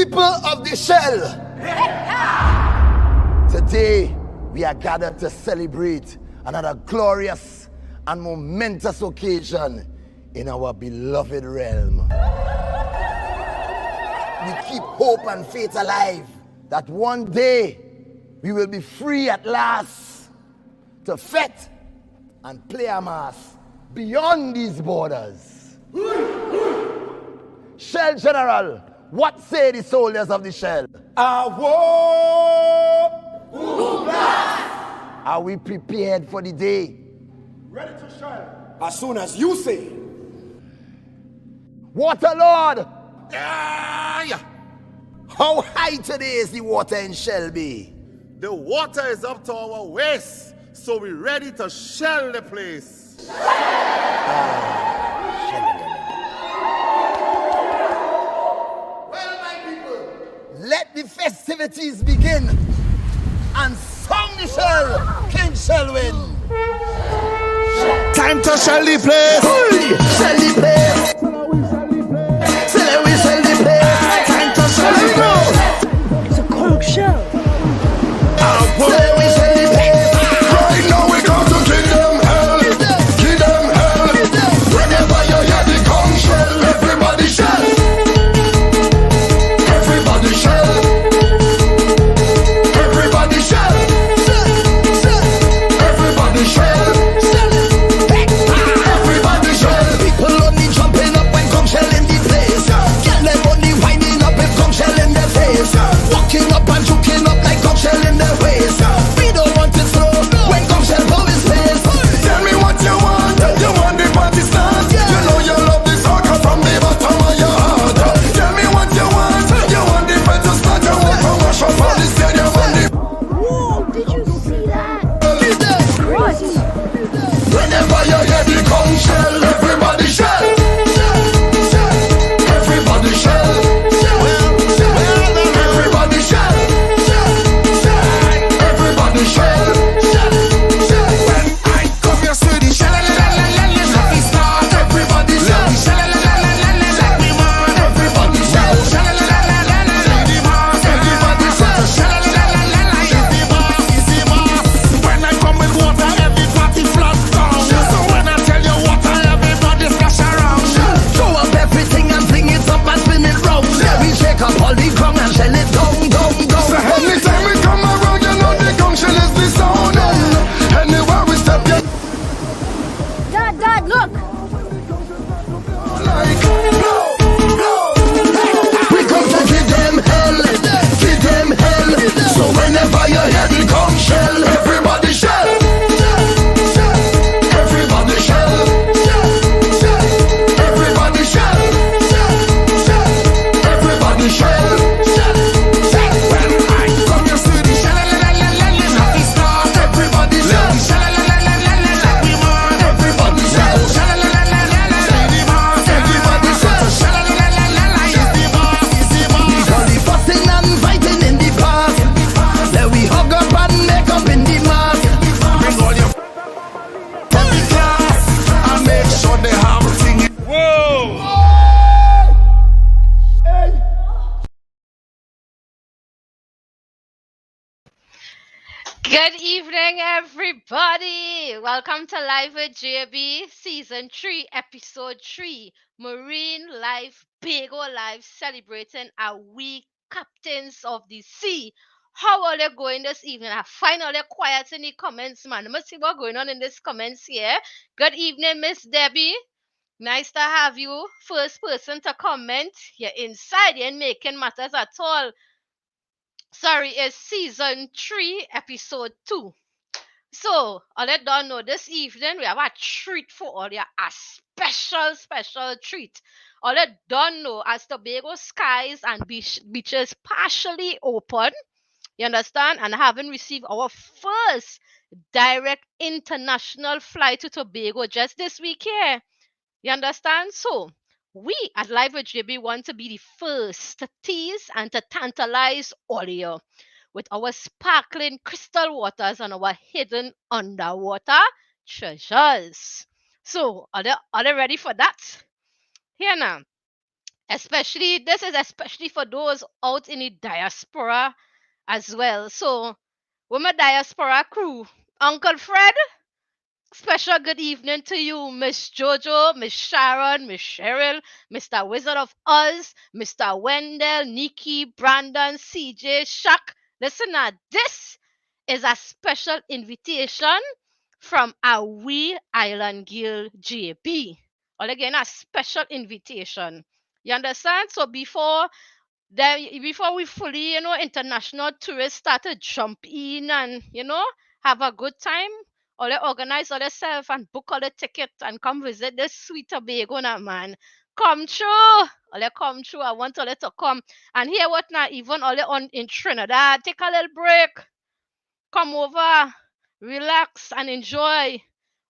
People of the Shell, today we are gathered to celebrate another glorious and momentous occasion in our beloved realm. We keep hope and faith alive that one day we will be free at last to fet and play a mass beyond these borders. Shell General, what say the soldiers of the Shell? Are we prepared for the day? Ready to shell as soon as you say. Water Lord! How high today is the water in Shelby? The water is up to our waist, so we're ready to shell the place. Well, my people, let the festivities begin. And song the shell, King Shelwyn. Time to shell the place. Shell the place. Shell we shell the place. Time to shell the place. It's a conch shell. Shell we shell the place. Right now we come to give them hell. Give them hell. Whenever you hear the conch shell, everybody shell. Everybody shell. Everybody shell. Everybody shell. Everybody shell. People only jumping up when conch shell in the place. Get them only winding up with conch shell in their face. Walking up and juking up like conch shell in their waist. We don't want it slow when conch shell go in space. Tell me what you want. You want the party start. You know you love the soccer from the bottom of your heart. Tell me what you want. You want the bed to start. You want to rush up on the stadium and the Whoa, did you see that? Crazy. whenever you hear the conch shell, everybody shell. Everybody shell. Everybody shell. Everybody shell. When I come here, say the shell. Happy start. Everybody shell. Like me man. Everybody shell. Everybody shell. When I come with water, every party flat down. So when I tell you water, everybody splash around. Throw up everything and bring it up and spin it round. Yeah, we shake up all the ground and shell it down, down, down. So anytime we come around, you know the conch shell is the sound. Anywhere we step, you Dad, look. like blow. We come to give them hell, give them hell. So whenever you hear the conch shell, everybody shell. Everybody shell. Everybody shell. Everybody shell. When I come, you see the shell. Happy start. Everybody shell. Like we want. Everybody shell. Everybody shell. All the fussing and fighting in the past. Then we hug up and make up in the mask. Bring all your from the class and make sure they have thing. Good evening, everybody. Welcome to Live with JB, Season 3, Episode 3, Marine Life, Bago Life, celebrating AHWEE Captains of the Sea. How are they going this evening? I find all the quiet in the comments, man. Let's see what's going on in these comments here. Good evening, Miss Debbie. Nice to have you. First person to comment. You're inside. You ain't making matters at all. Sorry, it's Season 3, Episode 2. So, all you don't know, this evening we have a treat for all you, a special treat. All you don't know, as Tobago skies and beaches partially open, you understand, and having received our first direct international flight to Tobago just this week here, you understand? So, we at Live with JB want to be the first to tease and to tantalize all of you with our sparkling crystal waters and our hidden underwater treasures. So, are they ready for that? Here now. Especially, this is especially for those out in the diaspora as well. So, with my diaspora crew, Uncle Fred, special good evening to you, Miss Jojo, Miss Sharon, Miss Cheryl, Mr. Wizard of Oz, Mr. Wendell, Nikki, Brandon, CJ, Shaq. Listen now, this is a special invitation from AHWEE Island Guild JB. Or again, a special invitation. You understand? So before we fully, international tourists start to jump in and, have a good time, or they organize all themselves and book all the ticket and come visit this sweet Tobago now, man. Come true. All they come true. I want all they to come. And hear what now, even all they on in Trinidad. Take a little break. Come over, relax and enjoy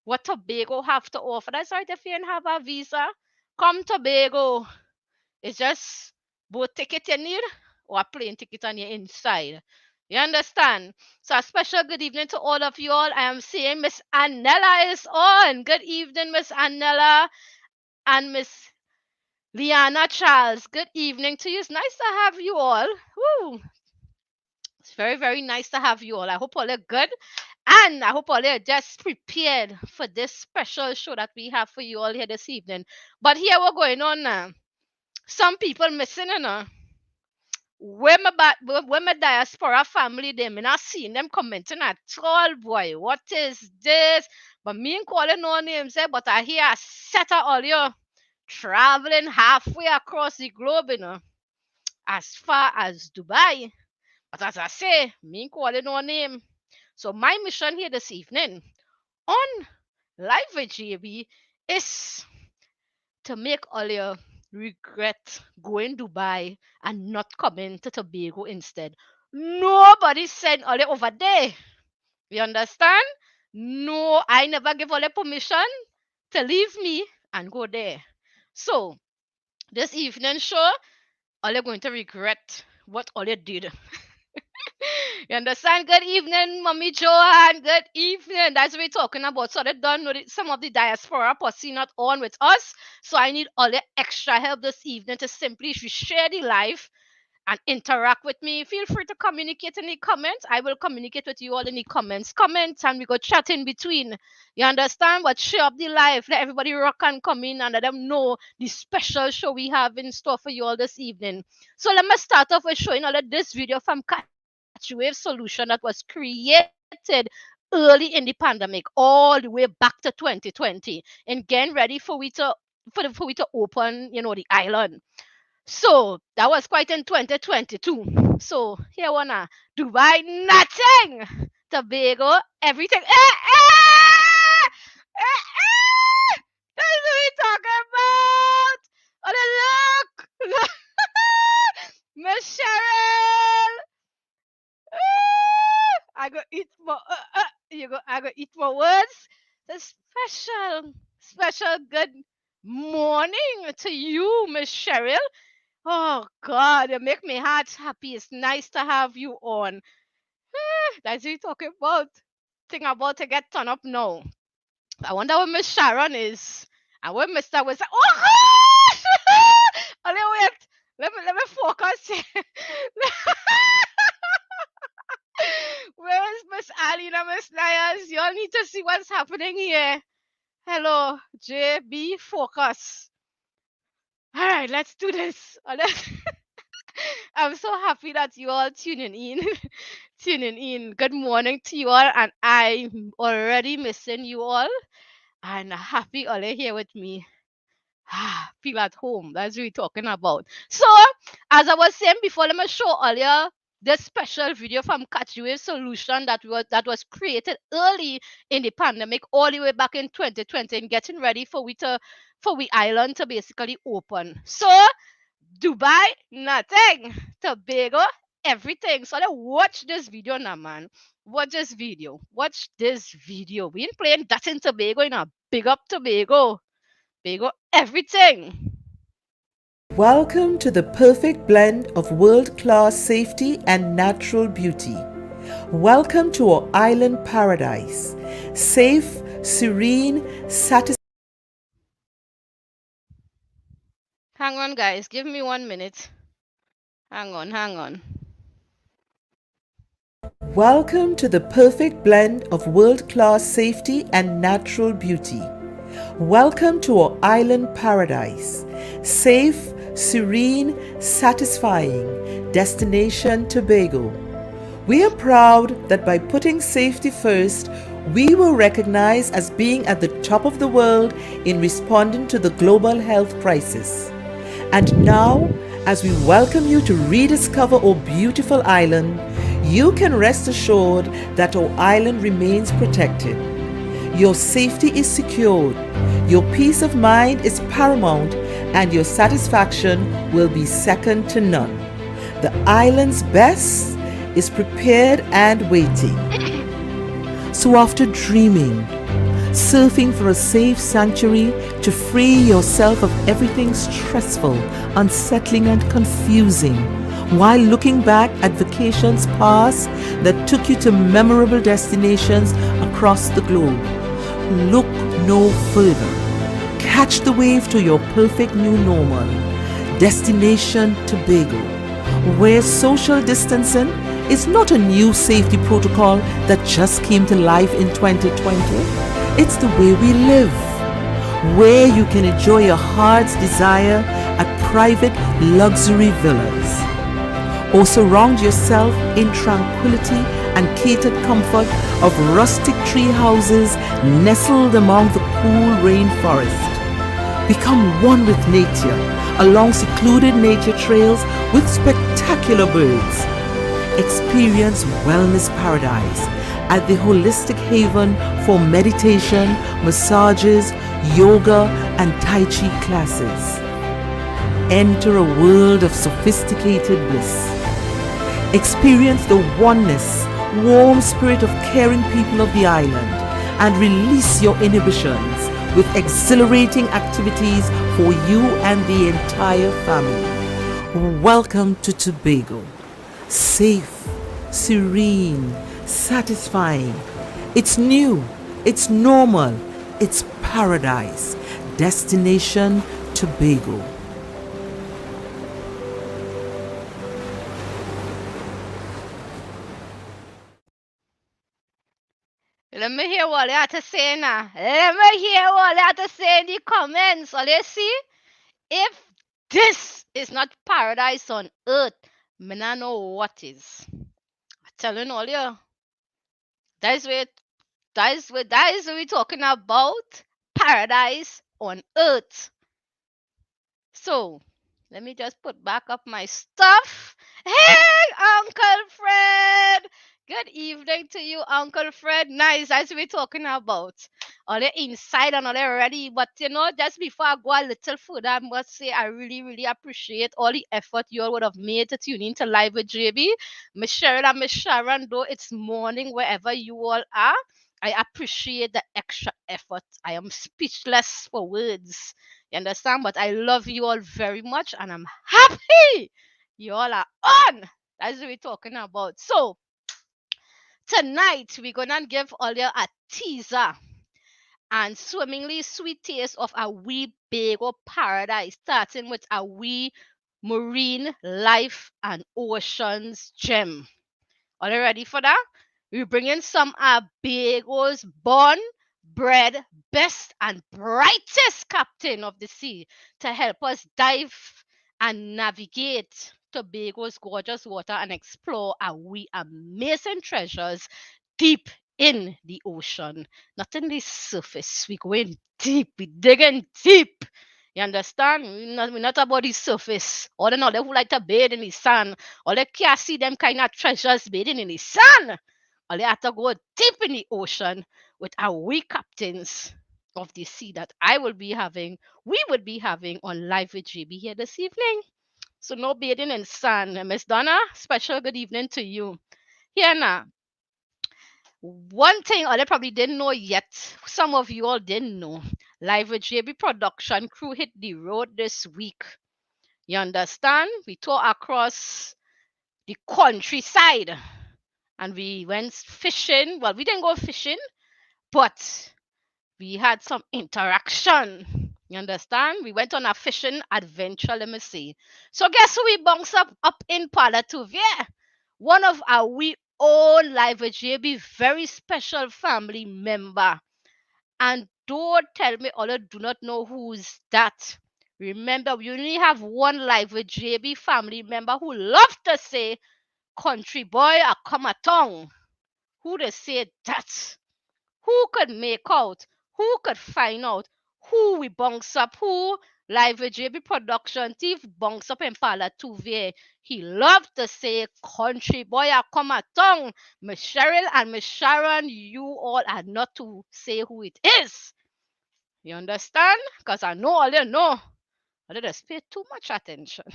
what Tobago have to offer. That's right, if you don't have a visa, come Tobago. It's just boat ticket you need or a plane ticket on your inside. You understand? So a special good evening to all of you all. I am seeing Miss Anella is on. Good evening, Miss Anella and Miss Liana Charles. Good evening to you. It's nice to have you all. Woo. It's very, very nice to have you all. I hope all are good. And I hope all are just prepared for this special show that we have for you all here this evening. But here we're going on now. Some people missing, Where my diaspora family them, and I seen them commenting at all, boy. What is this? But me and calling no names, but I hear a set of all you traveling halfway across the globe, as far as Dubai. But as I say, me and calling no name. So my mission here this evening on Live with JB is to make all you regret going Dubai and not coming to Tobago instead. Nobody sent all over there. You understand? No, I never give all permission to leave me and go there. So this evening show, all you're going to regret what all you did. You understand? Good evening, Mommy Joanne. Good evening. That's what we're talking about. So they don't know that some of the diaspora posse not on with us. So I need all the extra help this evening to simply share the live and interact with me. Feel free to communicate in the comments. I will communicate with you all in the comments. Comment and we go chat in between. You understand? But share up the live. Let everybody rock and come in and let them know the special show we have in store for you all this evening. So let me start off with showing all of this video from AHWEE solution that was created early in the pandemic, all the way back to 2020, and getting ready for we to open, the island. So that was quite in 2022. So here wanna Dubai, nothing. Tobago, everything. That's what we talking about. Oh, look. Miss Cheryl. I go eat more. I go eat more words. The special good morning to you, Miss Cheryl. Oh God, you make me heart happy. It's nice to have you on. That's what you talking about. Think about to get turned up now. I wonder where Miss Sharon is. And where Mr. was. Oh gosh! Oh, wait. Let me focus here. Where is Miss Alina, Miss Nias? Y'all need to see what's happening here. Hello, JB, focus. All right, let's do this. I'm so happy that you all tuning in. Tuning in. Good morning to you all, and I'm already missing you all. And happy all are here with me. Feel at home. That's what we're talking about. So, as I was saying before, let me show earlier this special video from AHWEE solution that was created early in the pandemic, all the way back in 2020, and getting ready for we island to basically open. So Dubai, nothing. Tobago, everything. So let's watch this video now, man. Watch this video. Watch this video. We ain't playing that in Tobago, Big up Tobago. Bago, everything. Welcome to the perfect blend of world-class safety and natural beauty. Welcome to our island paradise. Safe, serene, satisfying. Hang Hang on, guys. Give me 1 minute. Hang on. Welcome to the perfect blend of world class safety and natural beauty. Welcome to our island paradise. Safe, serene, satisfying. Destination Tobago. We are proud that by putting safety first, we were recognized as being at the top of the world in responding to the global health crisis. And now, as we welcome you to rediscover our beautiful island, you can rest assured that our island remains protected. Your safety is secured, your peace of mind is paramount, and your satisfaction will be second to none. The island's best is prepared and waiting. So after dreaming, surfing for a safe sanctuary to free yourself of everything stressful, unsettling, and confusing, while looking back at vacations past that took you to memorable destinations across the globe, look no further. Catch the wave to your perfect new normal. Destination Tobago, where social distancing is not a new safety protocol that just came to life in 2020. It's the way we live, where you can enjoy your heart's desire at private luxury villas, or surround yourself in tranquility and catered comfort of rustic tree houses nestled among the cool rainforest. Become one with nature along secluded nature trails with spectacular birds. Experience wellness paradise at the holistic haven for meditation, massages, yoga, and Tai Chi classes. Enter a world of sophisticated bliss. Experience the oneness, warm spirit of caring people of the island and release your inhibitions with exhilarating activities for you and the entire family. Welcome to Tobago. Safe, serene, satisfying. It's new, it's normal, it's paradise. Destination Tobago. Let me hear what you have to say now. Let me hear what you have to say in the comments. All you see? If this is not paradise on earth, me not know what is. I'm telling all you. That is what that is what we're talking about. Paradise on earth. So let me just put back up my stuff. Hey, Uncle Fred! Good evening to you, Uncle Fred. Nice, as we're talking about. All the inside and all the ready. But you know, just before I go a little further, I must say I really, really appreciate all the effort you all would have made to tune into Live with JB. Miss Cheryl and Miss Sharon, though it's morning wherever you all are. I appreciate the extra effort. I am speechless for words. You understand? But I love you all very much and I'm happy you all are on. That's what we're talking about. So, tonight we're going to give all you a teaser and swimmingly sweet taste of a wee Bago paradise, starting with a wee marine life and oceans gem. Are you ready for that? We bring in some Bago's born, bred, best and brightest captain of the sea to help us dive and navigate Tobago's gorgeous water and explore our wee amazing treasures deep in the ocean. Not in the surface. We going deep. We digging deep. You understand? We're not about the surface. All the other who like to bathe in the sun. All they can't see them kind of treasures bathing in the sun. All they have to go deep in the ocean with our wee captains of the sea that we would be having on Live with JB here this evening. So no bathing in sun. Miss Donna, special good evening to you. Here now, one thing I probably didn't know yet, some of you all didn't know. Live with JB production crew hit the road this week. You understand? We tour across the countryside and we went fishing. Well, we didn't go fishing, but we had some interaction You understand? We went on a fishing adventure, let me see. So guess who we bunks up in Palatuvia? One of our we own Live with JB, very special family member. And don't tell me all do not know who's that. Remember, we only have one Live with JB family member who love to say, country boy, I come a tongue. Who they say that? Who could make out? Who could find out who we bunks up? Who live with JB production thief bunks up in Pala Tuve? He loved to say country boy I come a tongue. Miss Cheryl and Miss Sharon, you all are not to say who it is. You understand? Because I know all you know. I just pay too much attention.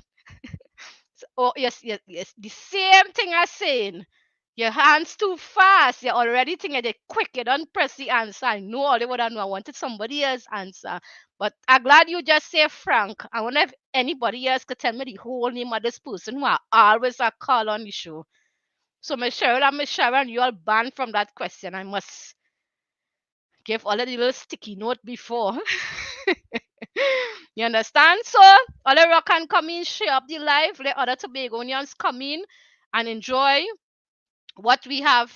Oh, yes, yes, yes. The same thing as saying your hands too fast. You're already thinking it quick. You don't press the answer. I know all what I know. I wanted somebody else answer. But I'm glad you just say Frank. I wonder if anybody else could tell me the whole name of this person who I always call on the show. So Miss Cheryl and Miss Sharon, you all banned from that question. I must give all the little sticky note before. You understand? So other rock can come in, share up the live, let other Tobagonians come in and enjoy what we have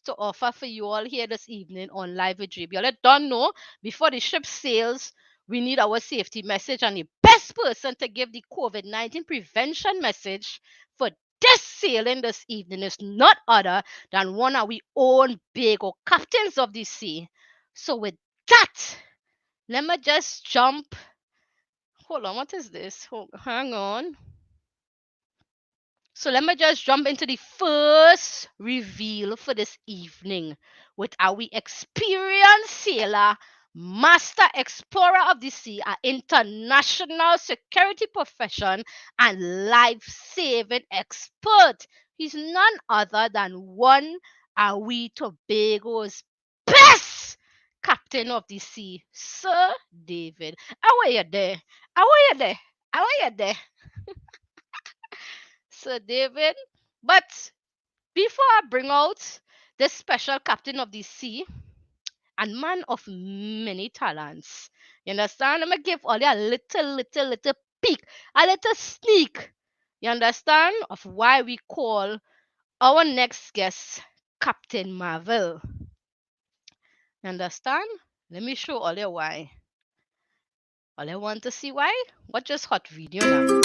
to offer for you all here this evening on Live with JB. Let don't know before the ship sails, we need our safety message, and the best person to give the COVID-19 prevention message for this sailing this evening is not other than one of we own Bago captains of the sea. So with that, let me just jump. Hold on, what is this? Hang on. So let me just jump into the first reveal for this evening with our experienced sailor, master explorer of the sea, an international security profession, and life-saving expert. He's none other than one AHWEE Tobago's best captain of the sea, Sir David. How are you there? How are you there? How are you there? Sir David. But before I bring out the special captain of the sea and man of many talents, you understand? I'm gonna give all you a little peek, a little sneak, you understand, of why we call our next guest Captain Marvel. You understand? Let me show all you why. All you want to see why? Watch this hot video now.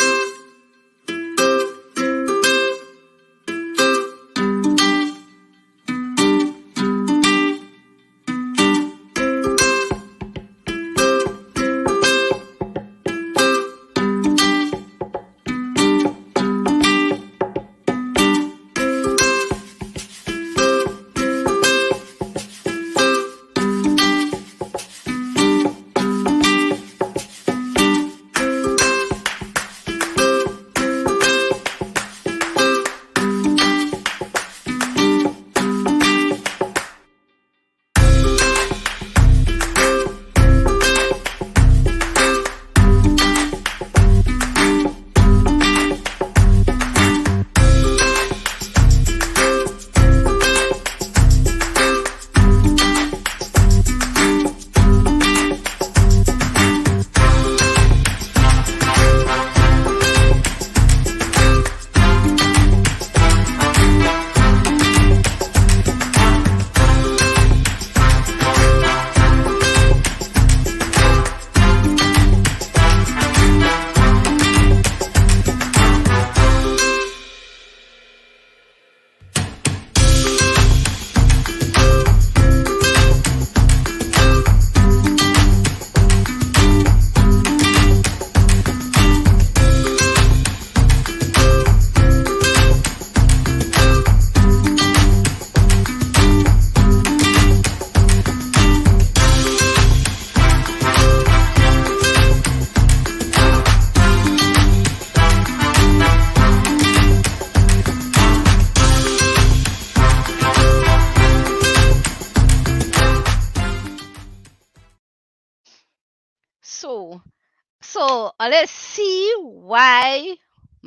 So let's see why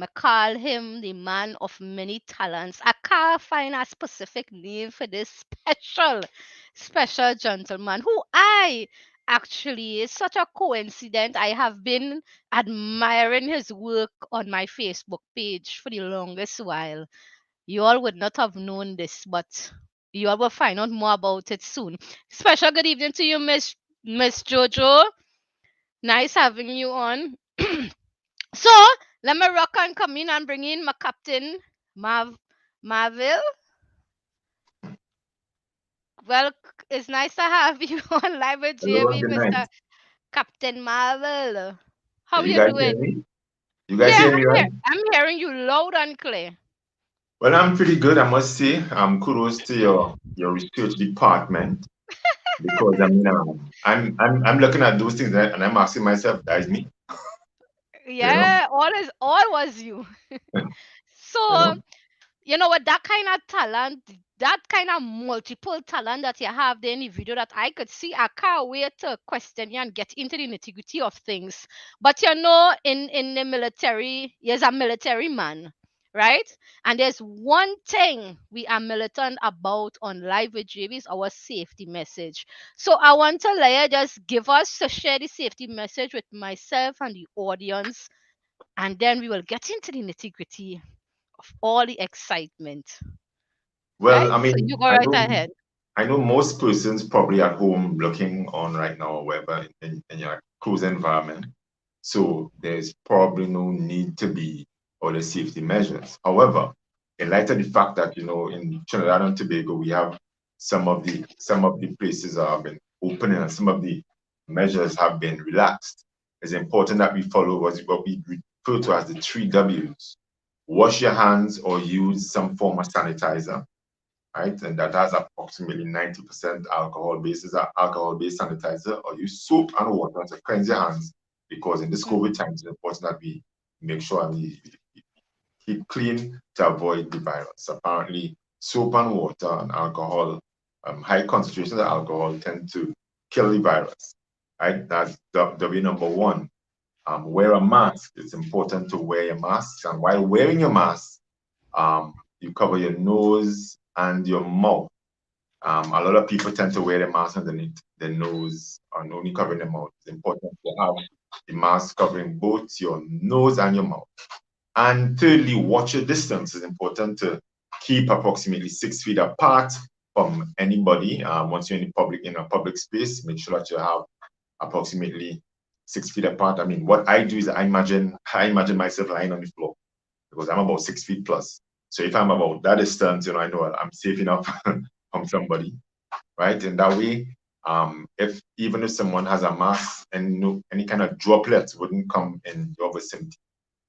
I call him the man of many talents. I can't find a specific name for this special gentleman who I Actually, it's such a coincidence. I have been admiring his work on my Facebook page for the longest while. You all would not have known this, but you all will find out more about it soon. Special good evening to you, Miss Jojo. Nice having you on. So let me rock and come in and bring in my captain, Marvel. Well, it's nice to have you on live with Hello and JB, good night. Mr. Captain Marvel. How Can you you guys hear doing? me? You guys Yeah, hear me right? I'm hearing you loud and clear. Well, I'm pretty good, I must say. Kudos to your research department because I mean, I'm looking at those things and I'm asking myself, that is me, you know, Yeah, all was you. you So know. you know what, that kind of talent, that kind of multiple talent that you have there in the video that I could see, I can't wait to question you and get into the nitty-gritty of things. But you know, in the military, he's a military man, right? And there's one thing we are militant about on live with JB is our safety message. So I want to let you just give us to share the safety message with myself and the audience, and then we will get into the nitty-gritty of all the excitement. Right? Well, I So mean, you go right ahead. I know most persons probably at home looking on right now or wherever in your cruise environment. So there's probably no need to be all the safety measures. However, in light of the fact that in Trinidad and Tobago we have some of the places have been opening and some of the measures have been relaxed, it's important that we follow what we refer to as the three W's. Wash your hands or use some form of sanitizer, right? And that has approximately 90% alcohol-based, is an alcohol-based sanitizer, or use soap and water to cleanse your hands, because in this Mm. COVID time, it's important that we make sure we keep clean to avoid the virus. Apparently, soap and water and alcohol, high concentrations of alcohol tend to kill the virus, right? That's W number one. Wear a mask. It's important to wear your mask, and while wearing your mask, you cover your nose and your mouth. A lot of people tend to wear the mask underneath the nose and only covering the mouth. It's important to have the mask covering both your nose and your mouth. And thirdly, watch your distance. It's important to keep approximately 6 feet apart from anybody. Once you're in a public space, make sure that you have approximately 6 feet apart. I mean, what I do is I imagine myself lying on the floor because I'm about 6 feet plus. So if I'm about that distance, I know I'm safe enough from somebody, right? In that way, if even if someone has a mask and no any kind of droplets wouldn't come in your vicinity.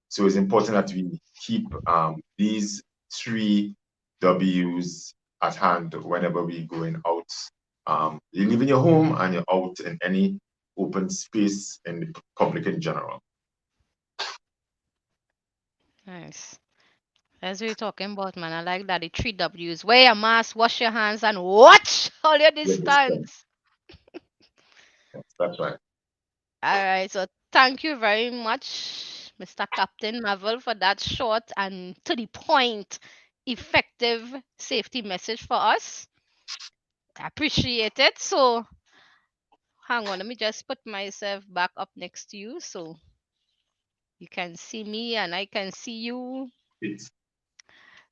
So it's important that we keep these three W's at hand whenever we're going out. You live in your home and you're out in any open space in the public in general. Nice. As we're talking about, man, I like that the three W's. Wear your mask, wash your hands, and watch all your Yeah, distance. that's right. All right. So thank you very much, Mr. Captain Marvel, for that short and to the point, effective safety message for us. I appreciate it. So hang on, let me just put myself back up next to you so you can see me and I can see you. It's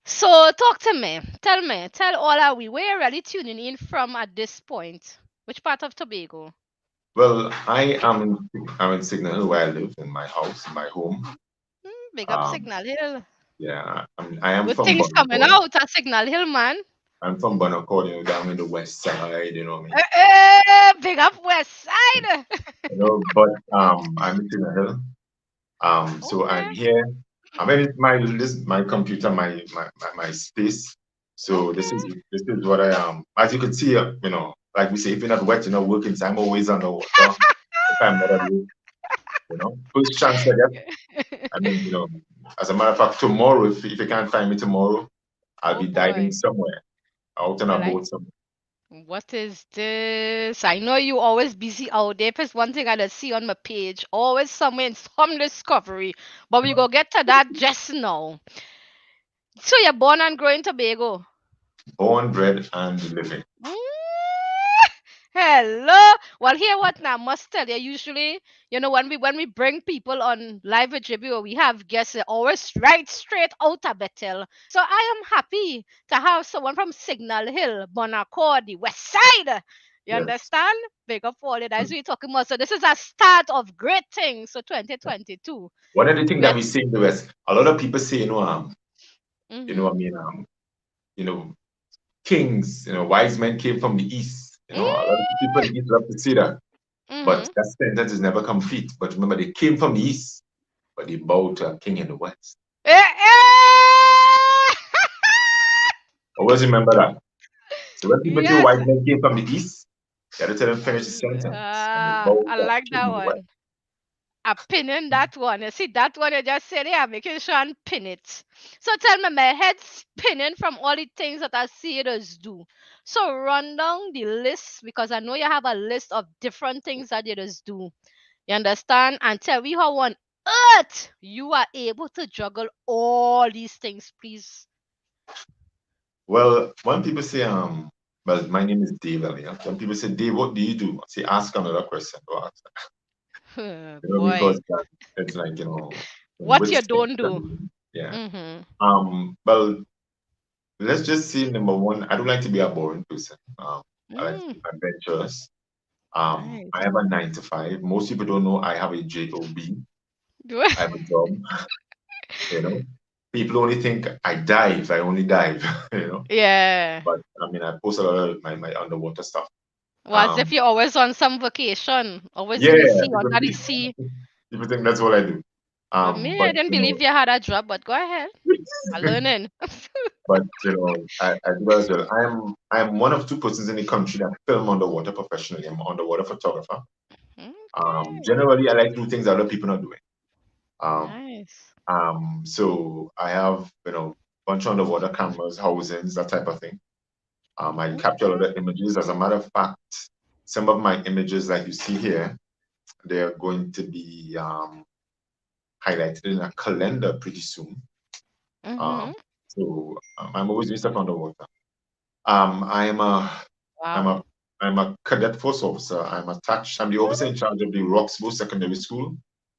So talk to me. Tell all are we. Where are you really tuning in from at this point? Which part of Tobago? Well, I'm in Signal Hill where I live in my house, in my home. Big up Um, Signal Hill. yeah, I am Good from things coming Bonaccord. out at Signal Hill, man. I'm from Bonaccord, down in the west side, you know what I mean? Big up West Side. But I'm in Signal Hill. So I'm Okay, here. I'm in my computer, my space. So okay. this is what I am. As you can see, like we say, if you're not wet, you're not working. So I'm always underwater. If I'm not at work, first chance I get. I mean, as a matter of fact, tomorrow, if you can't find me tomorrow, I'll Oh be diving boy. somewhere, out on a Well, boat somewhere. what is this? I know you always busy out there. There's one thing I don't see on my page. Always somewhere in some discovery. But we go get to that just now. So you're born and grow in Tobago. Born, bred, and living. Mm, Hello. Well, here what now? Must tell you. Usually, when we bring people on live with JB, we have guests always right straight out of Bethel. So I am happy to have someone from Signal Hill, Bonaccord, the West Side. You Yes. understand? Big up all it as we talking about. So this is a start of great things. So 2022. One of the things that Let. we say in the West, a lot of people say, Mm-hmm. I mean, you know, kings, wise men came from the East. A lot of people in the East love to say that. Mm-hmm. But that sentence is never complete. But remember, they came from the East, but they bowed to a king in the West. Always remember that. So when people say Yes. wise men came from the East, you gotta tell them finish the sentence. And they bowed I to a like king that in the West. one. I pinning that one. You see that one you just said, yeah, making sure and pin it. So tell me, my head's spinning from all the things that I see others do. So run down the list because I know you have a list of different things that others do. You understand? And tell me how on earth you are able to juggle all these things, please. Well, when people say, well, my name is Dave Elliott. When people say, Dave, what do you do? I say, ask another question. Or Boy, because it's like, what which you thing don't can do. yeah. Mm-hmm. Well, let's just say number one, I don't like to be a boring person. I like to Mm, be adventurous. I nice. have a 9 to 5. Most people don't know I have a job. I have a job, you know. People only think I dive. I only dive. Yeah. But I mean, I post a lot of my underwater stuff. Was if Um, you're always on some vacation, always in the yeah, sea, under the sea. people think that's all I do. But me, But I didn't believe you had a job, but go ahead. I'm learning. I do as well. I'm one of two persons in the country that film underwater professionally. I'm an underwater photographer. Okay. Generally, I like to do things that other people are not doing. Um, Nice. so I have bunch of underwater cameras, housings, that type of thing. I capture a lot Okay. of images. As a matter of fact, some of my images, like you see here, they are going to be highlighted in a calendar pretty soon. Mm-hmm. Um, so I'm always doing stuff underwater. Um, I'm a I'm Wow. a I'm a cadet force officer. I'm attached. I'm the officer in charge of the Roxbow Secondary School.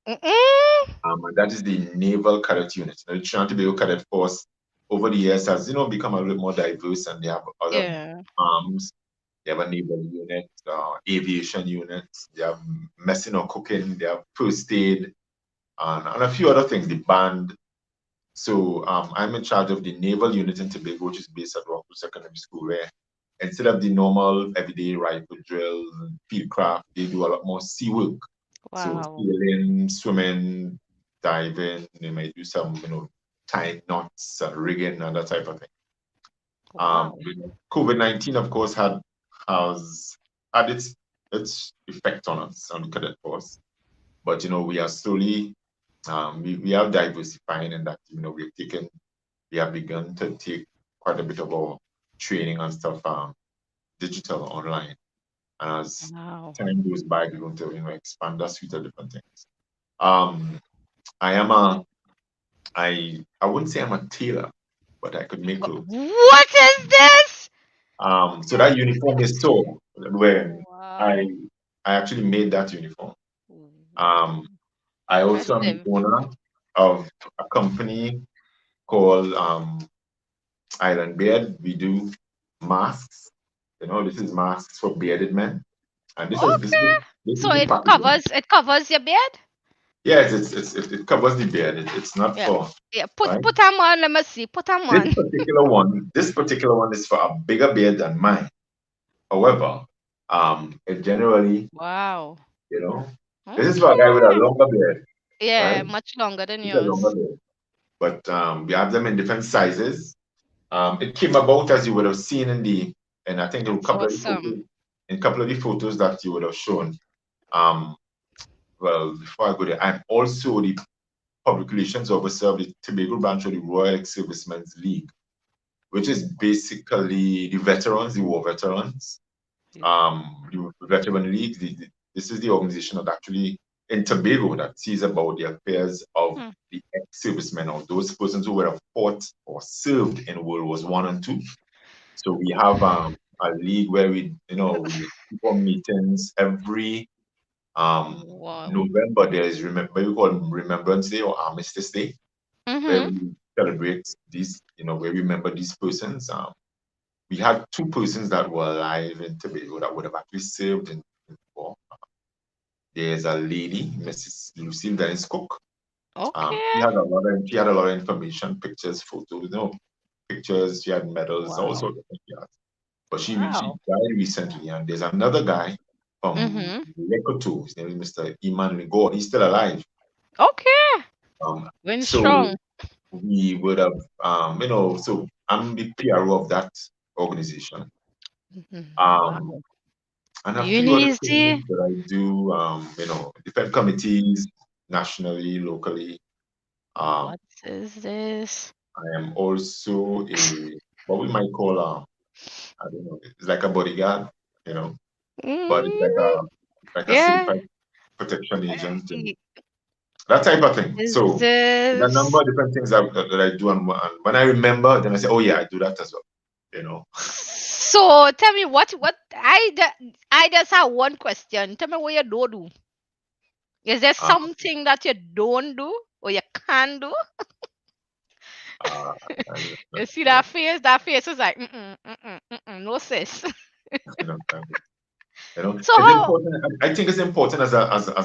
Mm-mm. And that is the Naval Cadet Unit. Now, the Trinity Bay Cadet Force over the years has become a little more diverse, and they have other Yeah. arms. They have a naval unit, aviation unit. They have messing or cooking. They have first aid, and a few other things. The band. So I'm in charge of the naval unit in Tobago, which is based at Rockwood Secondary School, where instead of the normal everyday rifle drill, field craft, they do a lot more sea work. So Wow. sailing, swimming, diving, they might do some, tying knots and rigging and that type of thing. Wow. COVID-19, of course, has had its effect on us, on the cadet force. But we are slowly we are diversifying in that we have begun to take quite a bit of our training and stuff digital online. And as Wow. time goes by, we're going to expand that suite of different things. Um, I am a I wouldn't say I'm a tailor, but I could make clothes. What is this? So that uniform is so when I Wow. I actually made that uniform. Wow. Um, I also am the Impressive. owner of a company called Island Beard. We do masks. This is masks for bearded men, and Okay. this is So the it packaging. covers your beard? Yes, it covers the beard. It's not Yeah. for Yeah. right. Put them on. Let me see. Put them on. This particular one is for a bigger beard than mine. However, it generally, Wow. you know, this is for a guy with a Okay. longer beard, Yeah, right? much longer than It's a longer yours. beard. But we have them in different sizes. It came about as you would have seen and I think in a That's couple of the awesome. photos, that you would have shown. Um, well, before I go there, I'm also the public relations officer of the Tobago branch of the Royal Ex-Servicemen's League, which is basically the veterans, the war veterans. The Veteran League, this is the organization that actually in Tobago that sees about the affairs of Hmm. the ex-servicemen or those persons who would have fought or served in World Wars I and II. So we have a league where we keep on meetings every Wow. November. There is remember we call Remembrance Day or Armistice Day, where Mm-hmm. we celebrate these, where we remember these persons. We had two persons that were alive in Tobago that would have actually served in war. There's a lady, Mrs. Lucille Dennis Cook. She Okay. had a lot of information, pictures, photos, pictures. She had medals, all Wow. sorts of things. She had. But she Wow. died recently, and there's another guy from Mm-hmm. Lekoto. His name is Mr. Iman Ligor. He's still alive. Okay. Um, Going so strong. we would have, so I'm the PRO of that organization. Um, Wow. and a few other things Easy. that I do, different committees nationally, locally. Um, What is this? I am also what we might call I don't know, it's like a bodyguard, you know, but it's Mm, like a yeah. certified protection agent and Y- that type of thing. Is So there's a number this? of different things that I do, and when I remember, then I say, oh yeah, I do that as well. You know, So tell me what I just have one question. Tell me what you don't do. Is there uh, something that you don't do or you can do? uh, I, You see I that don't, face? That face is like no sis. I don't, So it's how? important. I think it's important as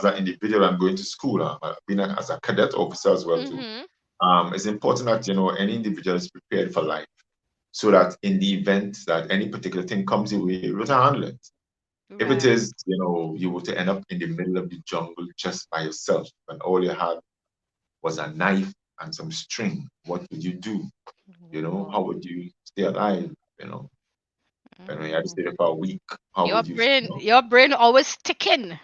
an individual. I'm going to school. Being as a cadet officer as well too. Mm-hmm. It's important that any individual is prepared for life, so that in the event that any particular thing comes your way, you're able to handle it. If it Right. is, you were to end up in the middle of the jungle just by yourself, when all you had was a knife and some string, what would you do? How Wow. would you stay alive? You know, and when you had to stay there Mm. for a week, how Your would you, brain, your brain always ticking.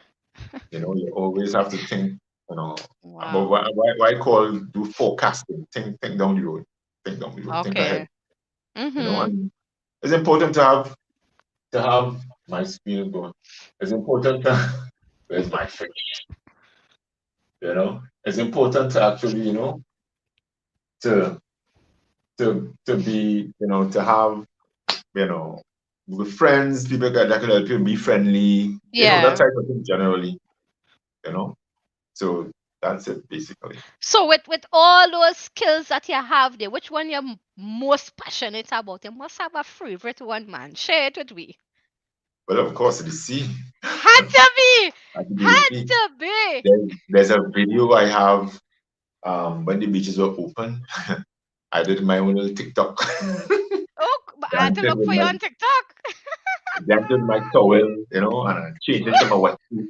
you always have to think, you know, about Wow. why do forecasting, think down the road, think ahead, Okay. Mm-hmm. and it's important to have my screen going. It's important to, where's my fish? It's important to actually, to to be, to have, with friends, people that can help you be friendly, that Yeah. type of thing generally, you know. So that's it basically. So with all those skills that you have there, which one you're most passionate about? You must have a favorite one, man. Share it with me. But of course, the sea, Had to be. at the Had sea. to be. There's a video I have when the beaches were open. I did my own little TikTok, Oh, but I had to dancing look with for you my on TikTok. towel, and I changed into my wetsuit,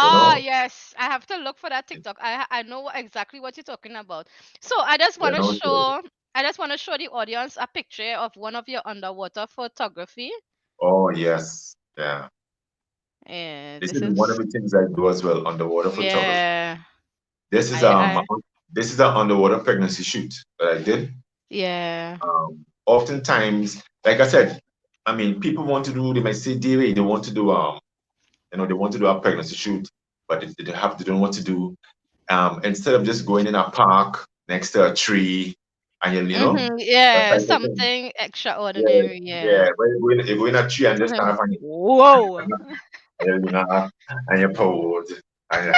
you Ah, know, yes. I have to look for that TikTok. I know exactly what you're talking about. So I just you want to know. So, show the audience a picture of one of your underwater photography. oh yes, yeah. And This this is one of is the things I do as well, underwater photography. yeah. This is I this is an underwater pregnancy shoot that I did. yeah. Oftentimes, like I said, I mean, people want to do. They might say, "DA, they want to do they want to do a pregnancy shoot, but they don't want to do instead of just going in a park next to a tree and Mm-hmm. that Yeah, type of thing. something Yeah, extraordinary. yeah. Yeah. When you go in a tree and just stand Mhm. up and Whoa. you pose and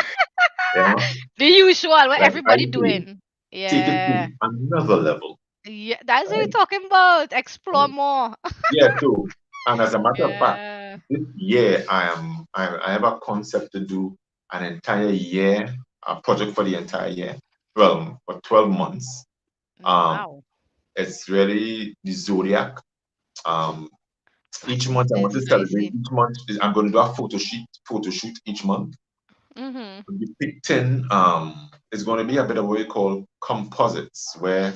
The usual what like I everybody do doing. take it to Yeah. another level, Yeah, that's what we're right? talking about. Explore more. Yeah, so and as a matter of fact, Yeah. this year I have a concept to do an entire year, a project for the entire year. Well, for 12 months. Um, Wow. it's really the zodiac. Um, What each is month I want this, to celebrate. Tracy? Each month I'm going to do a photo shoot each month. Mm-hmm. Depicting it's going to be a bit of what we call composites, where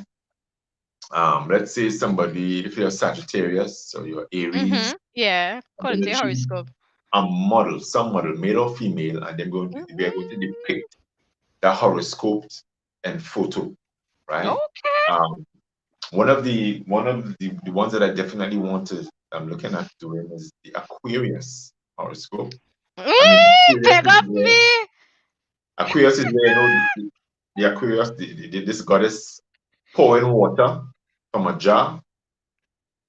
let's say somebody, if you're Sagittarius, so you're Aries, Mm-hmm. Yeah. and According then to you your choose horoscope. a model, some model, male or female, and we are going to Mm, depict the horoscope and photo, right? okay. Um, one of the ones that I definitely want to I'm looking at doing is the Aquarius horoscope. I mean, Pick up me. Aquarius is where the Aquarius, this goddess pouring water from a jar,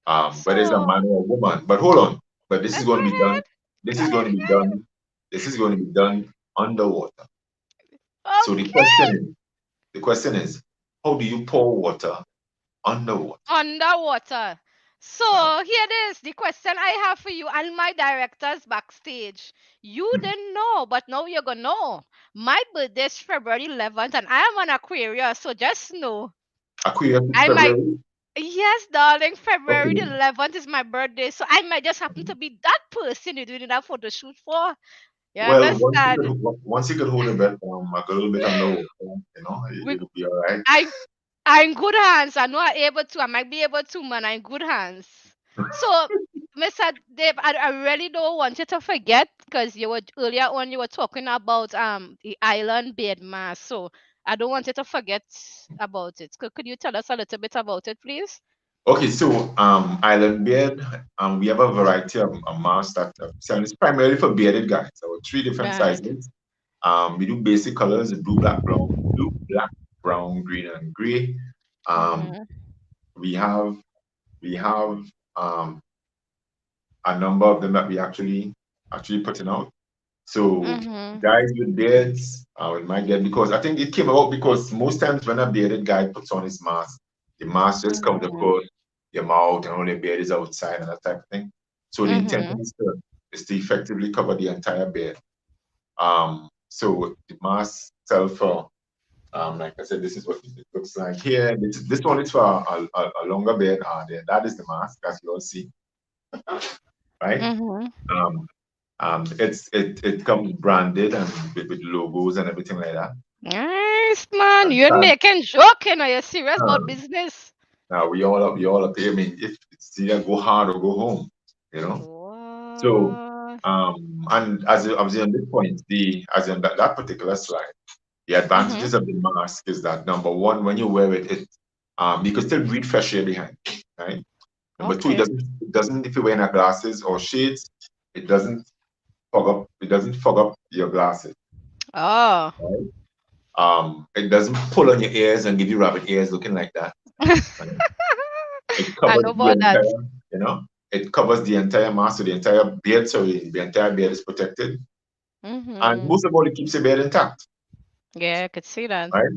whether it's a So man or a woman. But hold on. But this is go going to be done. ahead. This Go is going to be ahead. done. This is going to be done underwater. So Okay. the question is, how do you pour water underwater? Underwater. Uh, So here it is. The question I have for you and my directors backstage. You hmm. didn't know, but now you're gonna know. My birthday is February 11th, and I am an Aquarius, so just know. Aquarius is I might. February. Yes, darling. February the Okay. 11th is my birthday, so I might just happen to be that person you're doing that photo shoot for. You Well, understand? once you could hold your breath a little bit underwater, We, it'll be all right. I I'm in good hands. I know I'm able to. I might be able to, man. I'm in good hands. So, Mr. Dave, I really don't want you to forget because you were earlier on you were talking about the island bed mass. So I don't want you to forget about it. Could you tell us a little bit about it, please? Okay, so island beard, we have a variety of masks that sell. It's primarily for bearded guys. So three different Right. sizes. We do basic colors: blue, black, brown, green, and gray. Um, Mhm. we have we have um, a number of them that we actually putting out. So Mhm. guys with beards, we might get, because I think it came about because most times when a bearded guy puts on his mask, the mask just comes Mhm. across your mouth and only beard is outside and that type of thing. So the Mhm. intention is to effectively cover the entire beard. So the mask itself for like I said, this is what it looks like here. This one is for a longer beard. That is the mask, as you all see, right? Mhm. Um, it comes branded and with logos and everything like that. Nice man. And You're that, making joking. Are you serious about um, business? now we all up here. I mean, if it's either go hard or go home, you know. So What? and as I was on this point, as in that particular slide, the Mhm. advantages of the mask is that number one, when you wear it you can still breathe fresh air behind, right? Number two, Okay. it doesn't if you're wearing a glasses or shades, it doesn't fog up your glasses. Oh. Right? It doesn't pull on your ears and give you rabbit ears looking like that. Right? It I covers know the about that. entire, it covers the entire mask, so the entire beard, sorry, the entire beard is protected. And Mhm. most of all, it keeps your beard intact, Yeah, I could see that. right?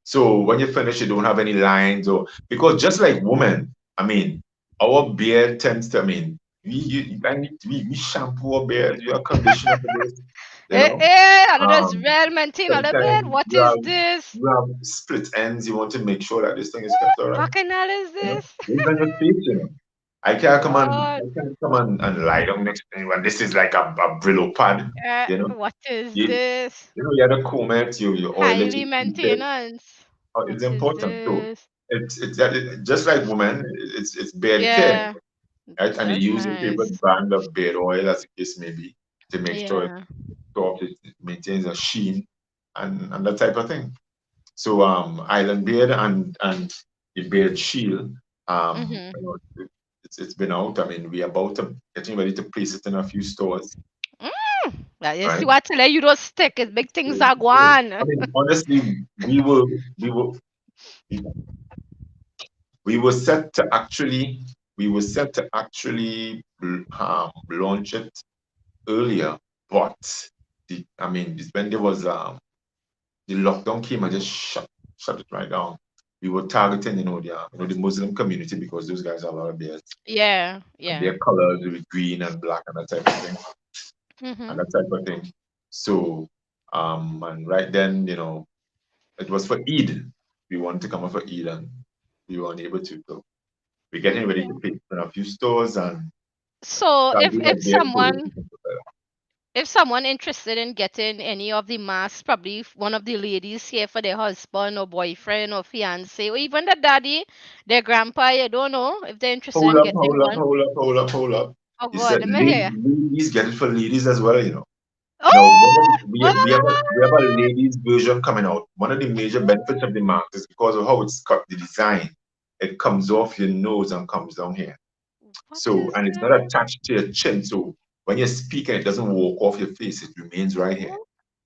So when you finish, you don't have any lines or because just like women, I mean, our beard tends to, I mean, we shampoo our beard, we are conditioner for this, you know. And it is Um, well maintained on the bed. Sometimes What is this? you have split ends. You want to make sure that this thing is kept all right. What kind of is this? Even on your face, I God. can't come and lie down next to anyone. This is like a Brillo pad, you know. What is You, this? you have to comb it, you oil it, Highly you keep it. maintenance. It's What is important. So this? just like women, it's beard care, Yeah, right? And that's you use your favorite nice. brand of beard oil, as the case may be, to make sure Yeah. it maintains a sheen and that type of thing. So Island Beard and the Beard Shield, Mhm. it's been out. I mean, we're about to getting ready to place it in a few stores, Now, you see right? what I tell you don't stick. It big things are So, gone. I mean, honestly, we, we were set to actually launch it earlier, but I mean, when there was the lockdown came and just shut it right down. We were targeting, the Muslim community because those guys have a lot of beards Yeah, and yeah. their colors with green and black and that type of thing and Mhm. that type of thing. So, and right then, it was for Eid. We wanted to come up for Eid and we weren't able to. So we're getting ready Okay. to pick in a few stores and So start doing a beard photo. if someone interested in getting any of the masks, probably one of the ladies here for their husband or boyfriend or fiance or even the daddy, their grandpa, I don't know if they're interested Hold in up, getting hold up, one. hold up, hold up, hold up. Oh You God, said let me hear. ladies get it for ladies as well. Now, Oh, what? we have a ladies version coming out. One of the major benefits of the mask is because of how it's cut, the design. It comes off your nose and comes down here. What So, is and it's not that? attached to your chin. So when you're speaking, it doesn't walk off your face. It remains right here,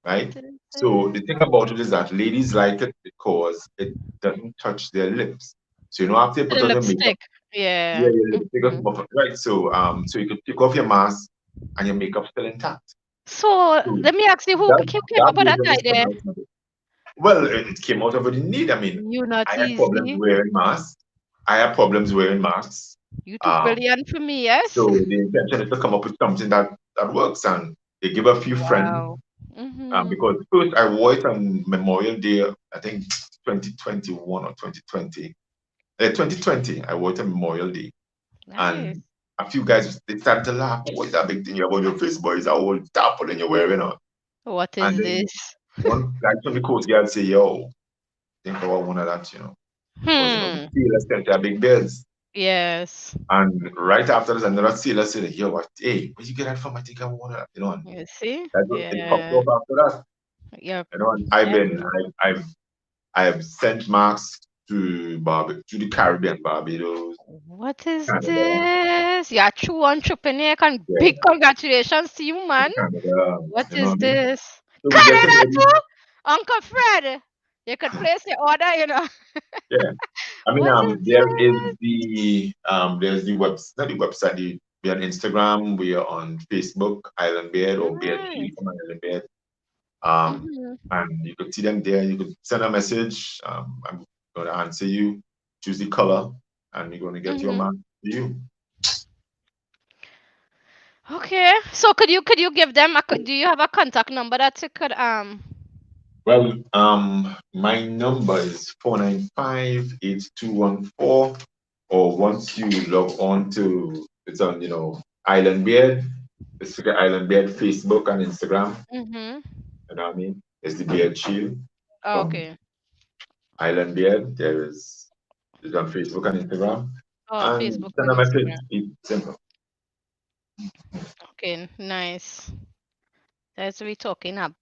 What right? is So the this? thing about it is that ladies like it because it doesn't touch their lips. So after you The put on your makeup, lipstick. Yeah. Yeah, yeah, the biggest Mhm. buffer, right? So you could take off your mask and your makeup still intact. So So let me ask you, that who came that up with that behavior was coming idea? out of it. Well, it came out of the need. I mean, You not I had problems easy. wearing masks. I had problems wearing masks. You too Um, brilliant for me, yes? so the intention is to come up with something that works, and they give a few friends. Wow. Mhm. Because first I wore it on Memorial Day, I think 2021 or 2020. 2020, I wore it on Memorial Day. And Nice. a few guys, they started to laugh. What is that big thing you have on your face, boy? Is that whole tarpaulin you're wearing on? What And is then this? one guy from the coast guard say, yo, think about one of that, because, the Hmm. sailors tend to have big bills. Yes. And right after this, another sailor said, yo, what, hey, where you get that from? I think I want that, and You see? it popped Yeah. off after that. You're And I've been, very. I have sent marks to the Caribbean, Barbados, What is Canada, this? You're a true entrepreneur. Big yeah, congratulations to you, to man. Canada, What you know is what I mean? this? So we're getting Canada ready. too? Uncle Fred. You could place the order. Yeah. I mean, What is there is this? there's the not the website. We're on Instagram. We are on Facebook, Island Bed or Bed Shield Nice. from Island Bed. Um, Mm-hmm. and you could see them there. You could send a message. I'm going to answer you. Choose the color, and we're going to get your Mm-hmm. mark to you. Okay. So could you give them do you have a contact number that you could Well, my number is 495-8214. Or once you log on to, it's on, Island Beard, it's the Island Beard Facebook and Instagram. mm-hmm. You know what I mean? It's the Beard Shield from Okay. Island Beard. It's on Facebook and Instagram. Oh, And Facebook send and a message. Instagram. It's simple. Okay, nice. That's what we're talking about.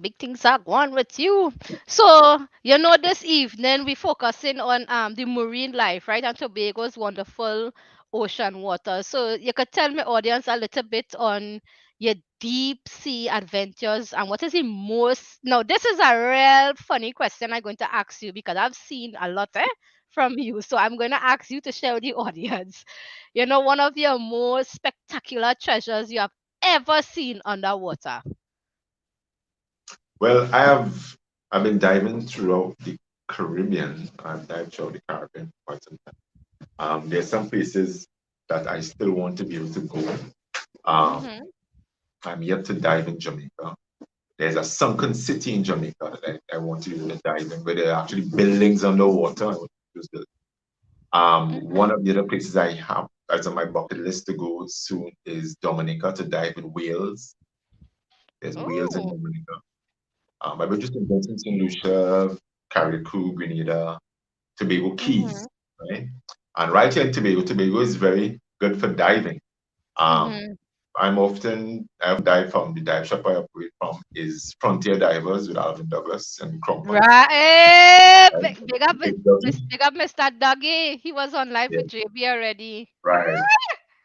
Big things are going with you. So, this evening we're focusing on the marine life, right? And Tobago's wonderful ocean water. So you could tell my audience a little bit on your deep sea adventures and what is the most now this is a real funny question I'm going to ask you because I've seen a lot from you. So I'm going to ask you to share with the audience. One of your most spectacular treasures you have ever seen underwater. Well, I've been diving throughout the Caribbean. I've dived throughout the Caribbean for quite some time. There's some places that I still want to be able to go. Um, Mm-hmm. I'm yet to dive in Jamaica. There's a sunken city in Jamaica that I want to be able to dive in, where there are actually buildings underwater. I want to use those. One Mm-hmm. of the other places I have that's on my bucket list to go soon is Dominica to dive with whales. There's whales in Oh. Dominica. I've been just in Vincent, St. Lucia, Carriacou, Grenada, Tobago Mm-hmm. Keys, right? And right here in Tobago is very good for diving. Um, Mm-hmm. I've dived from the dive shop I operate from is Frontier Divers with Alvin Douglas and Crumpets. Right. Right? Big Big up Mr. Dougie. He was on live Yeah, with JB already. right.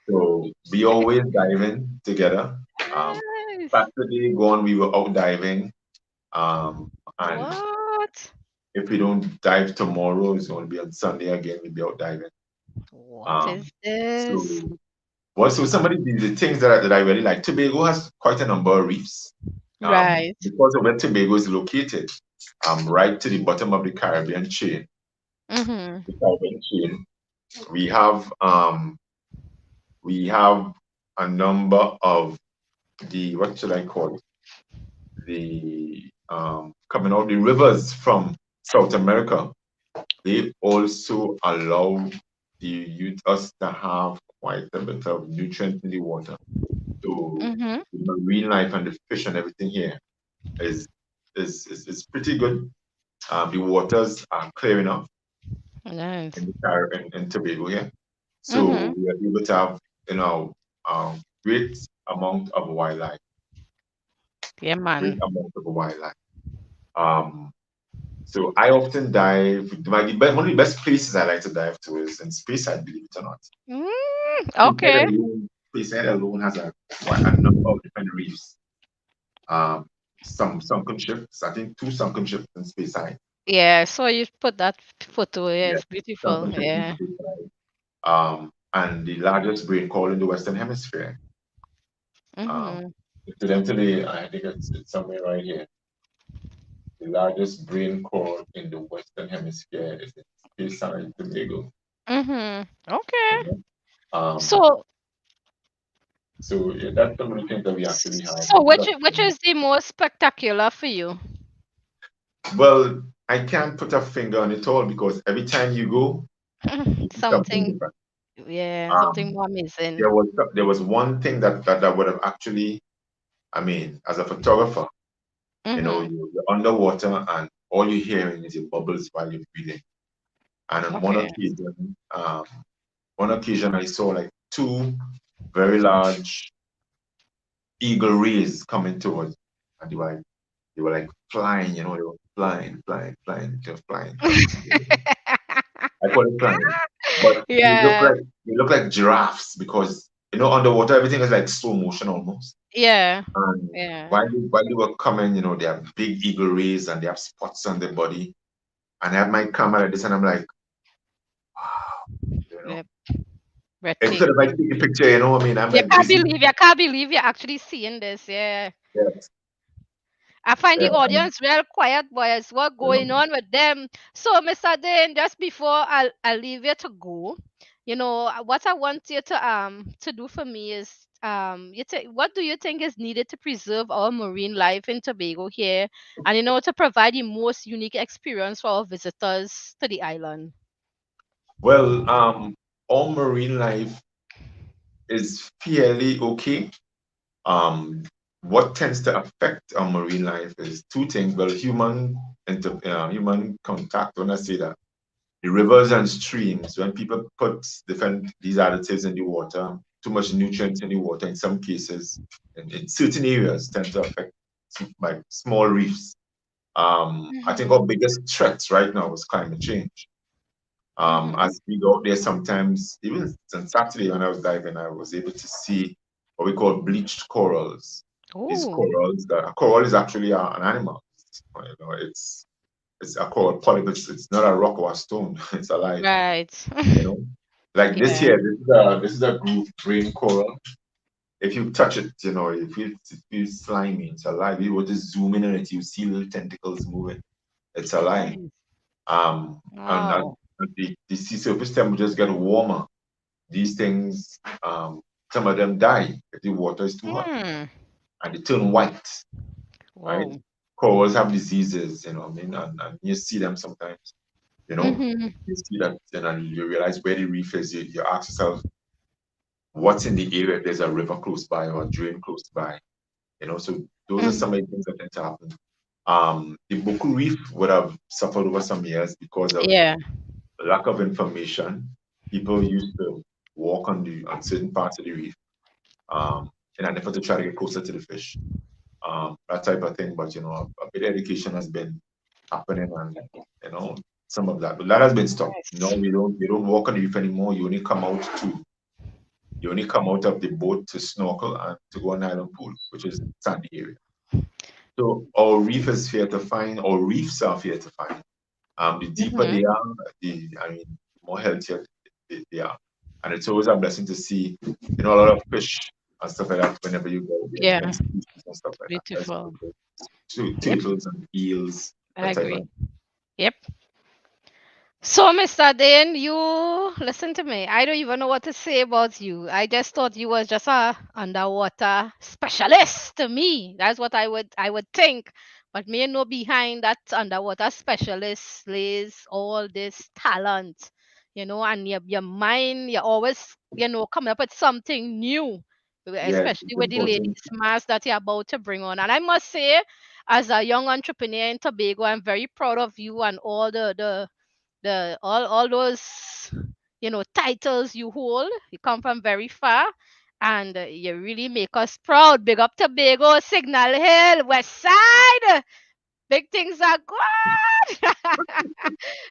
So we always diving together. Um, Nice. Saturday gone, we were out diving. Um, and What? if we don't dive tomorrow, it's going to be on Sunday again. We'll be out diving. What Um, is this? so so some of the things that I really like. Tobago has quite a number of reefs. Right. Because of where Tobago is located, right to the bottom of the Caribbean chain. Mm-hmm. The Caribbean chain, we have a number of the what should I call it? The coming out the rivers from South America. They also allow us to have quite a bit of nutrients in the water. So Mm-hmm. the marine life and the fish and everything here is is pretty good. The waters are clear enough Nice. in the Caribbean and Tobago here. Mm-hmm. So we are able to have, great amount of wildlife, Yeah, great man. amount of wildlife. Um, so I often dive. One of the best places I like to dive to is in Speyside, believe it or not. Speyside Okay. alone, Speyside alone has a number of different reefs. Um, some sunken ships, I think two sunken ships in Speyside. Yeah, so you put that photo. Yeah, Yes, beautiful. sunken ships in Yeah. Speyside. and the largest brain core in the Western Hemisphere. Um, Mhm. incidentally, I think it's somewhere right here. The largest brain core in the Western Hemisphere is in Space and Tobago. Mhm. Okay. You know? Um, So so yeah, that's some of the things that we actually have. so which is the most spectacular for you? Well, I can't put a finger on it all because every time you go, you see something Something, different. yeah, something Um, more amazing. there was one thing that would have actually, I mean, as a photographer, Mhm. you're underwater and all you're hearing is your bubbles while you're breathing. And on Okay. one occasion I saw like two very large eagle rays coming towards, and they were like flying, they were flying, flying, flying, just flying, flying. I call it flying, but Yeah. they look like giraffes because underwater everything is like slow motion almost. Yeah. And Yeah. while they were coming, they have big eagle rays and they have spots on their body. And I have my camera like this, and I'm like, wow, you know. Yeah. Instead of like Breathtaking. taking a picture, I mean, I'm like busy. You can't believe you're actually seeing this. Yeah. Yes, I find the yeah, audience real quiet, boys. What you know. going on with them? So, Mr. Dane, just before I'll leave you to go, what I want you to do for me is what do you think is needed to preserve our marine life in Tobago here, and to provide the most unique experience for our visitors to the island? Well, all marine life is fairly okay. Um, what tends to affect our marine life is two things. Well, human contact. When I say that, the rivers and streams, when people put different these additives in the water, too much nutrients in the water, in some cases, in certain areas, tend to affect like small reefs. I think Mhm. our biggest threats right now is climate change. Mhm. As we go out there, sometimes even on Saturday when I was diving, I was able to see what we call bleached corals. These Oh, corals, that a coral is actually an animal. It's a coral polyp. It's not a rock or a stone. It's alive. right. You know, like this Yeah. here, this is a groove brain coral. If you touch it, it feels slimy. It's alive. You were to zoom in on it, you see little tentacles moving. It's alive. Nice. And Wow. the sea surface temperature just get warmer. These things, some of them die if the water is too hot Hmm. and they turn white, right? Wow. Corals have diseases, I mean, and you see them sometimes, you know, Mhm. you see that, and you realize where the reef is. You ask yourself, what's in the area if there's a river close by or a drain close by, so those are some Mhm. of the things that tend to happen. The Boku Reef would have suffered over some years because of Yeah. lack of information. People used to walk on certain parts of the reef in an effort to try to get closer to the fish, that type of thing. But a bit of education has been happening, and you know some of that, but that has been stopped. No, Nice. we don't walk on the reef anymore. You only come out of the boat to snorkel and to go on island pool, which is sandy area. So our reef is fair to find. Our reefs are fair to find. The deeper Mhm. they are, more healthier they are. And it's always a blessing to see, a lot of fish and stuff like that whenever you go there, Yeah. like species and stuff like that. That's Beautiful. beautiful. Yep. Turtles and eels, I that type of agree. Yep. So, Mr. Dane, you listen to me. I don't even know what to say about you. I just thought you was just a underwater specialist to me. That's what I would think. But me know behind that underwater specialist lays all this talent, and your mind, you always, coming up with something new, Yes, it's especially with the important. ladies mass that you're about to bring on. And I must say, as a young entrepreneur in Tobago, I'm very proud of you and all the all those titles you hold. You come from very far, and you really make us proud. Big up Tobago, Signal Hill, West Side. Big things are good.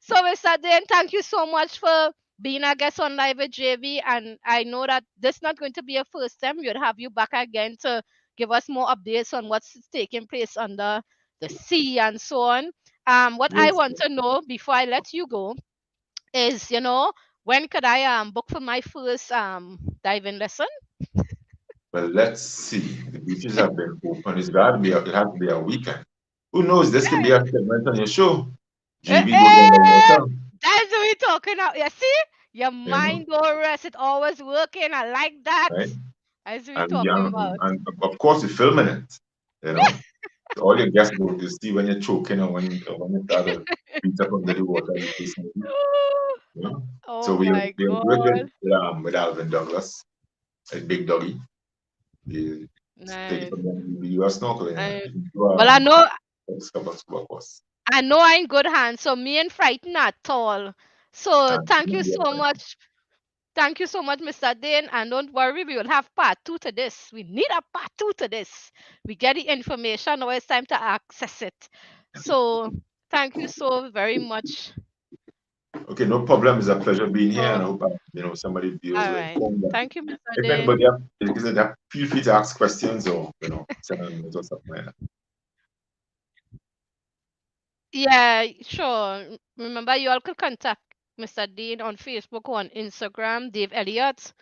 So, Mr. Dan, thank you so much for being a guest on Live with JB. And I know that this is not going to be a first time. We'll have you back again to give us more updates on what's taking place under the sea and so on. What I Yes, want to know before I let you go is, when could I book for my first diving lesson? Well, let's see. The beaches have been open. It has to be a weekend. Who knows? This could be a segment on your show. Eh, GB goes eh, underwater. that's what we're talking about. You see? Your You know, mind don't rest. It always working. I like that. right? That's what we're And talking about. of course you're filming it. You know, so all your guests go to see when you're choking or when you start to beat up under the water. You know? So Oh we my we work God. with Alvin Douglas, a big doggy. We take it Nice. from them. We do a snorkeling. Nice. We do Well, scuba course. I know I'm in good hands, so me ain't frightened at all. So And thank you so much. Thank you so much, Mr. Dane. And don't worry, we will have part two to this. We need a part two to this. We get the information, now it's time to access it. So thank you so very much. okay, no problem. It's a pleasure being here, and I So, hope somebody viewers all were right. informed. Thank you, Mr. If Dane. anybody feel free to ask questions or send a note or something like that. Yeah, sure. Remember, you all could contact Mr. Dean on Facebook or on Instagram, Dave Elliott.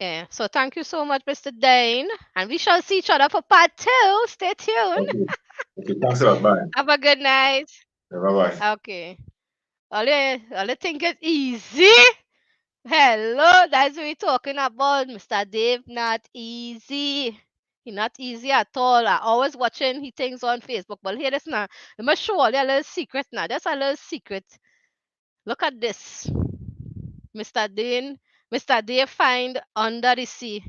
Yeah. So thank you so much, Mr. Dane. And we shall see each other for part two. Stay tuned. Okay, okay, thanks a lot. Bye. Have a good night. Bye bye. Okay. All you think it's easy? Hello, that's what we're talking about, Mr. Dave. Not easy. He not easy at all. I always watching he things on Facebook. But here this now. Let me show you a little secret now. That's a little secret. Look at this. Mr. Dean. Mr. Dave find under the sea.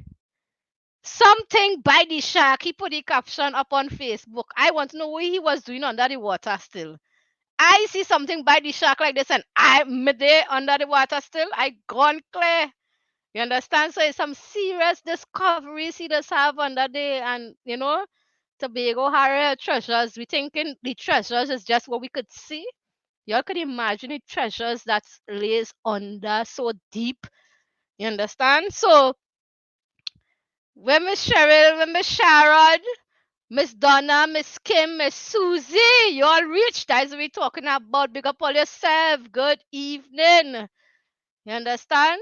Something by the shark. He put the caption up on Facebook. I want to know what he was doing under the water still. I see something by the shark like this, and I'm there under the water still. I gone clear. You understand? So it's some serious discoveries he does have under there, and Tobago Harrier treasures. We thinking the treasures is just what we could see. Y'all could imagine the treasures that lays under so deep. You understand? So when Miss Cheryl, when Miss Sharon, Miss Donna, Miss Kim, Miss Susie, you all reached. That's what we talking about. Big up all yourself. Good evening. You understand?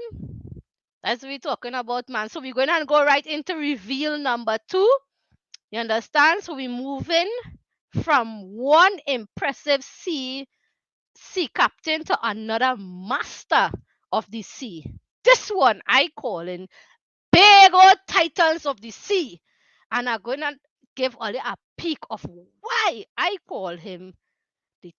That's what we talking about, man. So we're going to go right into reveal number 2. You understand? So we're moving from one impressive sea captain to another master of the sea. This one I call in big old titans of the sea. And I'm going to give Ollie a peek of why I call him the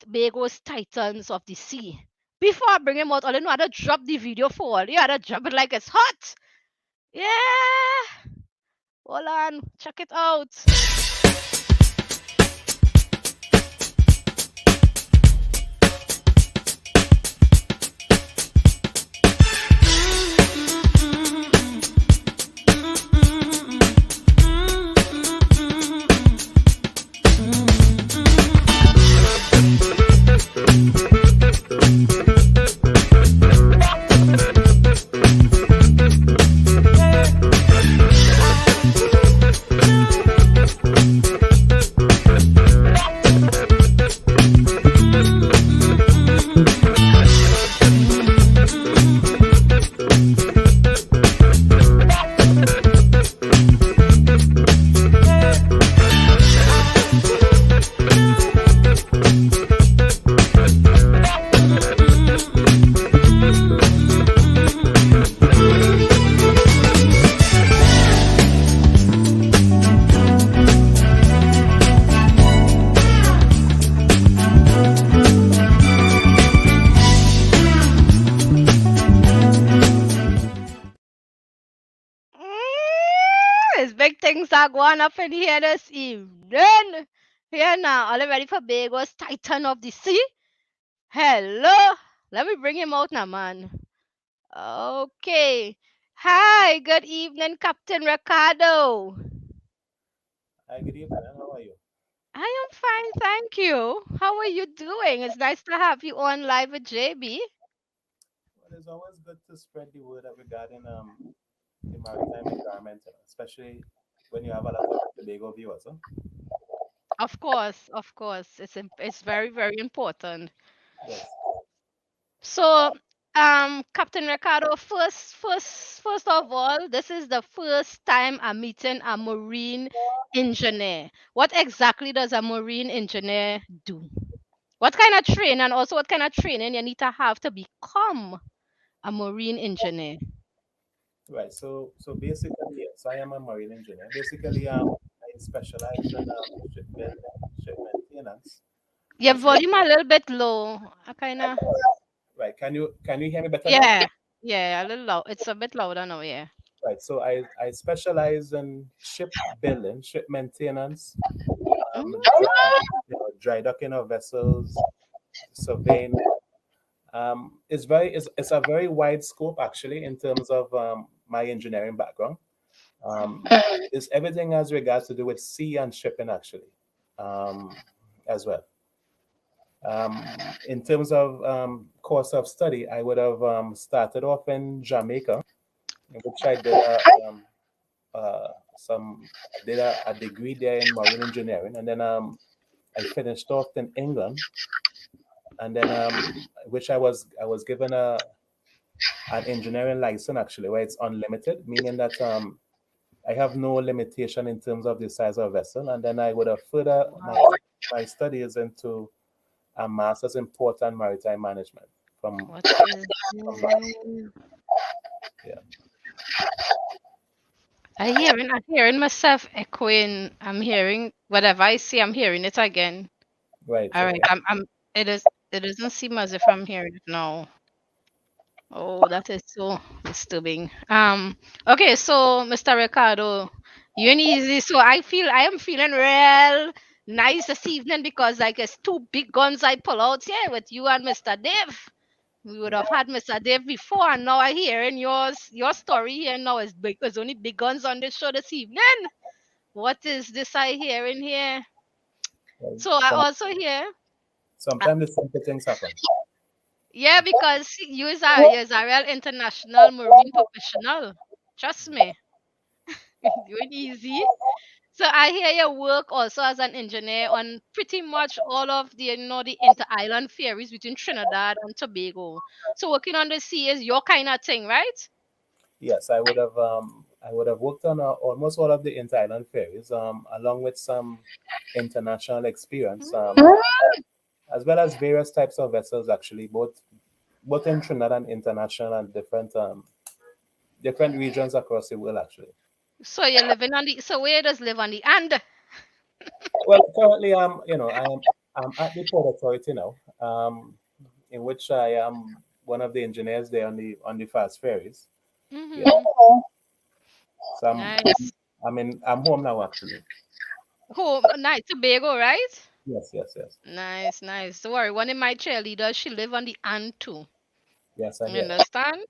Bago's Titans of the Sea. Before I bring him out, Ollie know how to drop the video for Ollie. You had to drop it like it's hot. Yeah. Hold on. Check it out. There's big things are going up in here this evening. Here now, are you ready for Bago's Titan of the Sea? Hello. Let me bring him out now, man. Okay. Hi, good evening, Captain Ricardo. Hi, good evening. How are you? I am fine, thank you. How are you doing? It's nice to have you on live with JB. Well, it's always good to spread the word regarding the maritime environment, especially when you have a lot of Tobago viewers. Huh? Of course, of course. It's very, very important. Yes. So, Captain Ricardo, first of all, this is the first time I'm meeting a marine engineer. What exactly does a marine engineer do? What kind of training, and also what kind of training you need to have to become a marine engineer? Right. So basically, yes, I am a marine engineer. Basically, I specialize in ship building, ship maintenance, Your as well. volume a little bit low. I kind of, Right. Can you hear me better now? yeah, yeah, a little loud. It's a bit louder now, yeah. Right. So I specialize in ship building, ship maintenance, Mm, dry docking of vessels, surveying. It's a very wide scope actually in terms of my engineering background. Um, mhm. it's everything as regards to do with sea and shipping actually, um, as well. In terms of course of study, I would have started off in Jamaica, in which I did uh, some I did a degree there in marine engineering, and then I finished off in England, and then which I was given an engineering license actually, where it's unlimited, meaning that I have no limitation in terms of the size of vessel, and then I would have further Wow. my studies into a master's in port and maritime management What is from this? yeah, I'm hearing myself echoing. I'm hearing whatever I see, I'm hearing it again. right, All right. right. It is, it doesn't seem as if I'm hearing it now. Oh, that is so disturbing. Okay, so Mr. Ricardo, you ain't easy. So I am feeling real nice this evening because like it's two big guns I pull out here with you and Mr. Dave. We would have had Mr. Dave before, and now I hearing your story here now is big. There's only big guns on this show this evening. What is this I hear in here? Right. So I also hear, uh, Sometimes the simple things happen. yeah, because you is a real international marine professional. Trust me, you ain't easy. So I hear you work also as an engineer on pretty much all of the the inter-island ferries between Trinidad and Tobago. So working on the sea is your kind of thing, right? Yes, I would have worked on almost all of the inter-island ferries, along with some international experience, as well as various types of vessels actually, both in Trinidad and international and different regions across the world actually. So you're living on the so where does live on the and Well, currently I'm at the Port Authority now, in which I am one of the engineers there on the fast ferries. Yeah, mm-hmm. so Nice. I'm home now actually. Home nice Tobago, right? Yes, yes, yes, Nice, nice. Don't worry, one of my cheerleaders, she live on the and too. yes. I You hear. understand?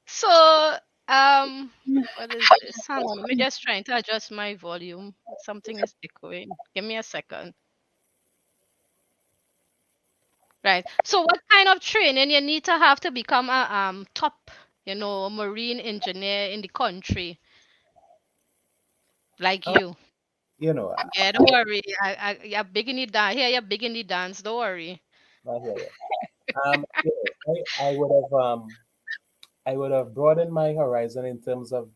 So, um, what is this? Hang on, let me just trying to adjust my volume. Something is echoing. Give me a second. Right. So, what kind of training you need to have to become a top, marine engineer in the country like Um, you? you know, Yeah, don't worry. You're big in the dance. Here, you're big in the dance. Don't worry. I hear you. I would have broadened my horizon in terms of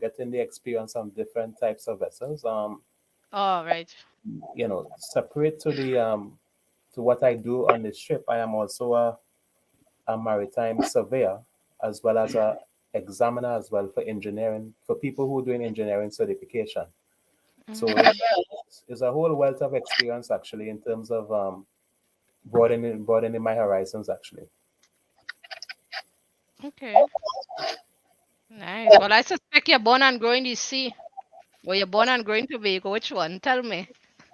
getting the experience on different types of vessels. All right. Separate to what I do on the ship, I am also a maritime surveyor as well as a examiner as well for engineering for people who are doing engineering certification. So Mm-hmm. it's a whole wealth of experience actually in terms of broadening my horizons actually. Okay. Nice. Well, I suspect you're born and growing the sea. Or you're born and growing Tobago. Which one? Tell me.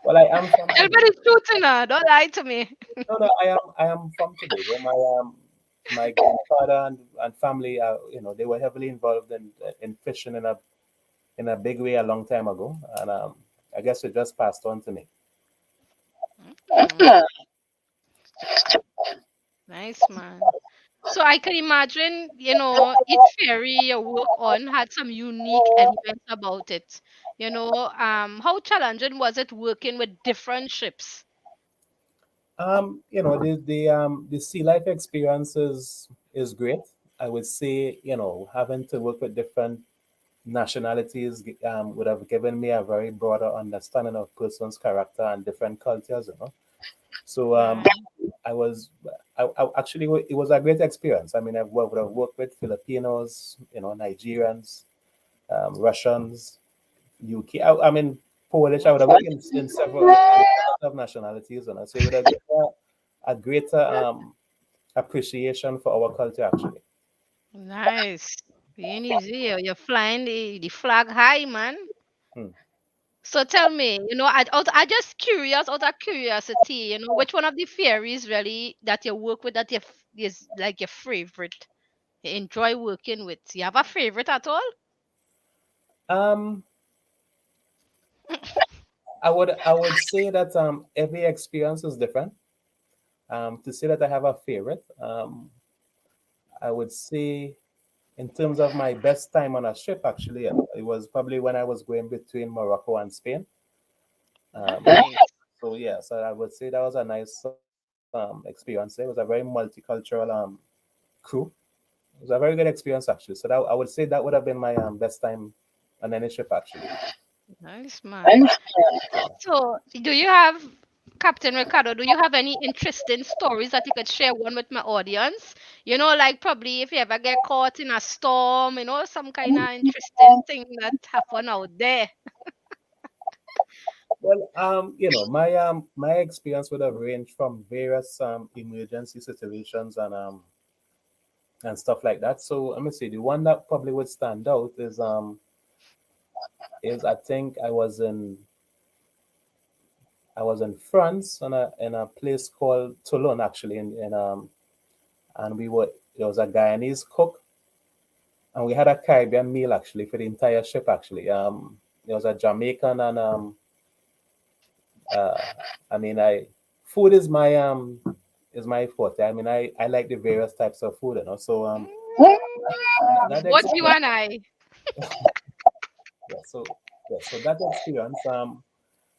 Well, I am from Tell me Tobago. the truth, now. Don't lie to me. No, no, I am from Tobago. My grandfather and family, they were heavily involved in fishing in a big way a long time ago, and I guess it just passed on to me. Hmm. Nice, man. So I can imagine, each ferry you work on had some unique elements about it. How challenging was it working with different ships? The sea life experience is great. I would say, having to work with different nationalities would have given me a very broader understanding of person's character and different cultures. So Right. I was, actually, it was a great experience. I mean, would have worked with Filipinos, Nigerians, Russians, UK. I mean, Polish. I would have worked in several of nationalities, so it would have given a greater appreciation for our culture, actually. Nice. Being easy. You're flying the flag high, man. Hmm. So tell me, I just curious, out of curiosity, which one of the fairies really that you work with that is like your favorite? You enjoy working with? You have a favorite at all? Um, I would say that every experience is different. To say that I have a favorite, I would say in terms of my best time on a trip, actually, it was probably when I was going between Morocco and Spain. Nice. So yeah, so I would say that was a nice experience. It was a very multicultural crew. It was a very good experience actually. So I would say that would have been my best time on any trip actually. Nice, man. So, do you have, Captain Ricardo, do you have any interesting stories that you could share one with my audience? Like probably if you ever get caught in a storm, some kind of interesting thing that happen out there. Well, my experience would have ranged from various emergency situations and stuff like that. So let me see. The one that probably would stand out is I think I was in France in a place called Toulon actually, and there was a Guyanese cook, and we had a Caribbean meal actually for the entire ship actually. There was a Jamaican and uh, I mean I food is my forte. I mean I like the various types of food. So that What you experience, and I? yeah. So that experience,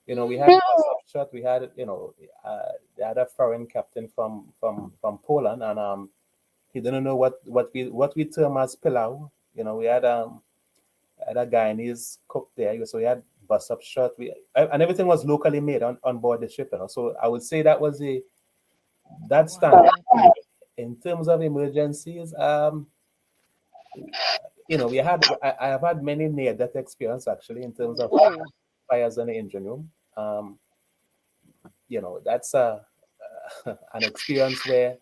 we had a shot. We had, they had a foreign captain from Poland, and he didn't know what we term as pilau. We had a Guyanese cook there, so we had bus up shot. And everything was locally made on board the ship. So I would say that standard. Wow. In terms of emergencies, I have had many near death experience actually in terms of Whoa. fires in the engine room. That's an experience where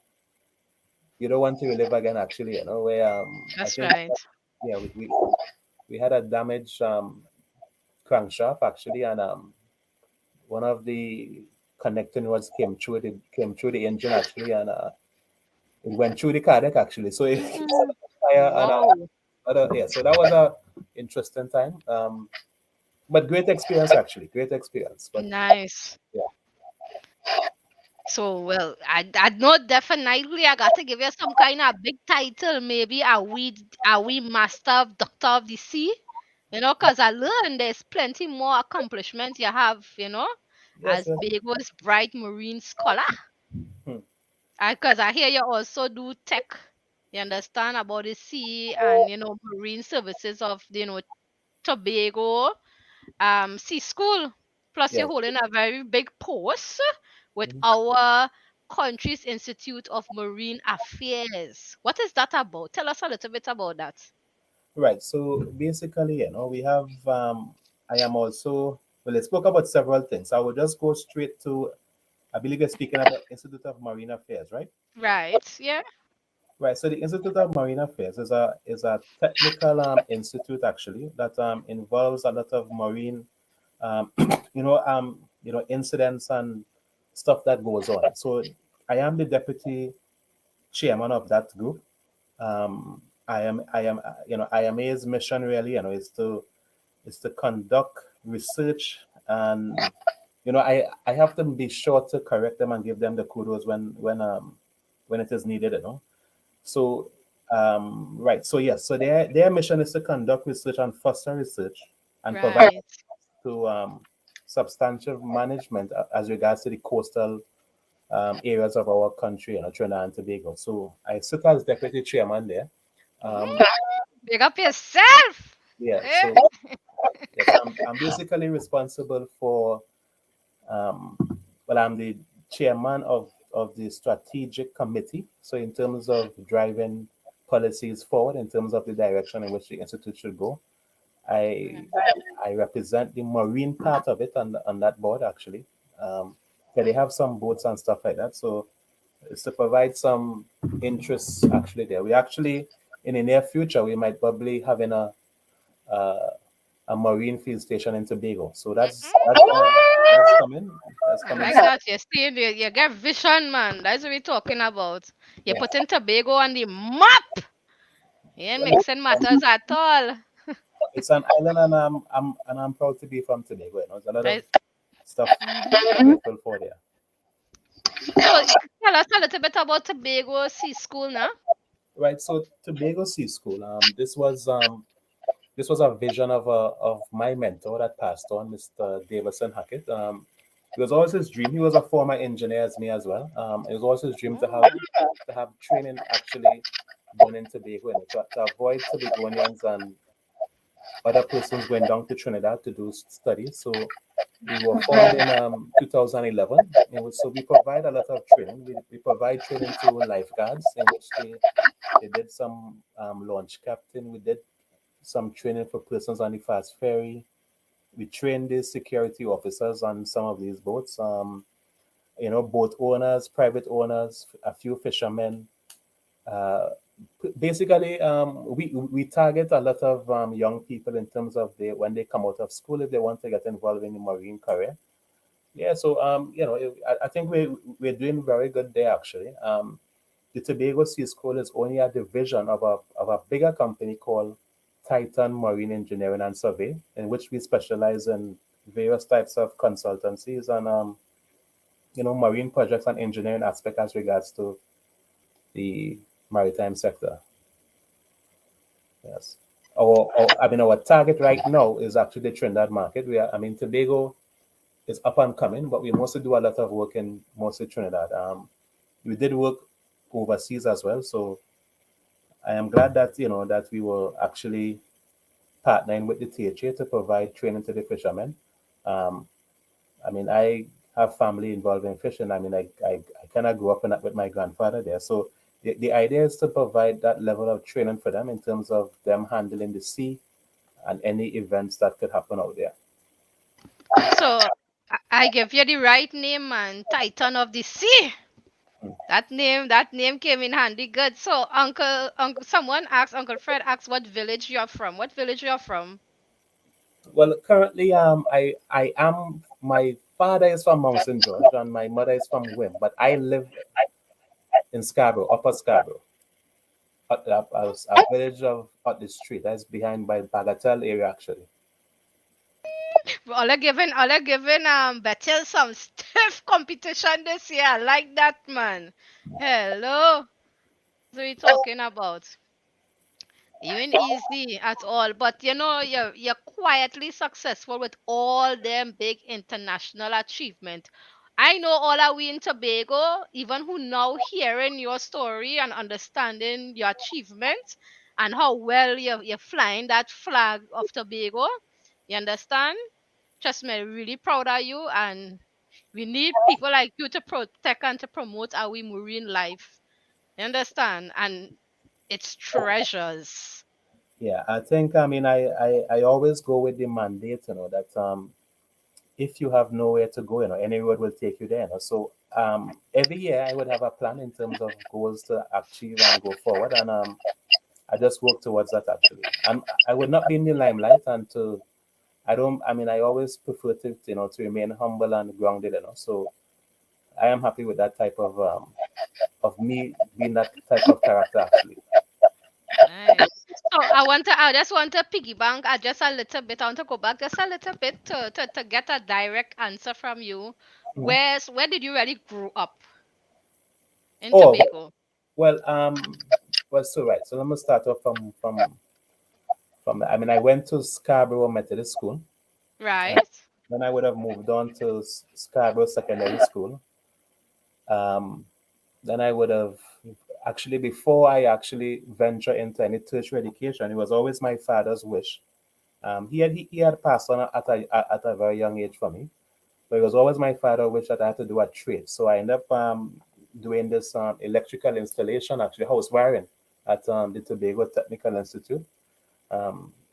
you don't want to relive again. Actually, where I That's think, right. yeah, we had a damaged crankshaft actually, and one of the connecting rods came through the engine actually, and it went through the cardiac actually. So it set Mm. up fire and Wow. yeah. So that was a interesting time. But great experience actually, great experience. But Nice. yeah, So, well, I know definitely I got to give you some kind of big title. Maybe are we master of Doctor of the Sea? Because I learned there's plenty more accomplishments you have, yes, as yes. Bago's bright marine scholar. Hmm. Because I hear you also do tech. You understand about the sea and marine services of Tobago sea school. Plus, you're Yes. holding a very big post with Mhm. our country's Institute of Marine Affairs. What is that about? Tell us a little bit about that. Right. So basically, we have. I am also. Well, I spoke about several things. I will just go straight to. I believe you're speaking about Institute of Marine Affairs, right? Right. Yeah. Right. So the Institute of Marine Affairs is a technical institute actually that involves a lot of marine, um, incidents and stuff that goes on. So I am the deputy chairman of that group. IMA's mission really, is to conduct research, and I have to be sure to correct them and give them the kudos when it is needed. So right, so yes, so their mission is to conduct research and foster research and provide Right. to substantial management as regards to the coastal areas of our country, Trinidad and Tobago. So I sit as deputy chairman there. Big up yourself. Yeah, Eh? so yes, I'm basically responsible for I'm the chairman of the strategic committee. So in terms of driving policies forward, in terms of the direction in which the institute should go, I I represent the marine part of it on that board actually. Yeah, they have some boats and stuff like that. So it's to provide some interest actually there. We actually in the near future we might probably having uh, a marine field station in Tobago. So that's coming. That's I coming like soon. that. You see, you get vision, man. That's what we're talking about. You're Yeah. putting Tobago on the map. You ain't mixing matters at all. It's an island, and I'm proud to be from Tobago. There's a lot of Right? stuff Mhm. to be grateful for there. So tell us a little bit about Tobago Sea School now. Right. So Tobago Sea School. This was a vision of my mentor that passed on, Mr. Davison Hackett. It was always his dream. He was a former engineer as me as well. It was always his dream to have training actually done in Tobago, to avoid Tobagonians and other persons going down to Trinidad to do studies. So we were formed in 2011. So we provide a lot of training. We provide training to lifeguards, in which they did some launch captain. We did some training for persons on the fast ferry. We trained the security officers on some of these boats. Boat owners, private owners, a few fishermen. Uh, Basically, we target a lot of young people in terms of when they come out of school, if they want to get involved in the marine career. Yeah, so I think we're doing very good there actually. The Tobago Sea School is only a division of a bigger company called Titan Marine Engineering and Survey, in which we specialize in various types of consultancies and marine projects and engineering aspect as regards to the maritime sector. Yes. Our target right now is actually the Trinidad market. Tobago is up and coming, but we mostly do a lot of work in mostly Trinidad. We did work overseas as well, so I am glad that that we were actually partnering with the THA to provide training to the fishermen. Um, I have family involved in fishing. I kind of grew up in that with my grandfather there. So the idea is to provide that level of training for them in terms of them handling the sea and any events that could happen out there. So I give you the right name, man. Titan of the Sea. That name came in handy. Good. So someone asked, Uncle Fred asked, what village you're from. What village you're from? Well, currently, I am my father is from Mount St. George and my mother is from Wim, but I live in Scarborough, Upper Scarborough, a village up the street. That's behind by Bagatelle area actually. All are giving Bethel some stiff competition this year. I like that, man. Hello. What are we talking about? You ain't easy at all, but you're quietly successful with all them big international achievement. I know all are we in Tobago, even who now hearing your story and understanding your achievements and how well you're flying that flag of Tobago. You understand? Trust me, really proud of you, and we need people like you to protect and to promote our marine life. You understand? And it's treasures. Yeah, I think I always go with the mandate, that if you have nowhere to go, any road will take you there. So every year I would have a plan in terms of goals to achieve and go forward, and I just work towards that actually. I would not be in the limelight and to I don't. I always prefer to remain humble and grounded. So I am happy with that type of me being that type of character actually. Nice. So I just want to piggyback just a little bit. I want to go back just a little bit to get a direct answer from you. Mhm. Where did you really grow up in Oh Tobago? well, so right. So let me start off from. I went to Scarborough Methodist School. Right? Then I would have moved on to Scarborough Secondary School. Then I would have actually, before I actually venture into any tertiary education, it was always my father's wish. He had passed on at a very young age for me, but it was always my father's wish that I had to do a trade. So I ended up doing this electrical installation, actually house wiring, at the Tobago Technical Institute.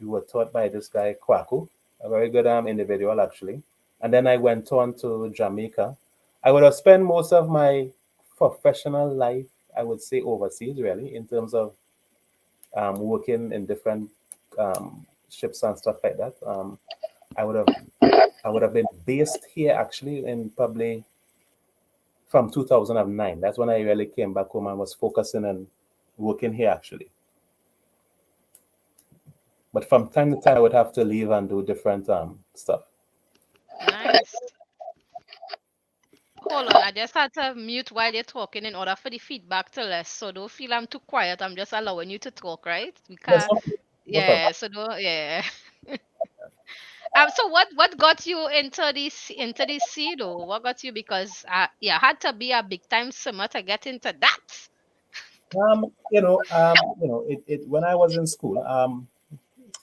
We were taught by this guy Kwaku, a very good individual actually. And then I went on to Jamaica. I would have spent most of my professional life, I would say, overseas, really, in terms of working in different ships and stuff like that. I would have I would have been based here actually in probably from 2009. That's when I really came back home and was focusing on working here actually. But from time to time, I would have to leave and do different stuff. Nice. Hold on, I just had to mute while you're talking in order for the feedback to less. So don't feel I'm too quiet. I'm just allowing you to talk, right? Yes, Because no problem. yeah, so don't yeah. So what got you into this scene though? What got you? Because yeah, had to be a big time swimmer to get into that. It when I was in school,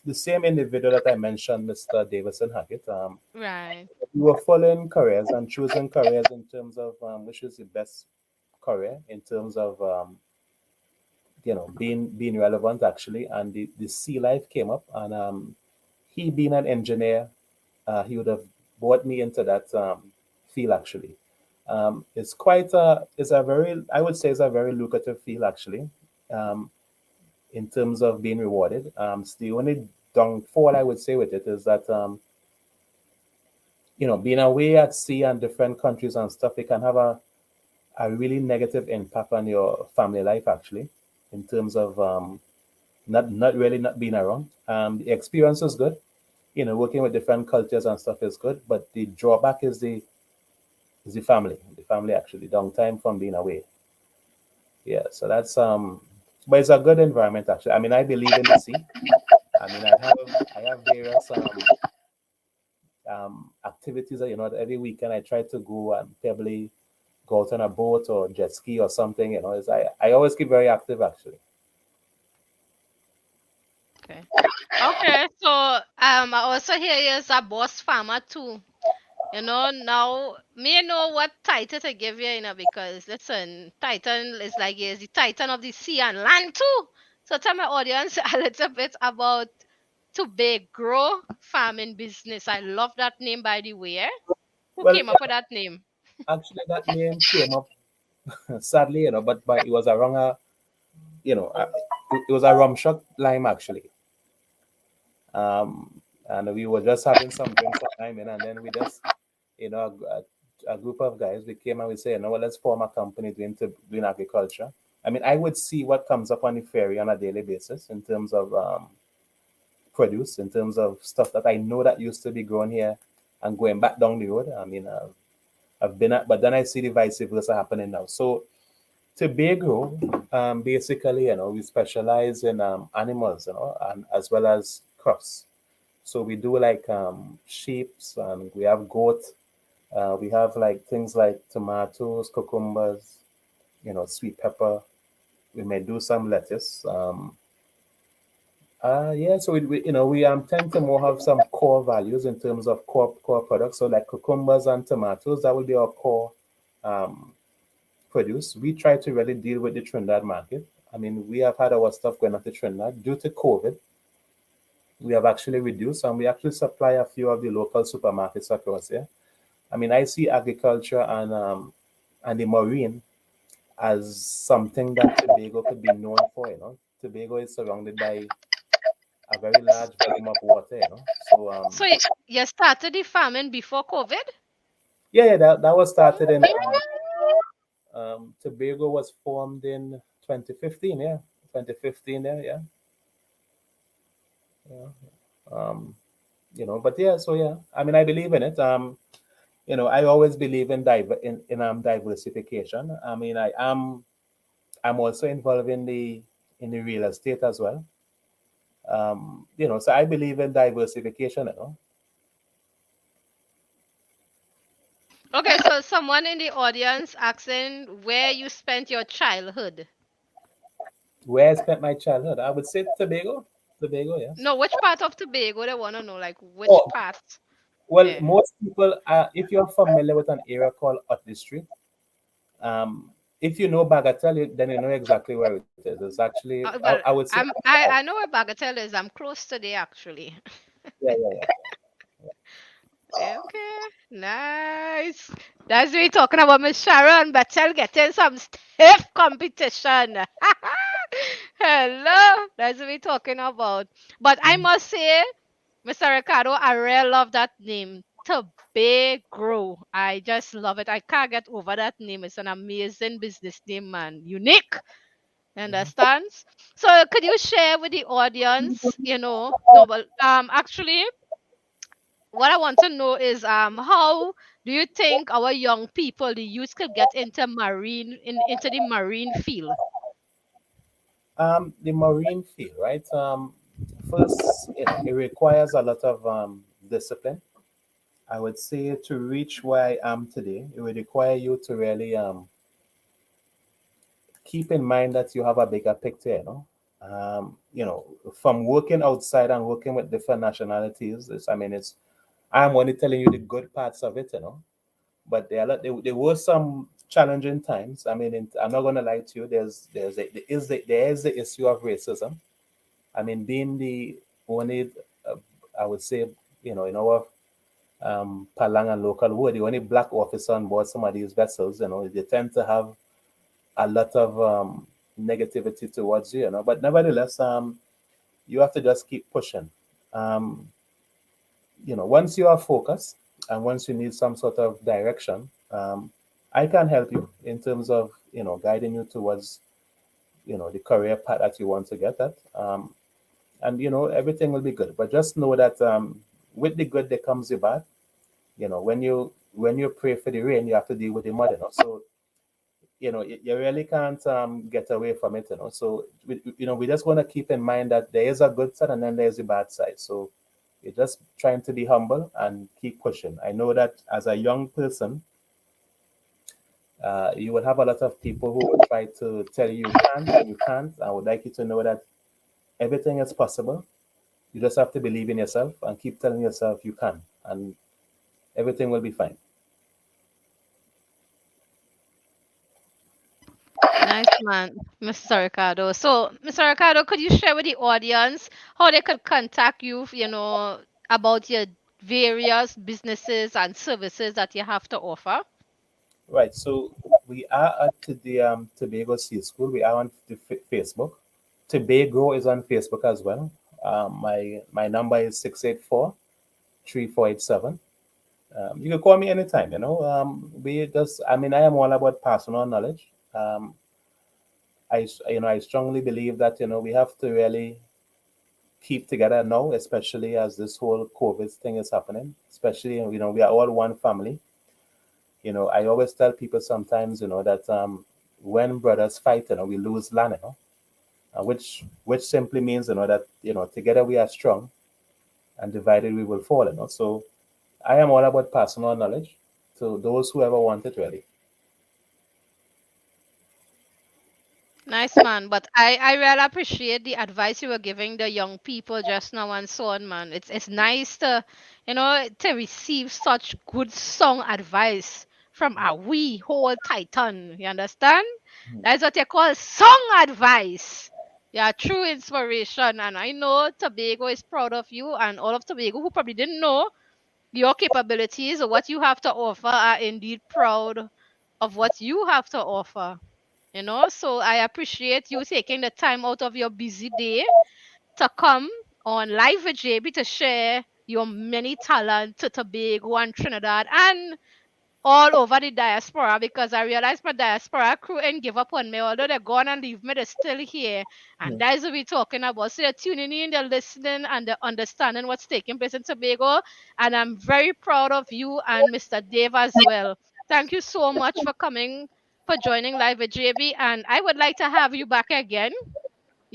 the same individual that I mentioned, Mr. Davison Hackett, Right. we were following careers and choosing careers in terms of which is the best career in terms of being relevant actually. And the sea life came up, and he being an engineer, he would have brought me into that field actually. It's a very, I would say, it's a very lucrative field actually, um, in terms of being rewarded. The only downfall I would say with it is that being away at sea and different countries and stuff, it can have a really negative impact on your family life actually, in terms of not really not being around. The experience is good, working with different cultures and stuff is good, but the drawback is the family actually, downtime from being away. Yeah, so that's but it's a good environment actually. I mean, I believe in the sea. I mean, I have various activities that every weekend I try to go and probably go out on a boat or jet ski or something. I always keep very active actually. Okay. Okay. So I also hear you as a boss farmer too. Now may know what title to give you, because listen, Titan is like he is the Titan of the sea and land too. So tell my audience a little bit about Tobago farming business. I love that name, by the way. Who Well, came up with that name? actually, that name came up sadly, but it was a wrong, it was a rum shot lime actually. And we were just having some drinks at time, and then we just, a group of guys, we came and we said, well, let's form a company doing agriculture. I mean, I would see what comes up on the ferry on a daily basis in terms of produce, in terms of stuff that I know that used to be grown here and going back down the road. I mean, I've been at, but then I see the vice versa happening now. So Tobago, basically, we specialize in animals, and as well as crops. So we do like sheep, and we have goat. We have like things like tomatoes, cucumbers, sweet pepper. We may do some lettuce. Yeah, so we tend to more have some core values in terms of core products. So like cucumbers and tomatoes, that will be our core um, produce. We try to really deal with the Trinidad market. I mean, we have had our stuff going up to Trinidad due to COVID. We have actually reduced, and we actually supply a few of the local supermarkets across here. I mean, I see agriculture and the marine as something that Tobago could be known for. Tobago is surrounded by a very large volume of water. So So you started the farming before COVID? yeah, that was started in Tobago was formed in 2015. Yeah, 2015. Yeah. Yeah. Um, but yeah, so yeah, I mean, I believe in it. I always believe in diversification. I mean, I'm also involved in the real estate as well. So I believe in diversification. Okay, someone in the audience asking where you spent your childhood. Where I spent my childhood, I would say Tobago. Tobago, yes. No, which part of Tobago they want to know, like which Oh, part? well, Yeah. most people, if you're familiar with an area called District, um, if you know Bagatelle, then you know exactly where it is. It's actually, I Well, would say, I know where Bagatelle is. I'm close to there actually. yeah, yeah, yeah. Okay, nice. That's me talking about Miss Sharon Battelle getting some stiff competition. Hello, that's what we talking about. But I must say, Mr. Ricardo, I really love that name. Tobago. I just love it. I can't get over that name. It's an amazing business name, man. Unique. Understands? So could you share with the audience, no, but actually what I want to know is how do you think our young people, the youth, could get into into the marine field? The marine field, right? First, it requires a lot of discipline. I would say to reach where I am today, it would require you to really keep in mind that you have a bigger picture, from working outside and working with different nationalities. I'm only telling you the good parts of it, but there were some challenging times. I'm not going to lie to you. There is the issue of racism. Being the only, uh, I would say, in our Palang and local word, the only black officer on board some of these vessels, they tend to have a lot of negativity towards you, But nevertheless, you have to just keep pushing. Um, once you are focused and once you need some sort of direction, I can help you in terms of guiding you towards the career path that you want to get at. And everything will be good. But just know that with the good there comes the bad. When you pray for the rain, you have to deal with the mud. So you really can't get away from it. So we just want to keep in mind that there is a good side and then there's a bad side. So you're just trying to be humble and keep pushing. I know that as a young person, you will have a lot of people who will try to tell you you can't and you can't. I would like you to know that everything is possible. You just have to believe in yourself and keep telling yourself you can, and everything will be fine. Nice man, Mr. Ricardo. So, Mr. Ricardo, could you share with the audience how they could contact you, about your various businesses and services that you have to offer? Right. So we are at the Tobago Sea School. We are on the Facebook. Tobago is on Facebook as well. My number is 684-3487. You can call me anytime. I am all about personal knowledge. I strongly believe that we have to really keep together now, especially as this whole COVID thing is happening. Especially we are all one family. I always tell people sometimes that when brothers fight, we lose land, which simply means that together we are strong and divided we will fall. So I am all about personal knowledge to those who ever want it really. Nice man, but I really appreciate the advice you were giving the young people just now and so on, man. It's nice to to receive such good song advice from a wee whole titan. You understand? That's what they call song advice. Yeah, true inspiration. And I know Tobago is proud of you and all of Tobago who probably didn't know your capabilities or what you have to offer are indeed proud of what you have to offer. So I appreciate you taking the time out of your busy day to come on live with JB to share your many talent to Tobago and Trinidad and all over the diaspora, because I realized my diaspora crew ain't give up on me. Although they're gone and leave me, they're still here. And Mm. that is what we're talking about. So they're tuning in, they're listening, and they're understanding what's taking place in Tobago. And I'm very proud of you and Mr. Dave as well. Thank you so much for coming, for joining live with JB. And I would like to have you back again.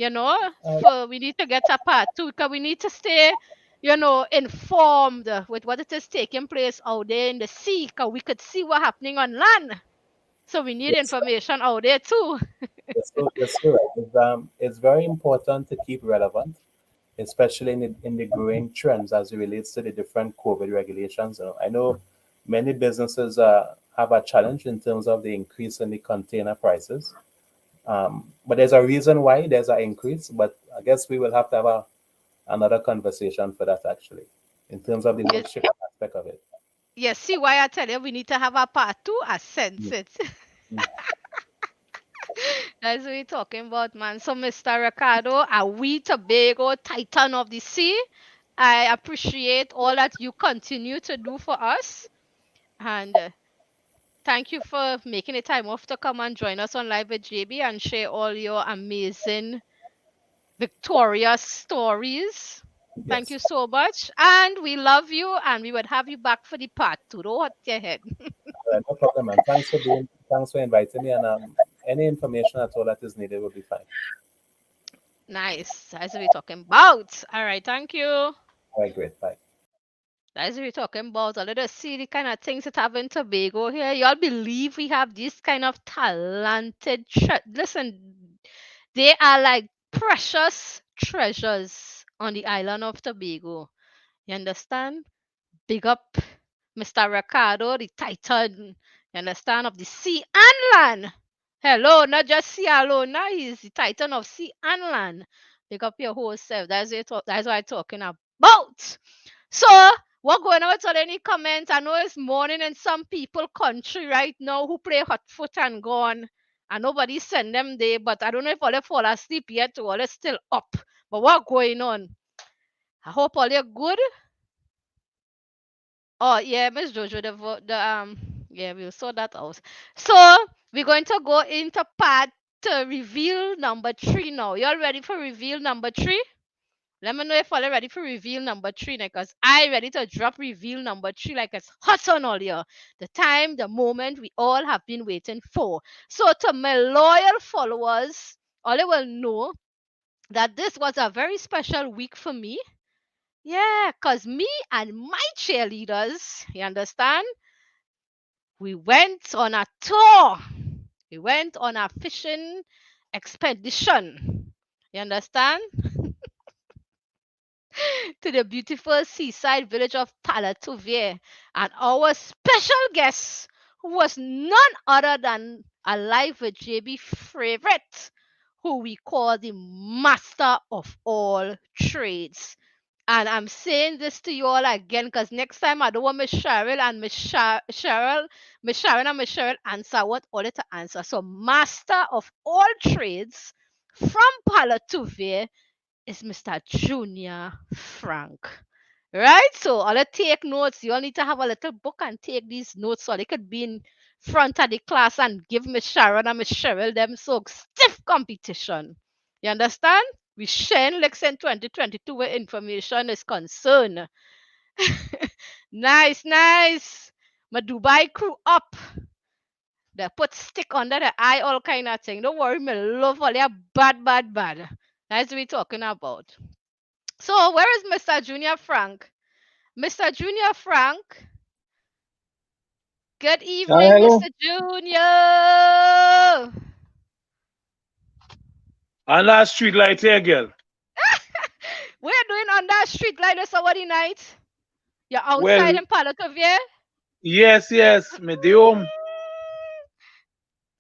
Uh, For we need to get a part two because we need to stay. informed with what it is taking place out there in the sea, because we could see what happening on land. So we need Yes, information out there too. yes, you're right. It's very important to keep relevant, especially in the growing trends as it relates to the different COVID regulations. I know many businesses have a challenge in terms of the increase in the container prices. But there's a reason why there's an increase, but I guess we will have to have another conversation for that actually, in terms of the whole Yes, shipping aspect of it. yes, see why I tell you we need to have a part two? I sense Mm, it. mm. That's what we're talking about, man. So, Mr. Ricardo, are we Tobago, Titan of the Sea? I appreciate all that you continue to do for us. And thank you for making the time off to come and join us on Live with JB and share all your amazing, victorious stories. Thank you Yes. so much. And we love you, and we would have you back for the part two. Don't hurt your head. All right, no problem, man. Thanks for inviting me, and any information at all that is needed will be fine. Nice. That's what we're talking about. All right. Thank you. All right, great. Bye. That's what we're talking about. A little see the kind of things that have in Tobago here. Y'all believe we have this kind of talented listen, they are like precious treasures on the island of Tobago. You understand? Big up Mr. Ricardo, the titan, you understand, of the sea and land. Hello, not just sea alone. Now he's the titan of sea and land. Big up your whole self. That's what I'm talking about. So, what going on? Are any comments? I know it's morning in some people country right now who play hot foot and gone. And nobody send them there, but I don't know if all they fall asleep yet or all they still up. But what going on? I hope all are good. Oh yeah, Miss Jojo, yeah, we'll sort that out. So we're going to go into part reveal number 3 now. Y'all ready for reveal number 3? Let me know if y'all ready for reveal number 3 because I ready to drop reveal number 3 like it's hot on all here. The time, the moment we all have been waiting for. So to my loyal followers, all they will know that this was a very special week for me. Yeah, because me and my cheerleaders, you understand? We went on a tour. We went on a fishing expedition. You understand? To the beautiful seaside village of Palatuvier. And our special guest, who was none other than a Live with JB favorite, who we call the master of all trades. And I'm saying this to you all again because next time I don't want Miss Cheryl and Miss Sharon and Miss Cheryl answer what all to answer. So, master of all trades from Palatuvier is Mr. Junior Frank. Right? So, all take notes. You all need to have a little book and take these notes so they could be in front of the class and give Miss Sharon and Miss Cheryl them so stiff competition. You understand? We share Lexen 2022 where information is concerned. Nice, nice. My Dubai crew up. They put stick under the eye, all kind of thing. Don't worry, me love all your bad, bad, bad. That's what we're talking about. So, where is Mr. Junior Frank? Mr. Junior Frank, good evening, Hello. Mr. Junior. On that street light here, girl. We're doing on that street like this already night. You're outside Well, in Palatovia? yes, me the home.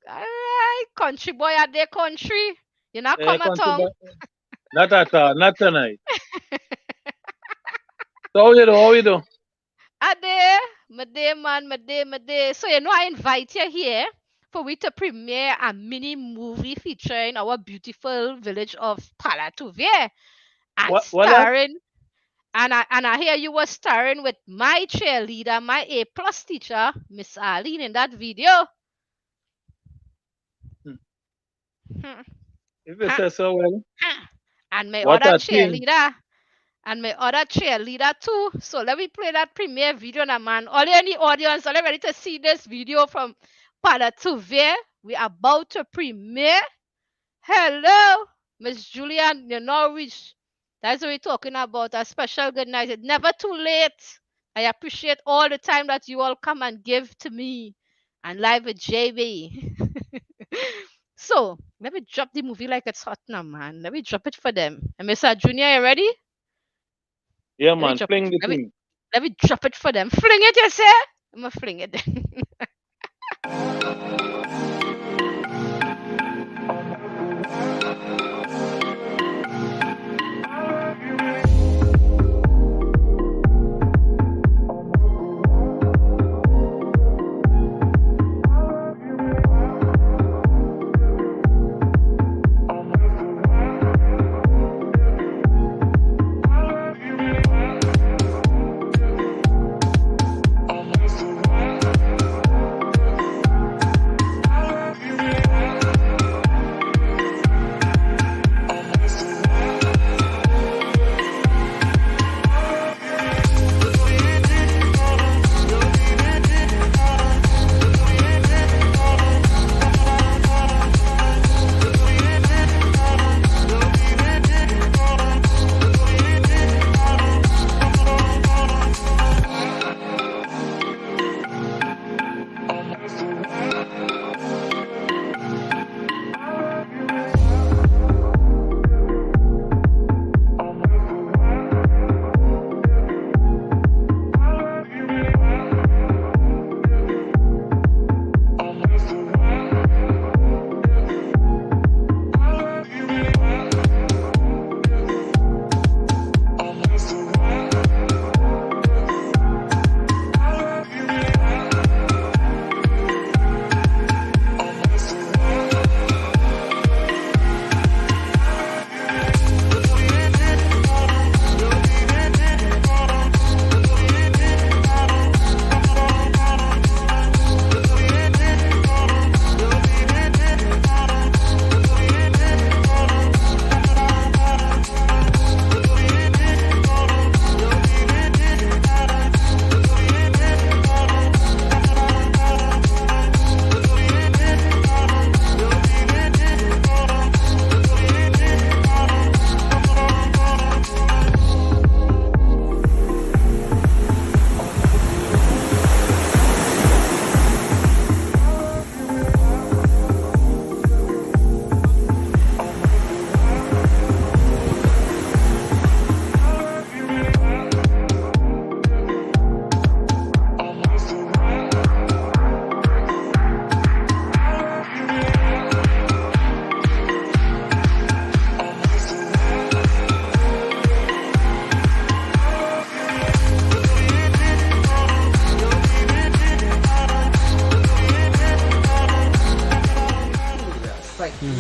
Alright, country boy at their country. You not come at Country town. boy. Not at all, not tonight. So how you do? How you do? Ade, my day. So I invite you here for we to premiere a mini movie featuring our beautiful village of Palatuvie and What that? starring and I hear you were starring with my cheerleader, my A plus teacher, Miss Arlene in that video. Hmm. Hmm, If you huh, say so, well, huh. And my what other a thing. cheerleader. And my other cheerleader too. So let me play that premiere video now, man. All in the audience, are you ready to see this video from Palatuvie? We are about to premiere. Hello, Miss Julian, you know which That's what we're talking about. A special good night. It's never too late. I appreciate all the time that you all come and give to me and live with JB. So let me drop the movie like it's hot now, man. Let me drop it for them. And Mr. Junior, you ready? Yeah, Let me man, drop it. fling the thing. Let me drop it for them. Fling it, you say? I'm gonna fling it.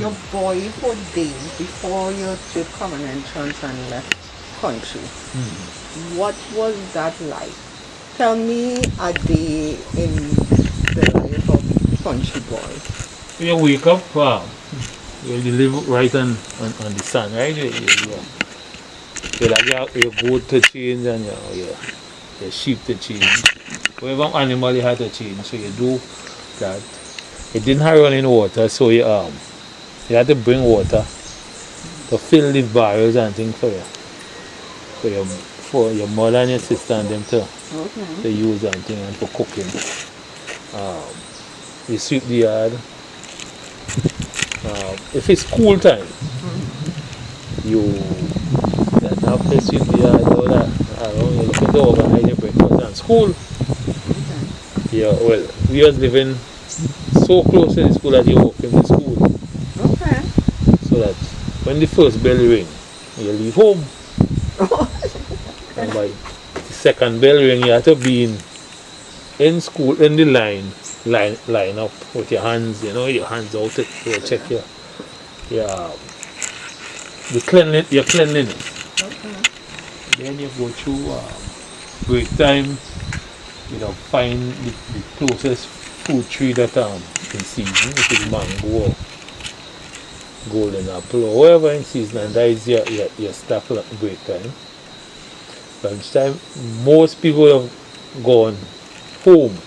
Your boyhood days before your trip entrance and left country. What was that like? Tell me a day in the life of country boy. You wake up, you live right on the sun, right? You have your goat to change and your sheep to change. Whatever animal you had to change, so you do that. It didn't have running water, so you had to bring water to fill the barrels and things for your mother and your sister and them to use and things and for cooking. You sweep the yard. If it's school time, you have to sweep the yard all that around. You look at the organize your breakfast and school. Yeah, well, we was living so close to the school that you walk into school. Okay. So that when the first bell ring, you leave home. And by the second bell ring, you have to be in school, in the line up with your hands, your hands out to check your cleanliness. Okay. Then you go through break time, find the closest fruit tree that in season, if it's mango or golden apple or whatever in season, and that is your staff break time. Lunchtime, most people have gone home.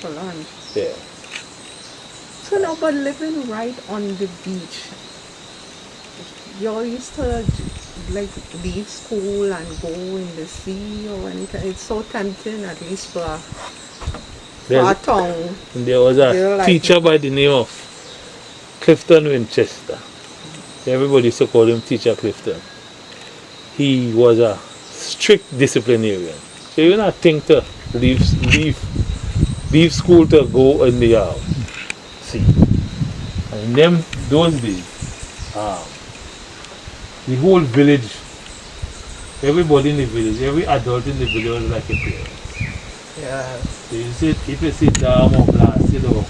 For lunch. Yeah. So now, but living right on the beach, you used to like leave school and go in the sea or anything? It's so tempting, at least for There's, a tongue. there was a Girl like teacher by the name of Clifton Winchester. Everybody used to call him Teacher Clifton. He was a strict disciplinarian. So you not think to leave school to go in the sea. And in those days, um, the whole village, everybody in the village, every adult in the village was like a parent. yeah. So you sit, if you sit down or blasted or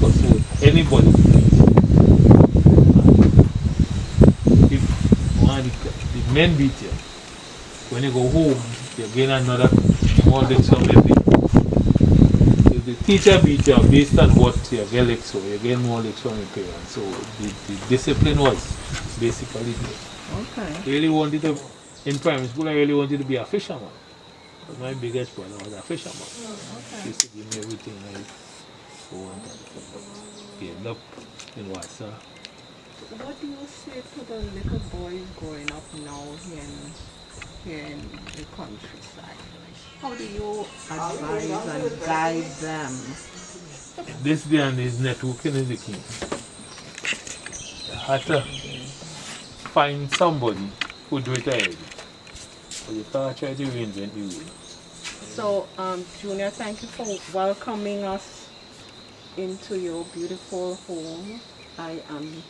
cuss word, anybody, if one of the men beat you, when you go home, you gain another more lecture maybe. If the teacher beat you based on what you get lecture, you gain more lecture from your parents. So the discipline was basically there. Okay. Really wanted to, in primary school, I really wanted to be a fisherman. But my biggest brother was a fisherman. He used to give me everything I wanted. He ended up in Wassa. What do you say to the little boys growing up now here in the countryside? How do you advise and guide them? This day and age, networking is the key. You have to find somebody who do it already. But you can't try to reinvent the wheel. So, Junior, thank you for welcoming us into your beautiful home. I am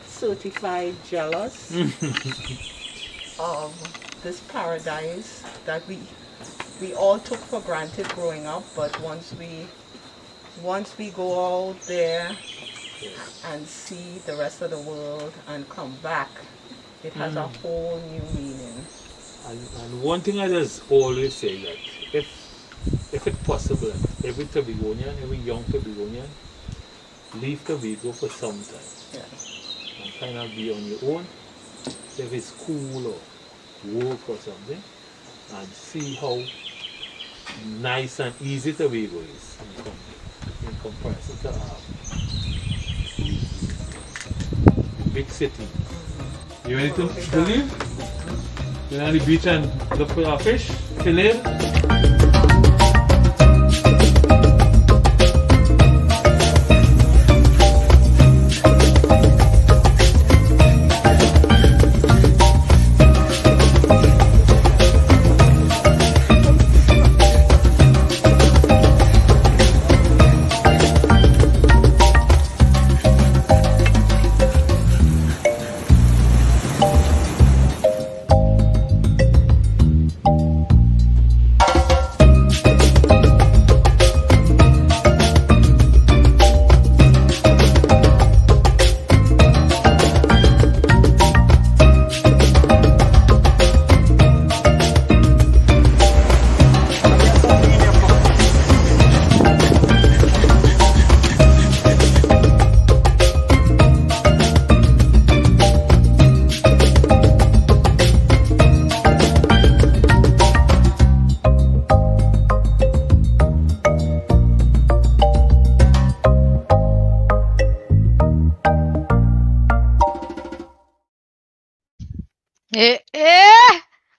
certified jealous of this paradise that we all took for granted growing up, but once we go out there and see the rest of the world and come back, it has a whole new meaning. And one thing I just always say that if it's possible, every Tobagonian, every young Tobagonian, leave Tobago for some time Yeah. and kind of be on your own, if it's school or work or something, and see how nice and easy Tobago is in comparison to the big city. You ready to leave? You're on the beach and look for a fish, fillet.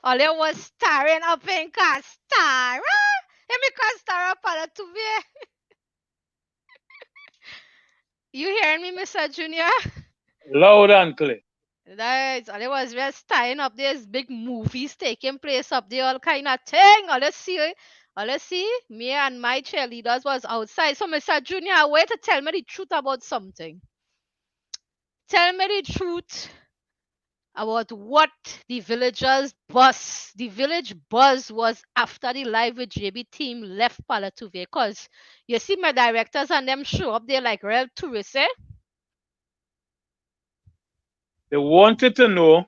Ole was staring up in Castara. Let me Castara Palatuvie. You hearing me, Mr. Junior? Loud and clear. Right. Ole was just staring up. There's big movies taking place up there, all kind of thing. Let's see. Me and my cheerleaders was outside. So, Mr. Junior, wait to tell me the truth about something. Tell me the truth about what the village buzz was after the Live with JB team left Palatuve. Because you see my directors and them show up there like real tourists, eh? They wanted to know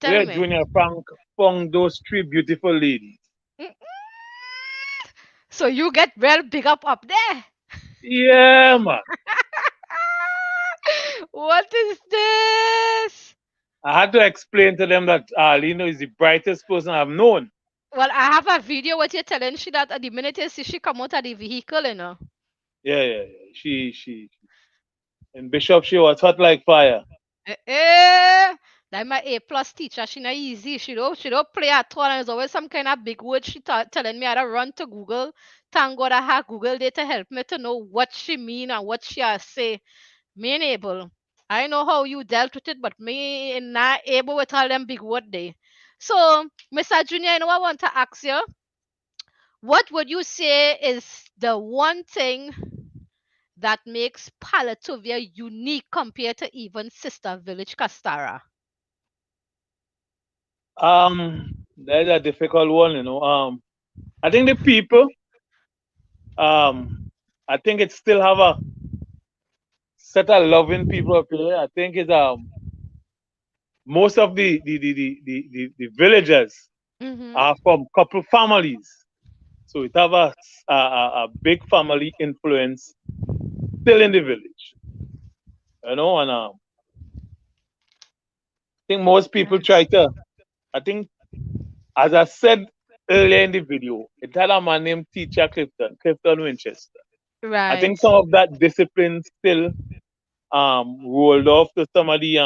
Tell where me. Junior Frank found those three beautiful ladies. Mm. So you get real big up there. Yeah, man. What is this? I had to explain to them that Arlene is the brightest person I've known. Well, I have a video what you're telling she that at the minute you see she come out of the vehicle, you know. Yeah. She. In Bishop, she was hot like fire. Eh, eh. Like my A plus teacher, she not easy. She don't play at all, and there's always some kind of big word telling me how to run to Google. Thank God I have Google there to help me to know what she mean and what she has say. Me ain't able. I know how you dealt with it, but me not able with all them big word there. So, Mr. Junior, I know I want to ask you, what would you say is the one thing that makes Palatovia unique compared to even Sister Village Castara? That's a difficult one, you know. I think the people, um, I think it still have a set of loving people up here. I think it's most of the villagers Mm-hmm. are from couple families, so it have a big family influence still in the village, you know. And I think most people try Nice. to. I think, as I said earlier in the video, it had a man named Teacher Clifton Winchester. I think some Right. of that discipline still rolled off to some of the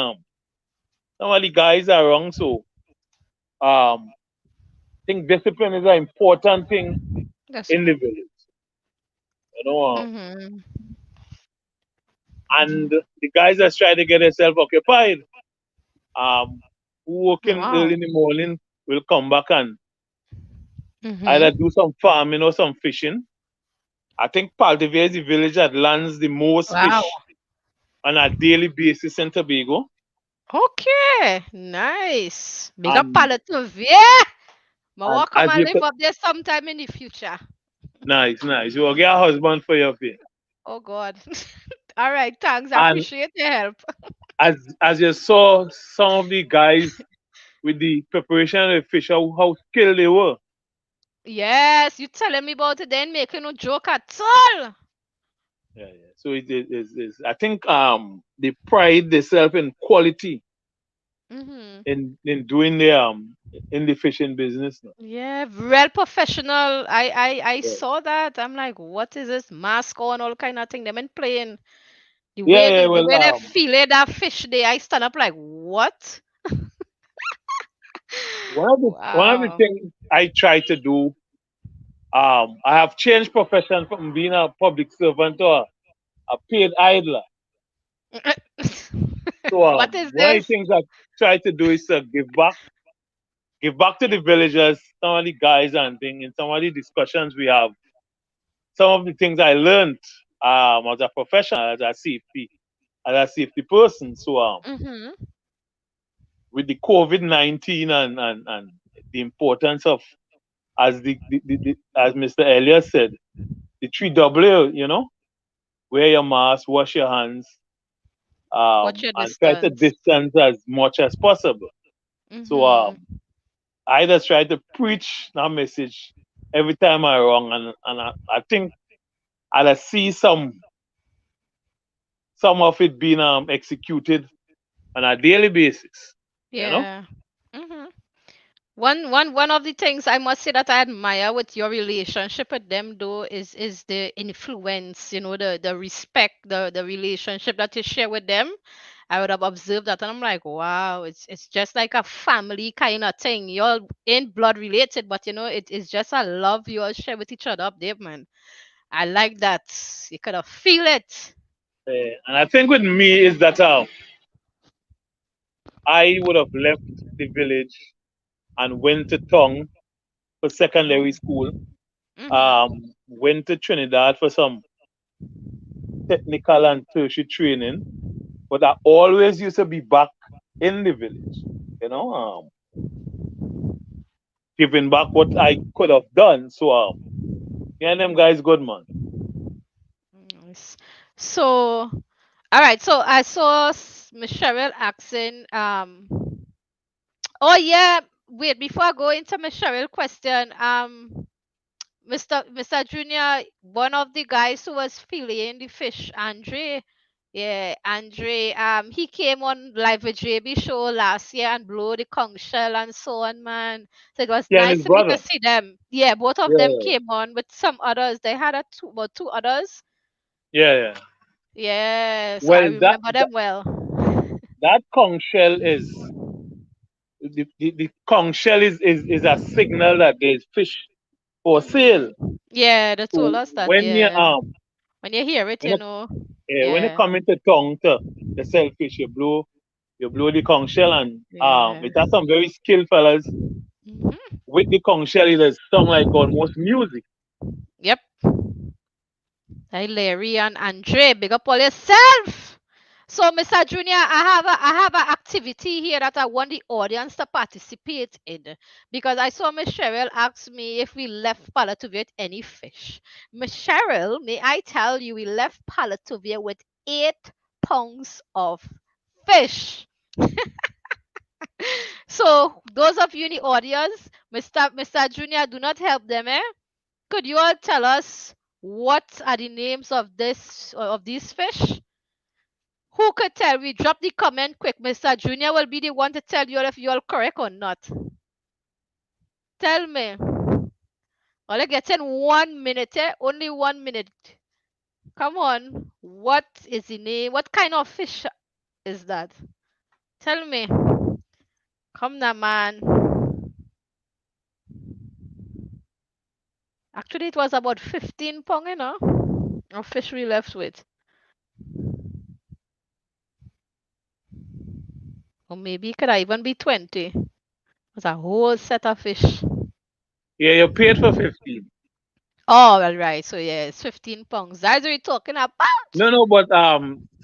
guys around. So I think discipline is an important thing That's in the right. village, you know. Mm-hmm. And the guys that's trying to get themselves occupied, um, who working early Wow. in the morning will come back and either Mm-hmm. do some farming or some fishing. I think Paldevia is the village that lands the most Wow. fish on a daily basis in Tobago. Okay. Nice. Big up And Palative. Yeah. I and want to come as and you live could, up there sometime in the future. nice, nice. You will get a husband for your pay. Oh God. All right. Thanks. I And appreciate your help. as you saw some of the guys with the preparation of the fish, how skilled they were. Yes. You telling me about it then making no joke at all. Yeah, yeah. So I think they pride themselves in quality Mm-hmm. in doing in the fishing business now. Yeah, real professional. I Yeah, saw that. I'm like, what is this mask on, all kind of thing? They've been playing the yeah, way yeah. the Well, way they fillet that fish there. I stand up like, what? one of the Wow. things I try to do, I have changed profession from being a public servant to a paid idler. So What is one of the this? things I try to do is to give back to the villagers, some of the guys and thing, in some of the discussions we have, some of the things I learned as a professional, as a safety person. So Mm-hmm. with the COVID-19 and the importance of, as Mr. Elliott said, the three W, you know, wear your mask, wash your hands, Watch your and try to distance. distance as much as possible. So Mm-hmm. I just try to preach that message every time I wrong, and I think I see some of it being executed on a daily basis. You know? Yeah. Mm-hmm. One of the things I must say that I admire with your relationship with them though is the influence, the respect, the relationship that you share with them. I would have observed that and I'm like, wow, it's just like a family kind of thing. You're ain't blood related, but it is just a love you all share with each other up there, man. I like that. You could have feel it. And I think with me is that I would have left the village and went to town for secondary school. Mm-hmm. Went to Trinidad for some technical and tertiary training, but I always used to be back in the village. You know, giving back what I could have done. So yeah, them guys good man. Nice. So, all right. So I saw Miss Cheryl asking, oh yeah, wait, before I go into Miss Cheryl question, Mr. Junior, one of the guys who was filleting the fish, Andre, yeah, Andre, he came on Live with JB show last year and blew the conch shell and so on, man. So it was Yeah, and nice his to me to brother. see them. Yeah, both of them Yeah, came on with some others. They had about two others. yeah, yeah. Yeah, so I Well, remember them well. that conch shell is. the conch shell is a signal that there's fish for sale. Yeah, they told So us that. Yeah. When you hear it, when you you know. when you Yeah. come into town to sell fish, you blow the conch shell, and Yeah. it has some very skilled fellas Hmm. with the conch shell. It sound like almost music. Yep. Hey, Larry and Andre, big up all yourself. So, Mr. Junior, I have an activity here that I want the audience to participate in because I saw Miss Cheryl ask me if we left Palatuvia with any fish. Miss Cheryl, may I tell you, we left Palatuvia with 8 pounds of fish. So, those of you in the audience, Mr. Junior, do not help them, eh? Could you all tell us what are the names of these fish? Who could tell? We drop the comment quick. Mr. Junior will be the one to tell you all if you all correct or not. Tell me. All I get in 1 minute, eh? Only 1 minute. Come on. What is the name? What kind of fish is that? Tell me. Come now, man. Actually, it was about 15 pound, of fish we left with. Or maybe it could even be 20. It was a whole set of fish. Yeah, you paid for 15. Oh, well, right. So, yeah, it's 15 pounds. That's what we're talking about. No, no, but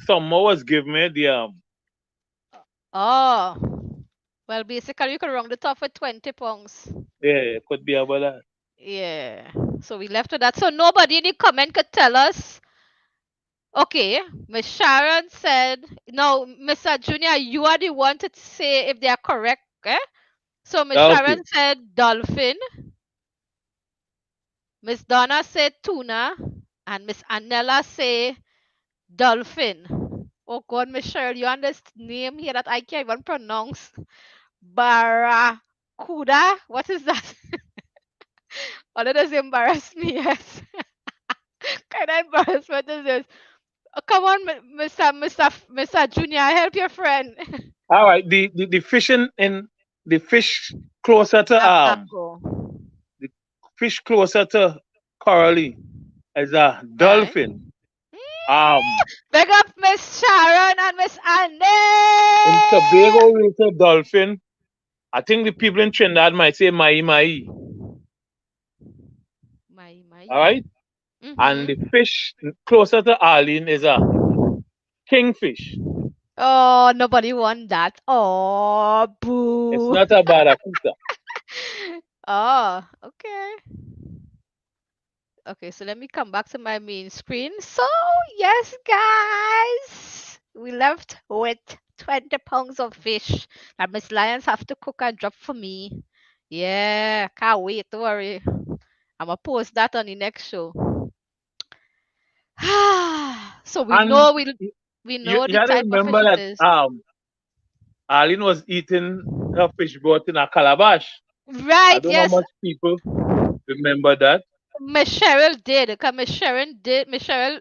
some more was given me the Oh, well, basically, you could round it off with 20 pounds. yeah, it could be about that. Yeah. So, we left with that. So, nobody in the comment could tell us. Okay, Miss Sharon said, no, Mr. Junior, you are the one to say if they are correct. Okay? So, Miss Okay. Sharon said dolphin. Miss Donna said tuna. And Miss Anella say dolphin. Oh God, Miss Cheryl, you on this name here that I can't even pronounce. Barracuda? What is that? Oh, that does embarrass me, yes. Kind of embarrassment is this? Oh, come on, Mr. Junior, help your friend. All right. The fishing in the fish closer to Bago. the fish closer to Coralie is a Right. dolphin. Um Big up Miss Sharon and Miss in Annie. Tobago we say dolphin. I think the people in Trinidad might say mai mai. My. All right. And the Mm-hmm. fish closer to Arlene is a kingfish. Oh, nobody won that. Oh, It's boo. not a barracuda. Oh, okay. Okay, so let me come back to my main screen. So, yes, guys, we left with 20 pounds of fish that Miss Lions have to cook and drop for me. Yeah, can't wait. Don't worry. I'm gonna post that on the next show. So we And know we know you the had to type of fish remember it that is. Arlene was eating her fish broth in a calabash. I Right, don't know how yes. much people remember that. Miss Cheryl did. Because Miss Sharon did. Miss Cheryl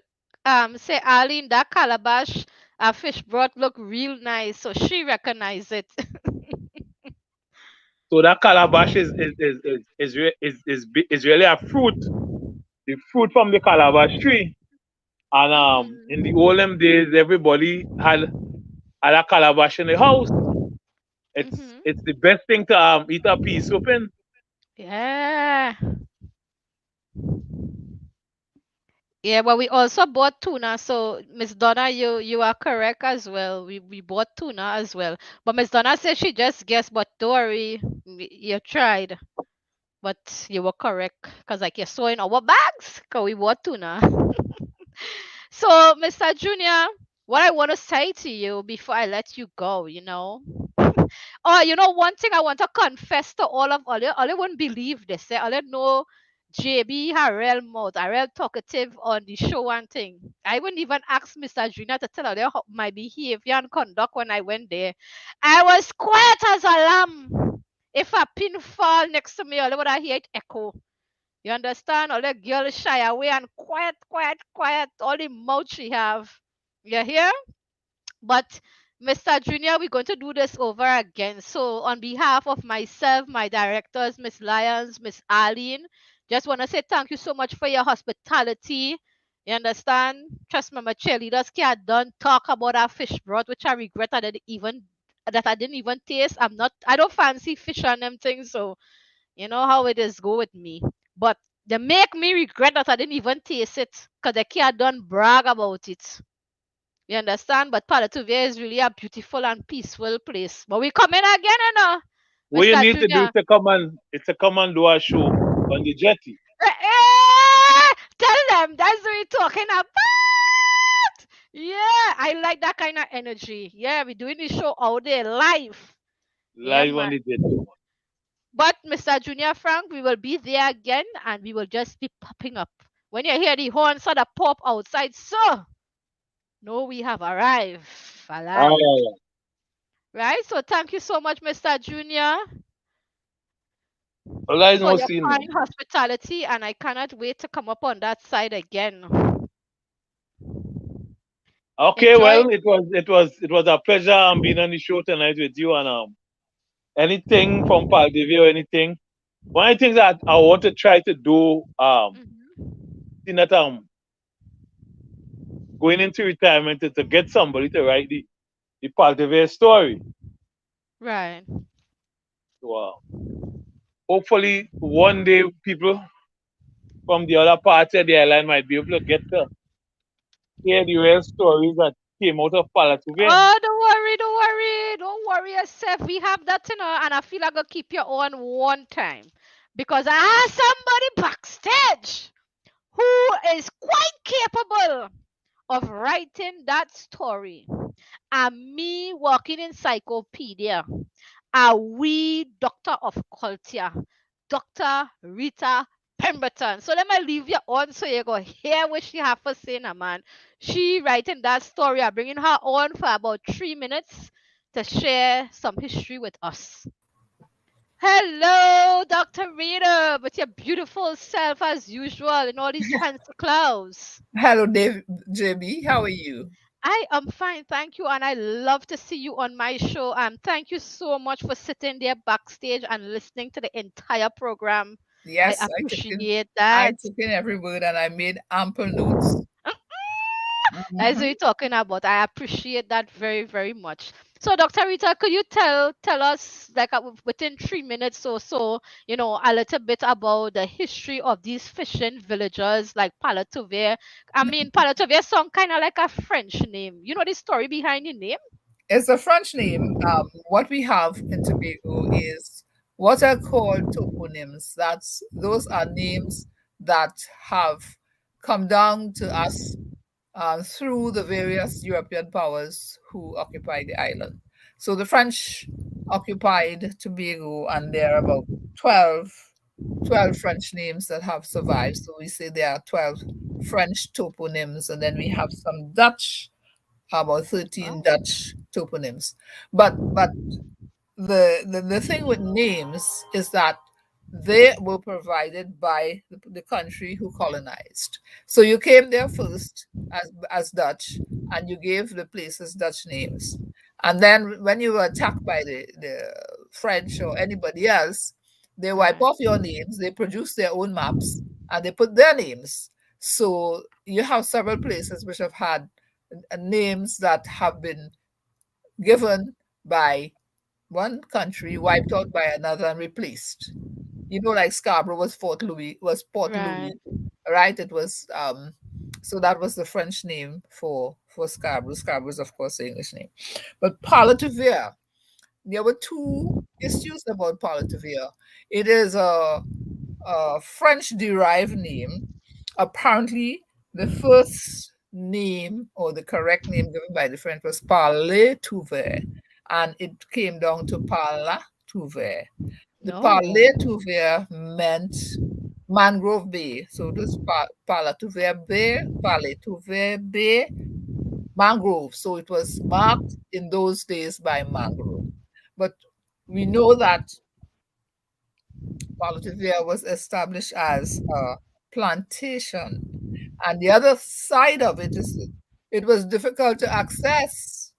say Arlene that calabash fish broth look real nice. So she recognized it. So that calabash is really a fruit, the fruit from the calabash tree. And in the Mm-hmm. olden days, everybody had a calabash in the house. It's Mm-hmm. the best thing to eat a pea soup in. Yeah. Yeah, but we also bought tuna. So Miss Donna, you are correct as well. We bought tuna as well. But Miss Donna said she just guessed, but don't worry, you tried. But you were correct. Because like you saw in our bags, because we bought tuna. So, Mr. Junior, what I want to say to you before I let you go, oh, one thing I want to confess to all you wouldn't believe this. All you know, JB Harrell mouth, Harrell talkative on the show and thing. I wouldn't even ask Mr. Junior to tell you how my behavior and conduct when I went there. I was quiet as a lamb. If a pin fall next to me, all would I hear it echo. You understand? All the girl shy away and quiet, quiet, quiet. All the mouth she have. You hear? But Mr. Junior, we're going to do this over again. So, on behalf of myself, my directors, Miss Lyons, Miss Arlene, just want to say thank you so much for your hospitality. You understand? Trust me, my cheerleaders can't done talk about our fish broth, which I regret I didn't even taste. I don't fancy fish and them things, so you know how it is go with me. But they make me regret that I didn't even taste it, because they can't done brag about it. You understand? But Palatuvia is really a beautiful and peaceful place. But we coming again, What you Mr. need to do is Junior. to come and do a show on the jetty. Tell them that's what we're talking about. Yeah, I like that kind of energy. Yeah, we're doing the show all day live. Yeah, Live on man. the jetty. But Mr. Junior Frank, we will be there again and we will just be popping up. When you hear the horn sort of pop outside, so no, we have arrived. Ah, Alive. yeah, yeah. Right? So thank you so much, Mr. Junior, Well, I for know your seen. kind hospitality, and I cannot wait to come up on that side again. Okay, Enjoy. well, it was a pleasure being on the show tonight with you and anything from Paldivia or anything. One of the things that I want to try to do, Mhm. seeing that going into retirement is to get somebody to write the Paldivia story. Right. So, hopefully one day people from the other parts of the island might be able to get to hear the real stories that came out of Palatuvia. Oh, don't worry, don't worry, don't worry yourself. We have that, and I feel I'm gonna keep you on one time because I have somebody backstage who is quite capable of writing that story. And me walking encyclopedia, a wee doctor of culture, Dr. Rita Pemberton. So let me leave you on so you go hear what she have to say now, man. She writing that story. I'm bringing her on for about 3 minutes to share some history with us. Hello, Dr. Rita, with your beautiful self as usual in all these fancy clothes. Hello, Dave, JB. How are you? I am fine, thank you, and I love to see you on my show. Thank you so much for sitting there backstage and listening to the entire program. I Yes, appreciate I that. took in every word and I made ample notes. That's what Mhm. you're talking about. I appreciate that very, very much. So, Dr. Rita, could you tell us, like, within 3 minutes or so, a little bit about the history of these fishing villages like Palatuvia? I mean, Palatuvia sound kind of like a French name. You know the story behind the name? It's a French name. What we have in Tobago is what are called toponyms. Those are names that have come down to us through the various European powers who occupied the island. So the French occupied Tobago, and there are about 12, 12 French names that have survived. So we say there are 12 French toponyms, and then we have some Dutch, about 13 Oh, Dutch toponyms. But the thing with names is that they were provided by the country who colonized. So you came there first as Dutch, and you gave the places Dutch names. And then when you were attacked by the French or anybody else, they wipe right. off your names, they produce their own maps, and they put their names. So you have several places which have had names that have been given by one country, wiped out by another, and replaced. Like Scarborough was Port Right. Louis, right? It was so that was the French name for Scarborough. Scarborough is of course the English name. But Palatuvia, there were two issues about Palatuvia. It is a French derived name. Apparently, the first name or the correct name given by the French was Parler Touver, and it came down to Parla Touver. The No. Parler Touver meant mangrove bay. So it was Parla Touver Bay, Parler Touver Bay, mangrove. So it was marked in those days by mangrove. But we know that Valdivia was established as a plantation. And the other side of it is it was difficult to access.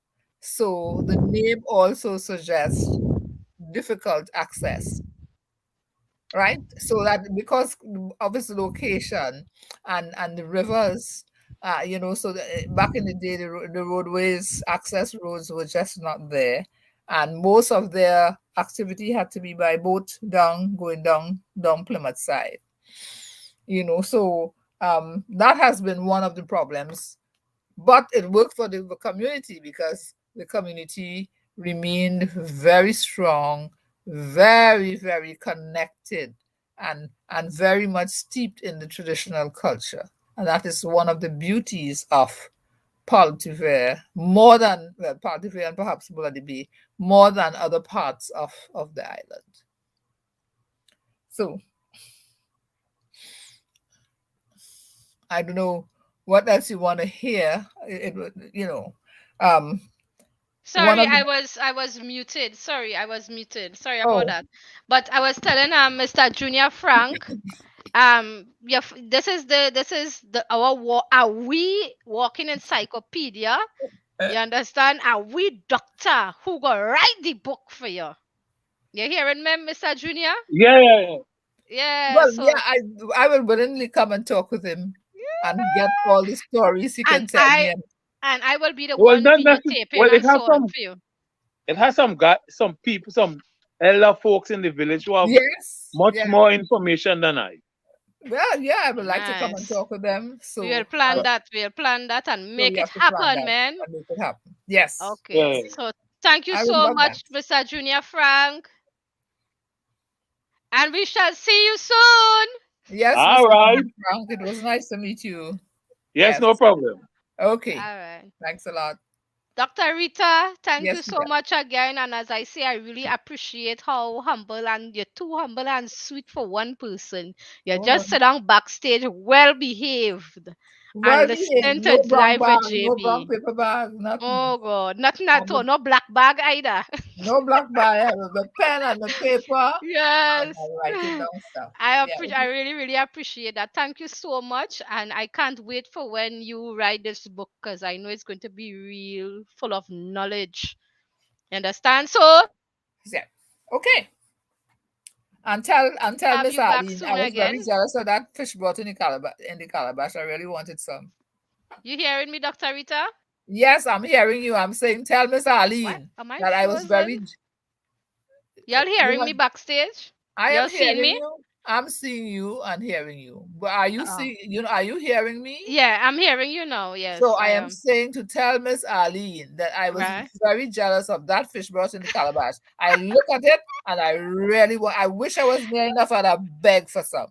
So the name also suggests difficult access, right? So that because of its location and the rivers, so back in the day, the roadways, access roads were just not there, and most of their activity had to be by boat going down Plymouth side. So that has been one of the problems, but it worked for the community because the community remained very strong, very, very connected, and very much steeped in the traditional culture. And that is one of the beauties of Paltiver, more than, well, Paltiver and perhaps Buladi Bay, more than other parts of the island. So I don't know what else you want to hear. Um, one Sorry, of the I was muted. Sorry, I was muted. Sorry about oh that. But I was telling Mr. Junior Frank, yeah, this is the our we walking encyclopedia. You understand? Are we doctor who go write the book for you? You hearing me, Mr. Junior? Yeah, yeah, yeah. Yeah, well, yeah, so I will willingly come and talk with him and get all the stories he and can tell me. I And and I will be the Well, one not necessarily. videotaping Well, and so on for you. it has some guy, some people, some elder folks in the village who have yes, much yeah, more information than I. well, yeah, I would like to come and Nice. talk with them. We'll So, plan that. We'll plan that and so make we it have to plan happen, that man. and make it happen. Yes, Okay. Yeah. yes, So thank you I would so love that. much, Mr. Junior Frank. And we shall see you soon. Yes, All Mr. right. Frank, it was nice to meet you. Yes, Yes, no problem. okay, All right. thanks a lot. Dr. Rita, thank you Yes, so Mika. much again. And as I say, I really appreciate how humble and you're too humble and sweet for one person. You're Oh, no, just sitting backstage, well behaved, and well behaved, listening no to brown Live with bag, no brown JB. paper bag, nothing. Oh, God. Nothing at all. And No black bag either. no black bag. I have the pen and the paper, and Yes. I writing down stuff. Yeah, I really, really appreciate that. Thank you so much. And I can't wait for when you write this book because I know it's going to be real full of knowledge. You understand? So yeah. Okay. And tell have Miss you back Arlene, I soon was very again. jealous of that fish brought in the calabash. I really wanted some. You hearing me, Dr. Rita? Yes, I'm hearing you. I'm saying tell Miss What? Arlene Am I that I was frozen? very Y'all you hearing know me backstage? I am Y'all seeing hearing me? you. I'm seeing you and hearing you. But are you Oh. seeing are you hearing me? Yeah, I'm hearing you now. So Yes, I I am am. saying to tell Miss Arlene that I was Right? very jealous of that fish brought in the calabash. I look at it and I really want. I wish I was near enough and I beg for some.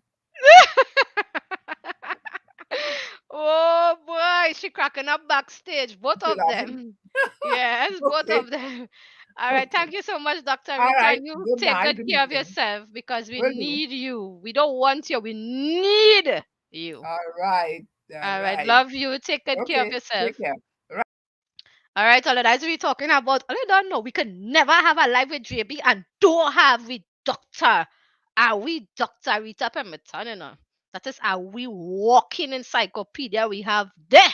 Oh boy, she cracking up backstage. Both You of laughing? them. Yes, both Okay. of them. All right. Okay. Thank you so much, Dr. All Rita. right. And you Good take night. good Good care of evening. yourself because we Will do. need you. We don't want you. We need you. All right. All All right. right. Love you. Take good care of Okay. yourself. Take care. Right. All right, all that we talking about. I don't know. We can never have a life with JB and don't have with Doctor. Are we Doctor Rita Pemberton? You know? That is are we walking encyclopedia we have there.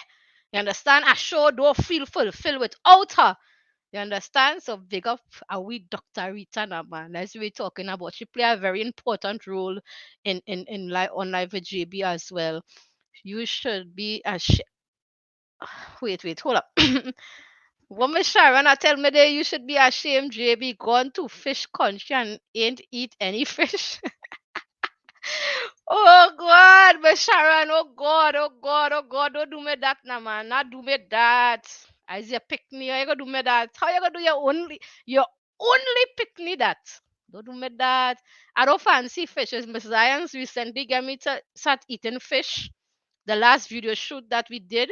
You understand? I sure don't feel fulfilled without her. You understand? So big up are we Dr. Rita now, man. That's what we're talking about. She play a very important role in life on life with JB as well. You should be a wait, hold up. Woman Sharon, I tell me that you should be ashamed, JB, gone to fish country and ain't eat any fish. Oh God, Miss Sharon, oh God, oh God, oh God, don't do me that now, man. Not do me that. As you pick me, how you gonna do me that? How you gonna do your only pick me that? Don't do me that. I don't fancy fishes. Miss Zions recently got me to start eating fish. The last video shoot that we did,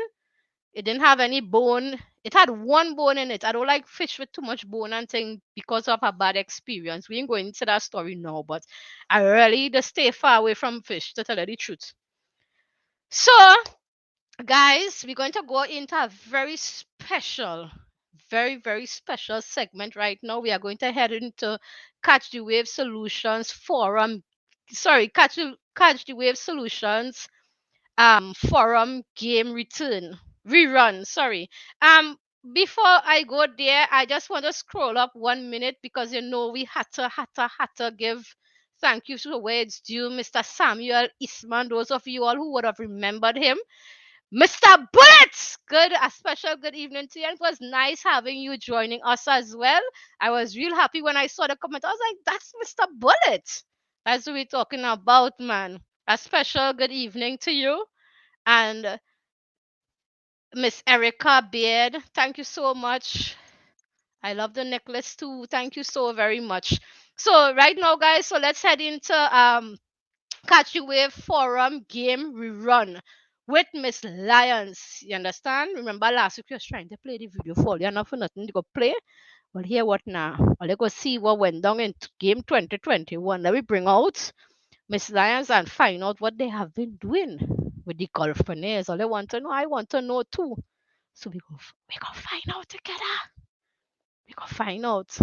it didn't have any bone. It had one bone in it. I don't like fish with too much bone and thing because of a bad experience. We ain't going into that story now, but I really just stay far away from fish to tell you the truth. So, guys, we're going to go into a very special, very, very special segment right now. We are going to head into Catch the Wave Solutions Forum. Sorry, Catch the Wave Solutions forum game return rerun, sorry. before I go there, I just want to scroll up 1 minute because we had to give thank you to where it's due, Mr. Samuel Eastman. Those of you all who would have remembered him, Mr. Bullets. A special good evening to you. And it was nice having you joining us as well. I was real happy when I saw the comment. I was like, that's Mr. Bullets. That's what we're talking about, man. A special good evening to you. And Miss Erica Beard, thank you so much. I love the necklace too. Thank you so very much. So right now, guys, so let's head into Catch You Wave Forum game rerun with Miss Lyons. You understand? Remember last week you was trying to play the video for you, not for nothing to go play. Well, here what now? Well, let's go see what went down in game 2021. Let me bring out Miss Lyons and find out what they have been doing with the golfers. All I want to know, I want to know too. So we go find out together. We go find out.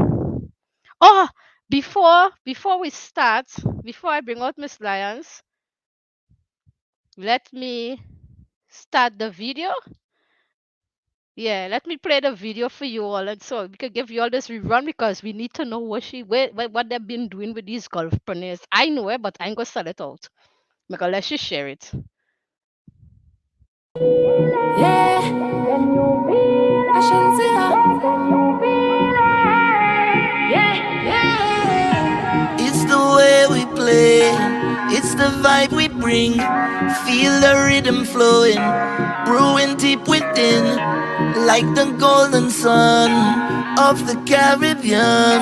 Oh, before we start, before I bring out Miss Lyons, let me start the video. Yeah, let me play the video for you all, and so we can give you all this rerun because we need to know what they've been doing with these golfpreneurs. I know it, but I ain't gonna sell it out. Because let's just share it. Yeah. Can you feel it? Can you feel it? Yeah, yeah. It's the way we play, it's the vibe we bring. Feel the rhythm flowing, brewing deep within, like the golden sun of the Caribbean.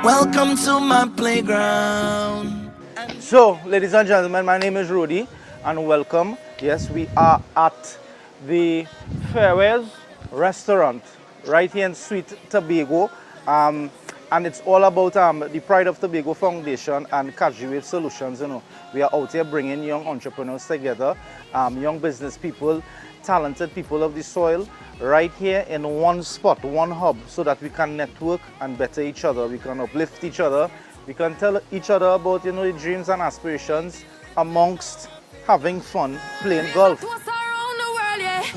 Welcome to my playground. So, ladies and gentlemen, my name is Rudy and welcome. Yes, we are at the Fairways restaurant right here in Sweet Tobago. And it's all about the Pride of Tobago Foundation and Catch You Wave Solutions. We are out here bringing young entrepreneurs together, young business people, talented people of the soil, right here in one spot, one hub, so that we can network and better each other. We can uplift each other. We can tell each other about the dreams and aspirations amongst having fun playing golf.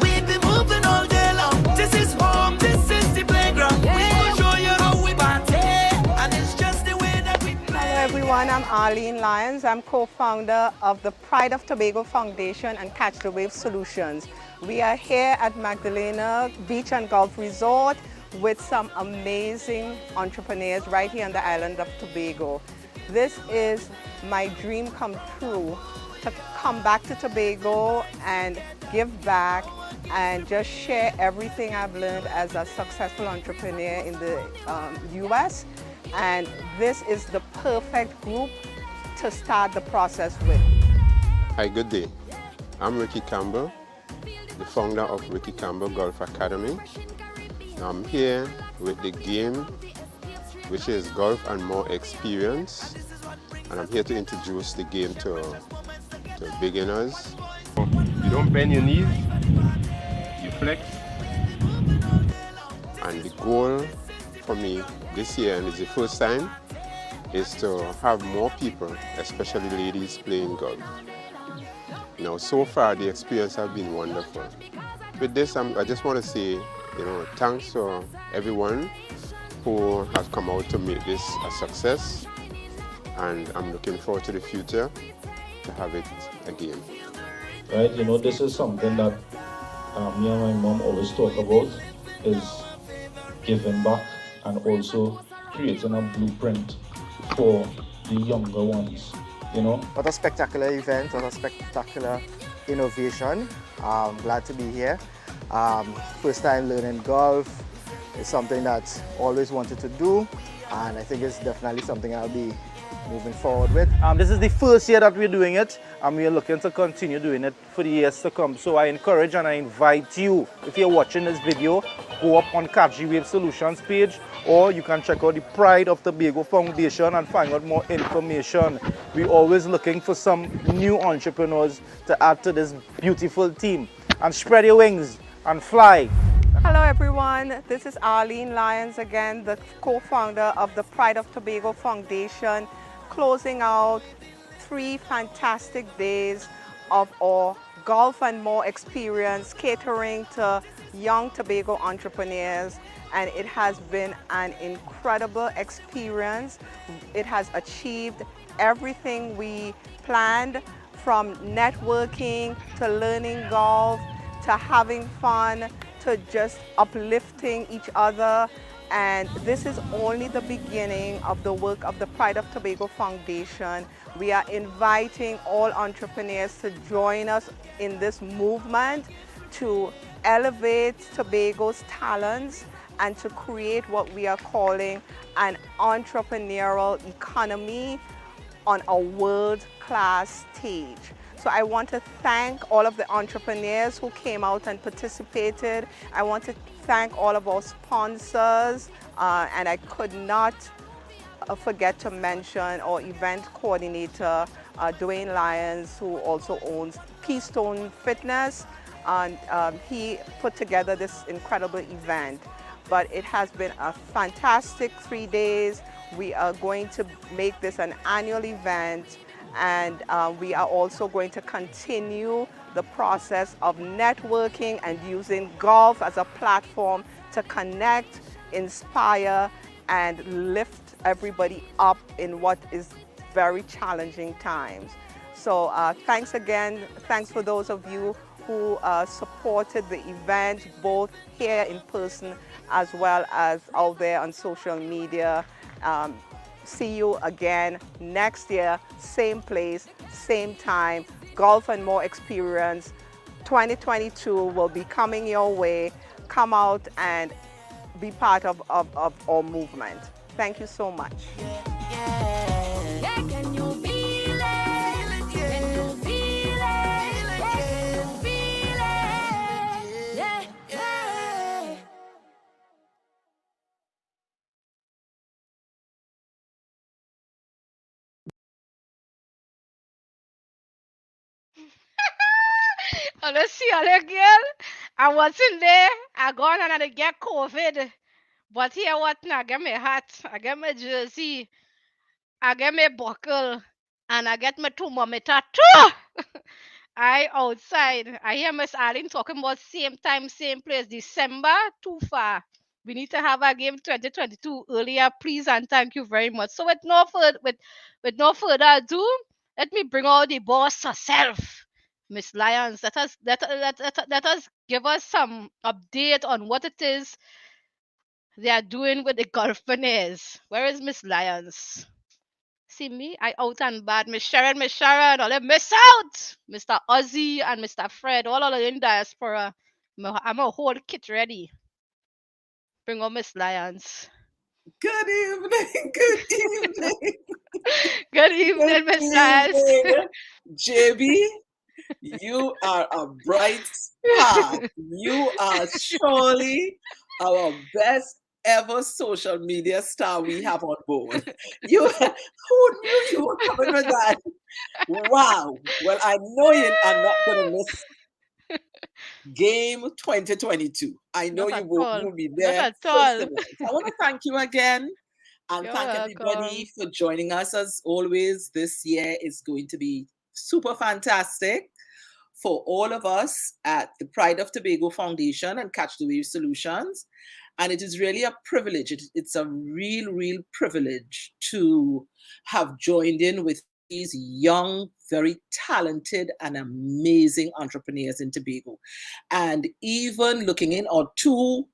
We've been moving all day long. This is home, this is the playground. We will show you how we party, and it's just the way that we play. Hello everyone, I'm Arlene Lyons. I'm co-founder of the Pride of Tobago Foundation and Catch the Wave Solutions. We are here at Magdalena Beach and Golf Resort with some amazing entrepreneurs right here on the island of Tobago. This is my dream come true, to come back to Tobago and give back and just share everything I've learned as a successful entrepreneur in the US. And this is the perfect group to start the process with. Hi, good day. I'm Ricky Campbell, the founder of Ricky Campbell Golf Academy. I'm here with the game, which is Golf and More Experience, and I'm here to introduce the game to beginners. You don't bend your knees, you flex. And the goal for me this year, and it's the first time, is to have more people, especially ladies, playing golf. So far the experience has been wonderful. With this, I just want to say, thanks to everyone who has come out to make this a success, and I'm looking forward to the future to have it again. Right, this is something that me and my mom always talk about, is giving back and also creating a blueprint for the younger ones, What a spectacular event, what a spectacular innovation. I'm glad to be here. First time learning golf is something that I always wanted to do, and I think it's definitely something I'll be moving forward with. This is the first year that we're doing it, and we're looking to continue doing it for the years to come. So I encourage and I invite you, if you're watching this video, go up on Catch You Wave Solutions page, or you can check out the Pride of Tobago Foundation and find out more information. We're always looking for some new entrepreneurs to add to this beautiful team. And spread your wings and fly. Hello everyone, this is Arlene Lyons again, the co-founder of the Pride of Tobago Foundation, closing out 3 fantastic days of our Golf and More experience, catering to young Tobago entrepreneurs, and it has been an incredible experience. It has achieved everything we planned, from networking to learning golf to having fun to just uplifting each other. And this is only the beginning of the work of the Pride of Tobago Foundation. We are inviting all entrepreneurs to join us in this movement to elevate Tobago's talents and to create what we are calling an entrepreneurial economy on a world-class stage. So I want to thank all of the entrepreneurs who came out and participated. I want to thank all of our sponsors, and I could not forget to mention our event coordinator, Dwayne Lyons, who also owns Keystone Fitness, and he put together this incredible event. But it has been a fantastic 3 days. We are going to make this an annual event, and we are also going to continue the process of networking and using golf as a platform to connect, inspire, and lift everybody up in what is very challenging times. So thanks again. Thanks for those of you who supported the event, both here in person as well as out there on social media. See you again next year, same place, same time. Golf and More Experience 2022 will be coming your way. Come out and be part of our movement. Thank you so much. Yeah, can you feel it? Can you feel it? Can you feel it? Yeah, yeah. Honestly, other girl, I wasn't there. I gone and I get COVID. But here what now? I get my hat, I get my jersey, I get my buckle, and I get my thermometer too. I outside. I hear Miss Arlene talking about same time, same place. December too far. We need to have a game 2022 earlier, please and thank you very much. So with no further ado, let me bring out the boss herself, Miss Lyons. Let us give us some update on what it is they are doing with the golfers. Where is Miss Lyons? See me? I out and bad. Miss Sharon, all them miss out. Mr. Ozzy and Mr. Fred, all of them in diaspora. I'm a whole kit ready. Bring on Miss Lyons. Good evening, good evening. Good evening, Miss Lyons. Evening, JB. You are a bright spark. You are surely our best ever social media star we have on board. Who knew you were coming with that? Wow. Well, I know you are not going to miss Game 2022. I know you will be Not there at first all. of all. So I want to thank you again and You're thank welcome. everybody for joining us as always. This year is going to be super fantastic for all of us at the Pride of Tobago Foundation and Catch the Wave Solutions. And it is really a privilege. It's a real privilege to have joined in with these young, very talented and amazing entrepreneurs in Tobago. And even looking in our two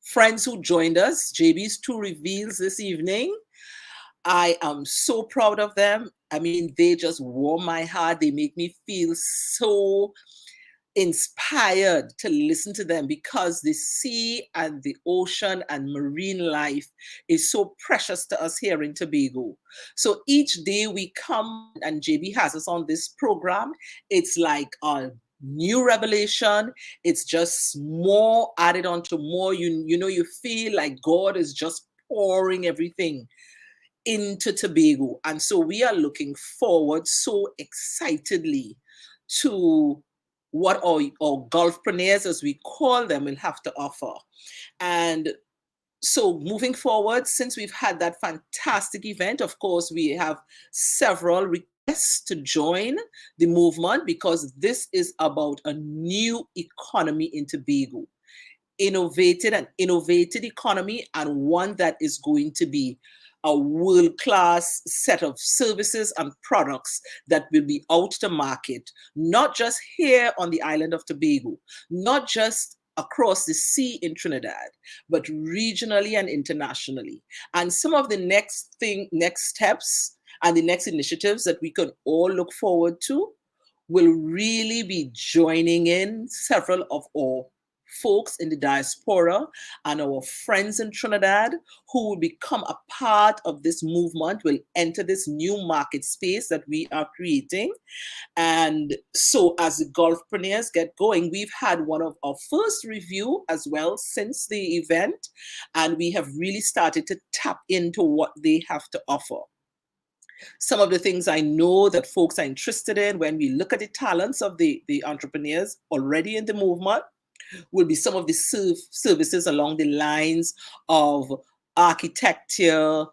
friends who joined us, JB's two reveals this evening, I am so proud of them. I mean, they just warm my heart. They make me feel so inspired to listen to them because the sea and the ocean and marine life is so precious to us here in Tobago. So each day we come and JB has us on this program, it's like a new revelation. It's just more added on to more. You know, you feel like God is just pouring everything into Tobago. And so we are looking forward so excitedly to what our golfpreneurs, as we call them, will have to offer. And so moving forward, since we've had that fantastic event, of course, we have several requests to join the movement because this is about a new economy in Tobago. innovated economy, and one that is going to be a world-class set of services and products that will be out to market, not just here on the island of Tobago, not just across the sea in Trinidad, but regionally and internationally. And some of the next steps and the next initiatives that we can all look forward to will really be joining in several of our folks in the diaspora and our friends in Trinidad who will become a part of this movement, will enter this new market space that we are creating. And so as the golfpreneurs get going, we've had one of our first review as well since the event, and we have really started to tap into what they have to offer. Some of the things I know that folks are interested in when we look at the talents of the entrepreneurs already in the movement will be some of the services along the lines of architecture,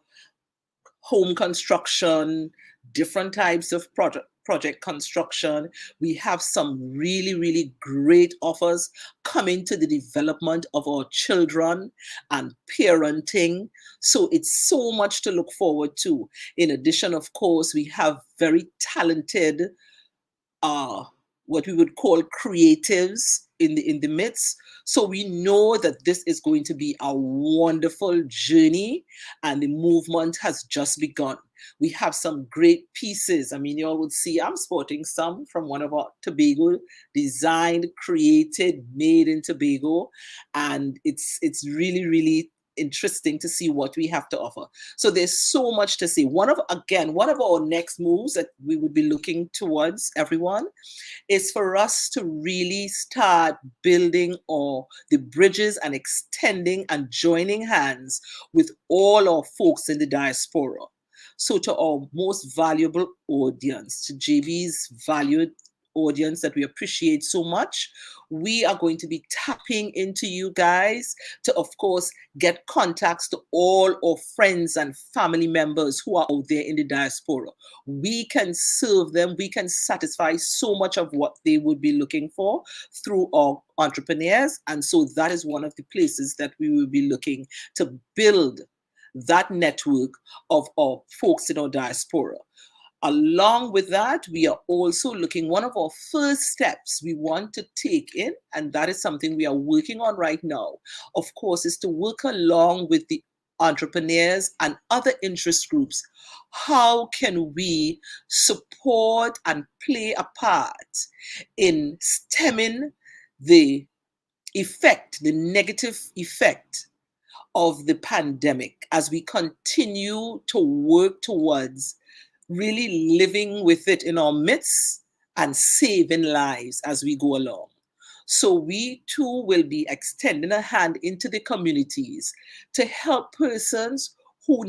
home construction, different types of project construction. We have some really, really great offers coming to the development of our children and parenting. So it's so much to look forward to. In addition, of course, we have very talented what we would call creatives in the midst. So we know that this is going to be a wonderful journey, and the movement has just begun. We have some great pieces. I mean, you all would see I'm sporting some from one of our Tobago, designed, created, made in Tobago, and it's really, really interesting to see what we have to offer. So there's so much to see. One of our next moves that we would be looking towards, everyone, is for us to really start building the bridges and extending and joining hands with all our folks in the diaspora. So to our most valuable audience, to JB's valued audience that we appreciate so much, we are going to be tapping into you guys to, of course, get contacts to all our friends and family members who are out there in the diaspora. We can serve them, we can satisfy so much of what they would be looking for through our entrepreneurs. And so that is one of the places that we will be looking to build that network of our folks in our diaspora. Along with that, we are also looking, one of our first steps we want to take in, and that is something we are working on right now, of course, is to work along with the entrepreneurs and other interest groups. How can we support and play a part in stemming the negative effect of the pandemic as we continue to work towards really living with it in our midst and saving lives as we go along. So we too will be extending a hand into the communities to help persons who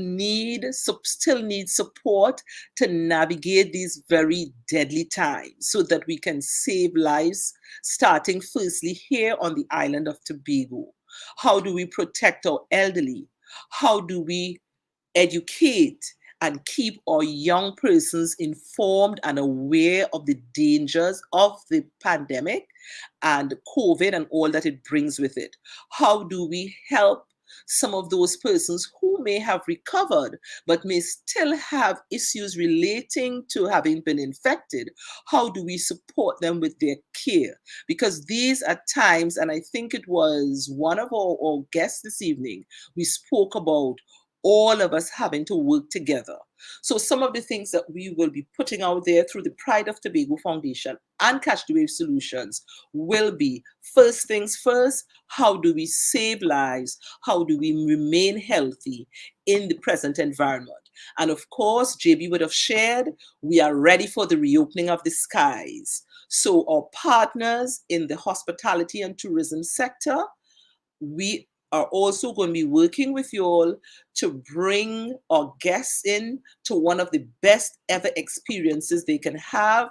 still need support to navigate these very deadly times so that we can save lives, starting firstly here on the island of Tobago. How do we protect our elderly? How do we educate and keep our young persons informed and aware of the dangers of the pandemic and COVID and all that it brings with it? How do we help some of those persons who may have recovered but may still have issues relating to having been infected? How do we support them with their care? Because these are times, and I think it was one of our guests this evening, we spoke about all of us having to work together. So some of the things that we will be putting out there through the Pride of Tobago Foundation and Catch the Wave Solutions will be, first things first, how do we save lives? How do we remain healthy in the present environment? And of course, JB would have shared, we are ready for the reopening of the skies. So our partners in the hospitality and tourism sector, we are also going to be working with you all to bring our guests in to one of the best ever experiences they can have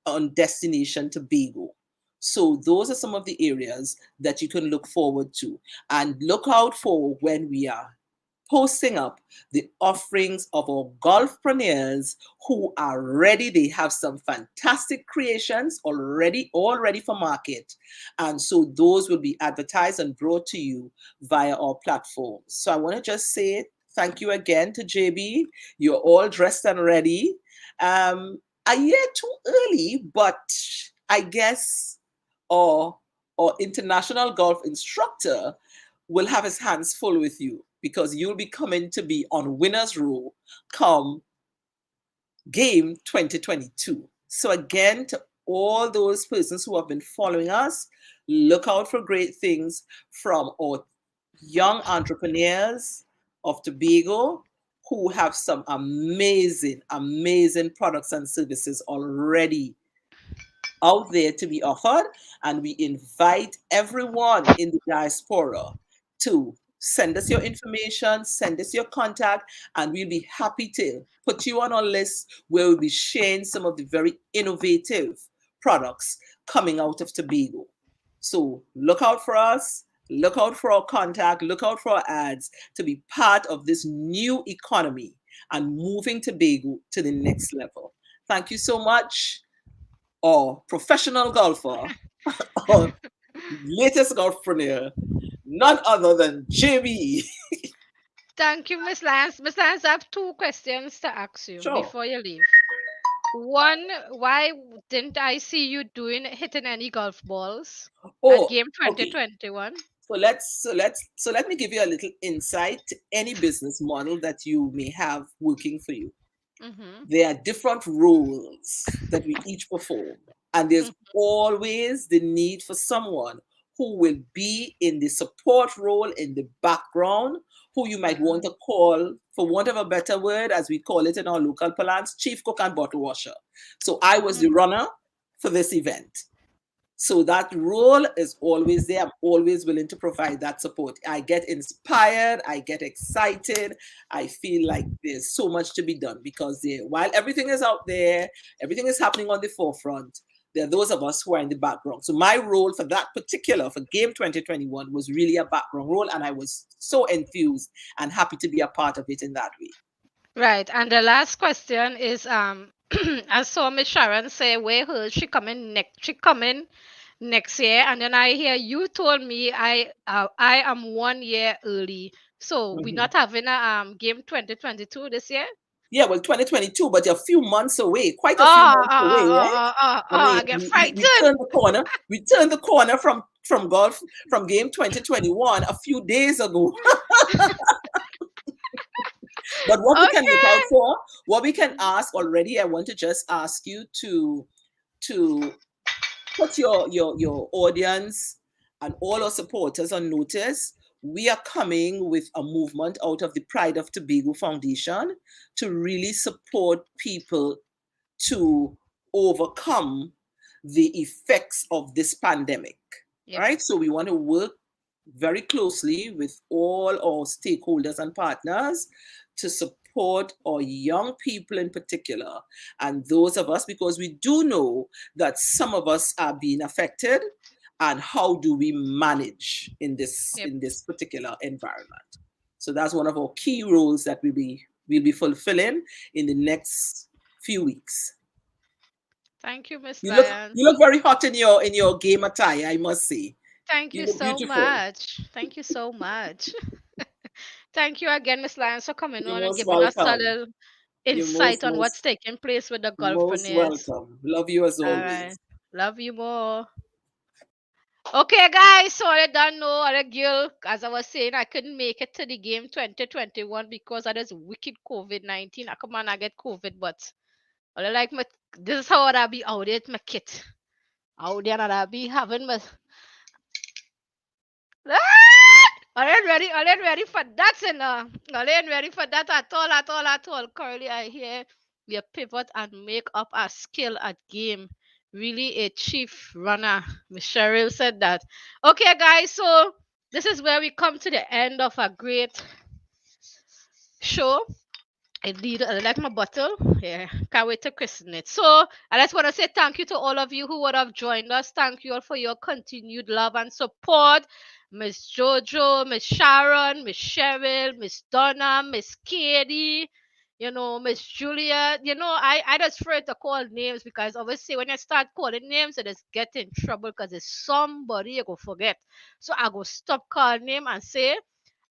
on Destination Tobago. So those are some of the areas that you can look forward to, and look out for when we are posting up the offerings of our golfpreneurs who are ready. They have some fantastic creations already, all ready for market. And so those will be advertised and brought to you via our platforms. So I want to just say thank you again to JB. You're all dressed and ready. A year too early, but I guess our, our international golf instructor will have his hands full with you because you'll be coming to be on winner's row come game 2022. So again, to all those persons who have been following us, look out for great things from our young entrepreneurs of Tobago who have some amazing, amazing products and services already out there to be offered. And we invite everyone in the diaspora to send us your information, send us your contact, and we'll be happy to put you on our list where we'll be sharing some of the very innovative products coming out of Tobago. So look out for us, look out for our contact, look out for our ads to be part of this new economy and moving Tobago to the next level. Thank you so much. Or professional golfer or latest golfpreneur, none other than JB. Thank you, Miss Lance. Miss Lance, I have two questions to ask you Sure. before you leave. One, why didn't I see you hitting any golf balls at game Okay. 2021? So let me give you a little insight to any business model that you may have working for you. Mm-hmm. There are different roles that we each perform, and there's always the need for someone who will be in the support role in the background, who you might want to call, for want of a better word, as we call it in our local parlance, chief cook and bottle washer. So I was the runner for this event. So that role is always there. I'm always willing to provide that support. I get inspired, I get excited. I feel like there's so much to be done because while everything is out there, everything is happening on the forefront, there are those of us who are in the background. So my role for that particular, for Game 2021, was really a background role, and I was so enthused and happy to be a part of it in that way. Right. And the last question is I saw Miss Sharon say where her she coming next year, and then I hear you told me I am 1 year early. So we're not having a game 2022 this year? Yeah, well, 2022, but a few months away, quite a few months away, right? I get frightened. We turned the corner. We turned the corner from golf from game 2021 a few days ago. But what we can look out for, what we can ask already, I want to just ask you to put your audience and all our supporters on notice. We are coming with a movement out of the Pride of Tobago Foundation to really support people to overcome the effects of this pandemic. Yep. Right? So we want to work very closely with all our stakeholders and partners to support our young people in particular, and those of us, because we do know that some of us are being affected, and how do we manage in this particular environment. So that's one of our key roles that we'll be fulfilling in the next few weeks. Thank you, Miss You Diane. look very hot in your game attire, I must say. Thank you so much. Thank you so much. Thank you again, Miss Lyons, for coming on and giving us a little insight on what's taking place with the golfpreneurs. Most welcome. Love you as always. All right. Love you more. Okay, guys, so I don't know, other girl, as I was saying, I couldn't make it to the game 2021 because of this wicked COVID-19. I come on, I get COVID, but I like this is how I be out there with my kit. Out there, and I be having my. I ain't ready for that, I ain't ready for that at all. Currently, I hear we pivot and make up our skill at game. Really a chief runner. Miss Cheryl said that. Okay, guys, so this is where we come to the end of a great show. I like my bottle. Yeah, can't wait to christen it. So I just want to say thank you to all of you who would have joined us. Thank you all for your continued love and support. Miss Jojo, Miss Sharon, Miss Cheryl, Miss Donna, Miss Katie, Miss Julia. I just afraid to call names because obviously when I start calling names, I just get in trouble because it's somebody you go forget. So I go stop calling name and say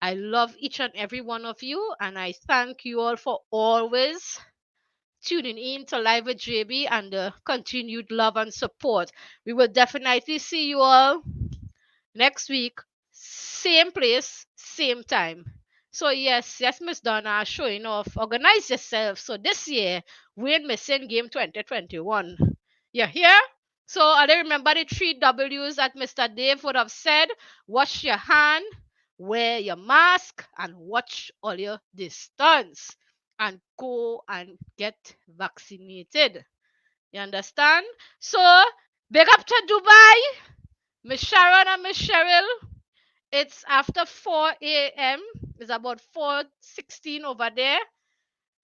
I love each and every one of you, and I thank you all for always tuning in to Live with JB and the continued love and support. We will definitely see you all next week, same place, same time. So yes, Miss Donna, showing off. Organize yourself. So this year, we ain't missing game 2021. You hear? So I remember the 3 W's that Mr. Dave would have said. Wash your hand, wear your mask, and watch all your distance. And go and get vaccinated. You understand? So big up to Dubai. Miss Sharon and Miss Cheryl, it's after 4 a.m. It's about 4:16 over there.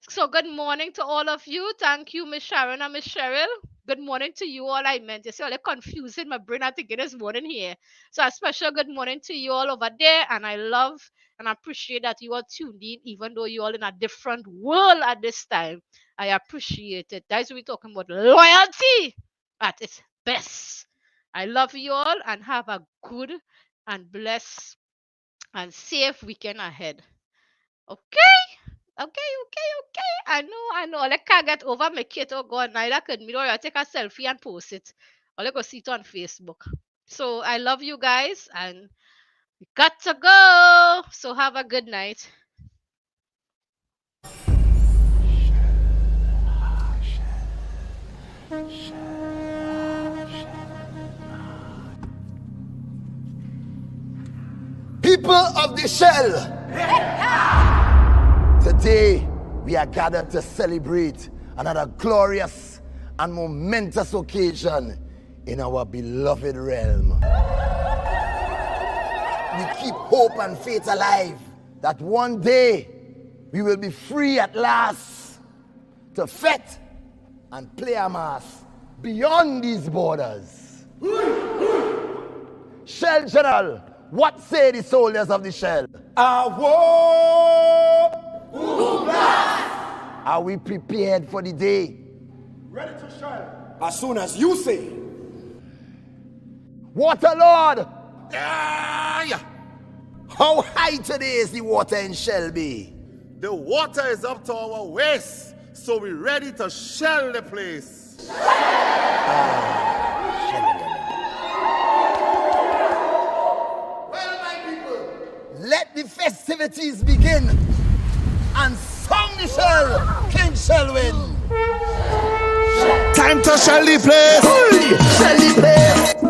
So good morning to all of you. Thank you, Miss Sharon and Miss Cheryl. Good morning to you all. I meant to say all confusing my brain. I think it is morning here. So a special good morning to you all over there. And I love and appreciate that you are tuned in, even though you're all in a different world at this time. I appreciate it. That's what we're talking about loyalty at its best. I love you all and have a good and blessed and safe weekend ahead. Okay? Okay. I know. I can't get over my kid. Oh God, now that could me. Or I take a selfie and post it. Or I go see it on Facebook. So I love you guys and we got to go. So have a good night. People of the Shell, today we are gathered to celebrate another glorious and momentous occasion in our beloved realm. We keep hope and faith alive that one day we will be free at last to fet and play a mass beyond these borders. Shell General, what say the soldiers of the Shell? Are we prepared for the day? Ready to shell. As soon as you say. Water Lord! How high today is the water in Shelby? The water is up to our waist, so we're ready to shell the place. Well, my people, let the festivities begin. And song the shell, King Shelwyn. Time to shell the place. Shell the place.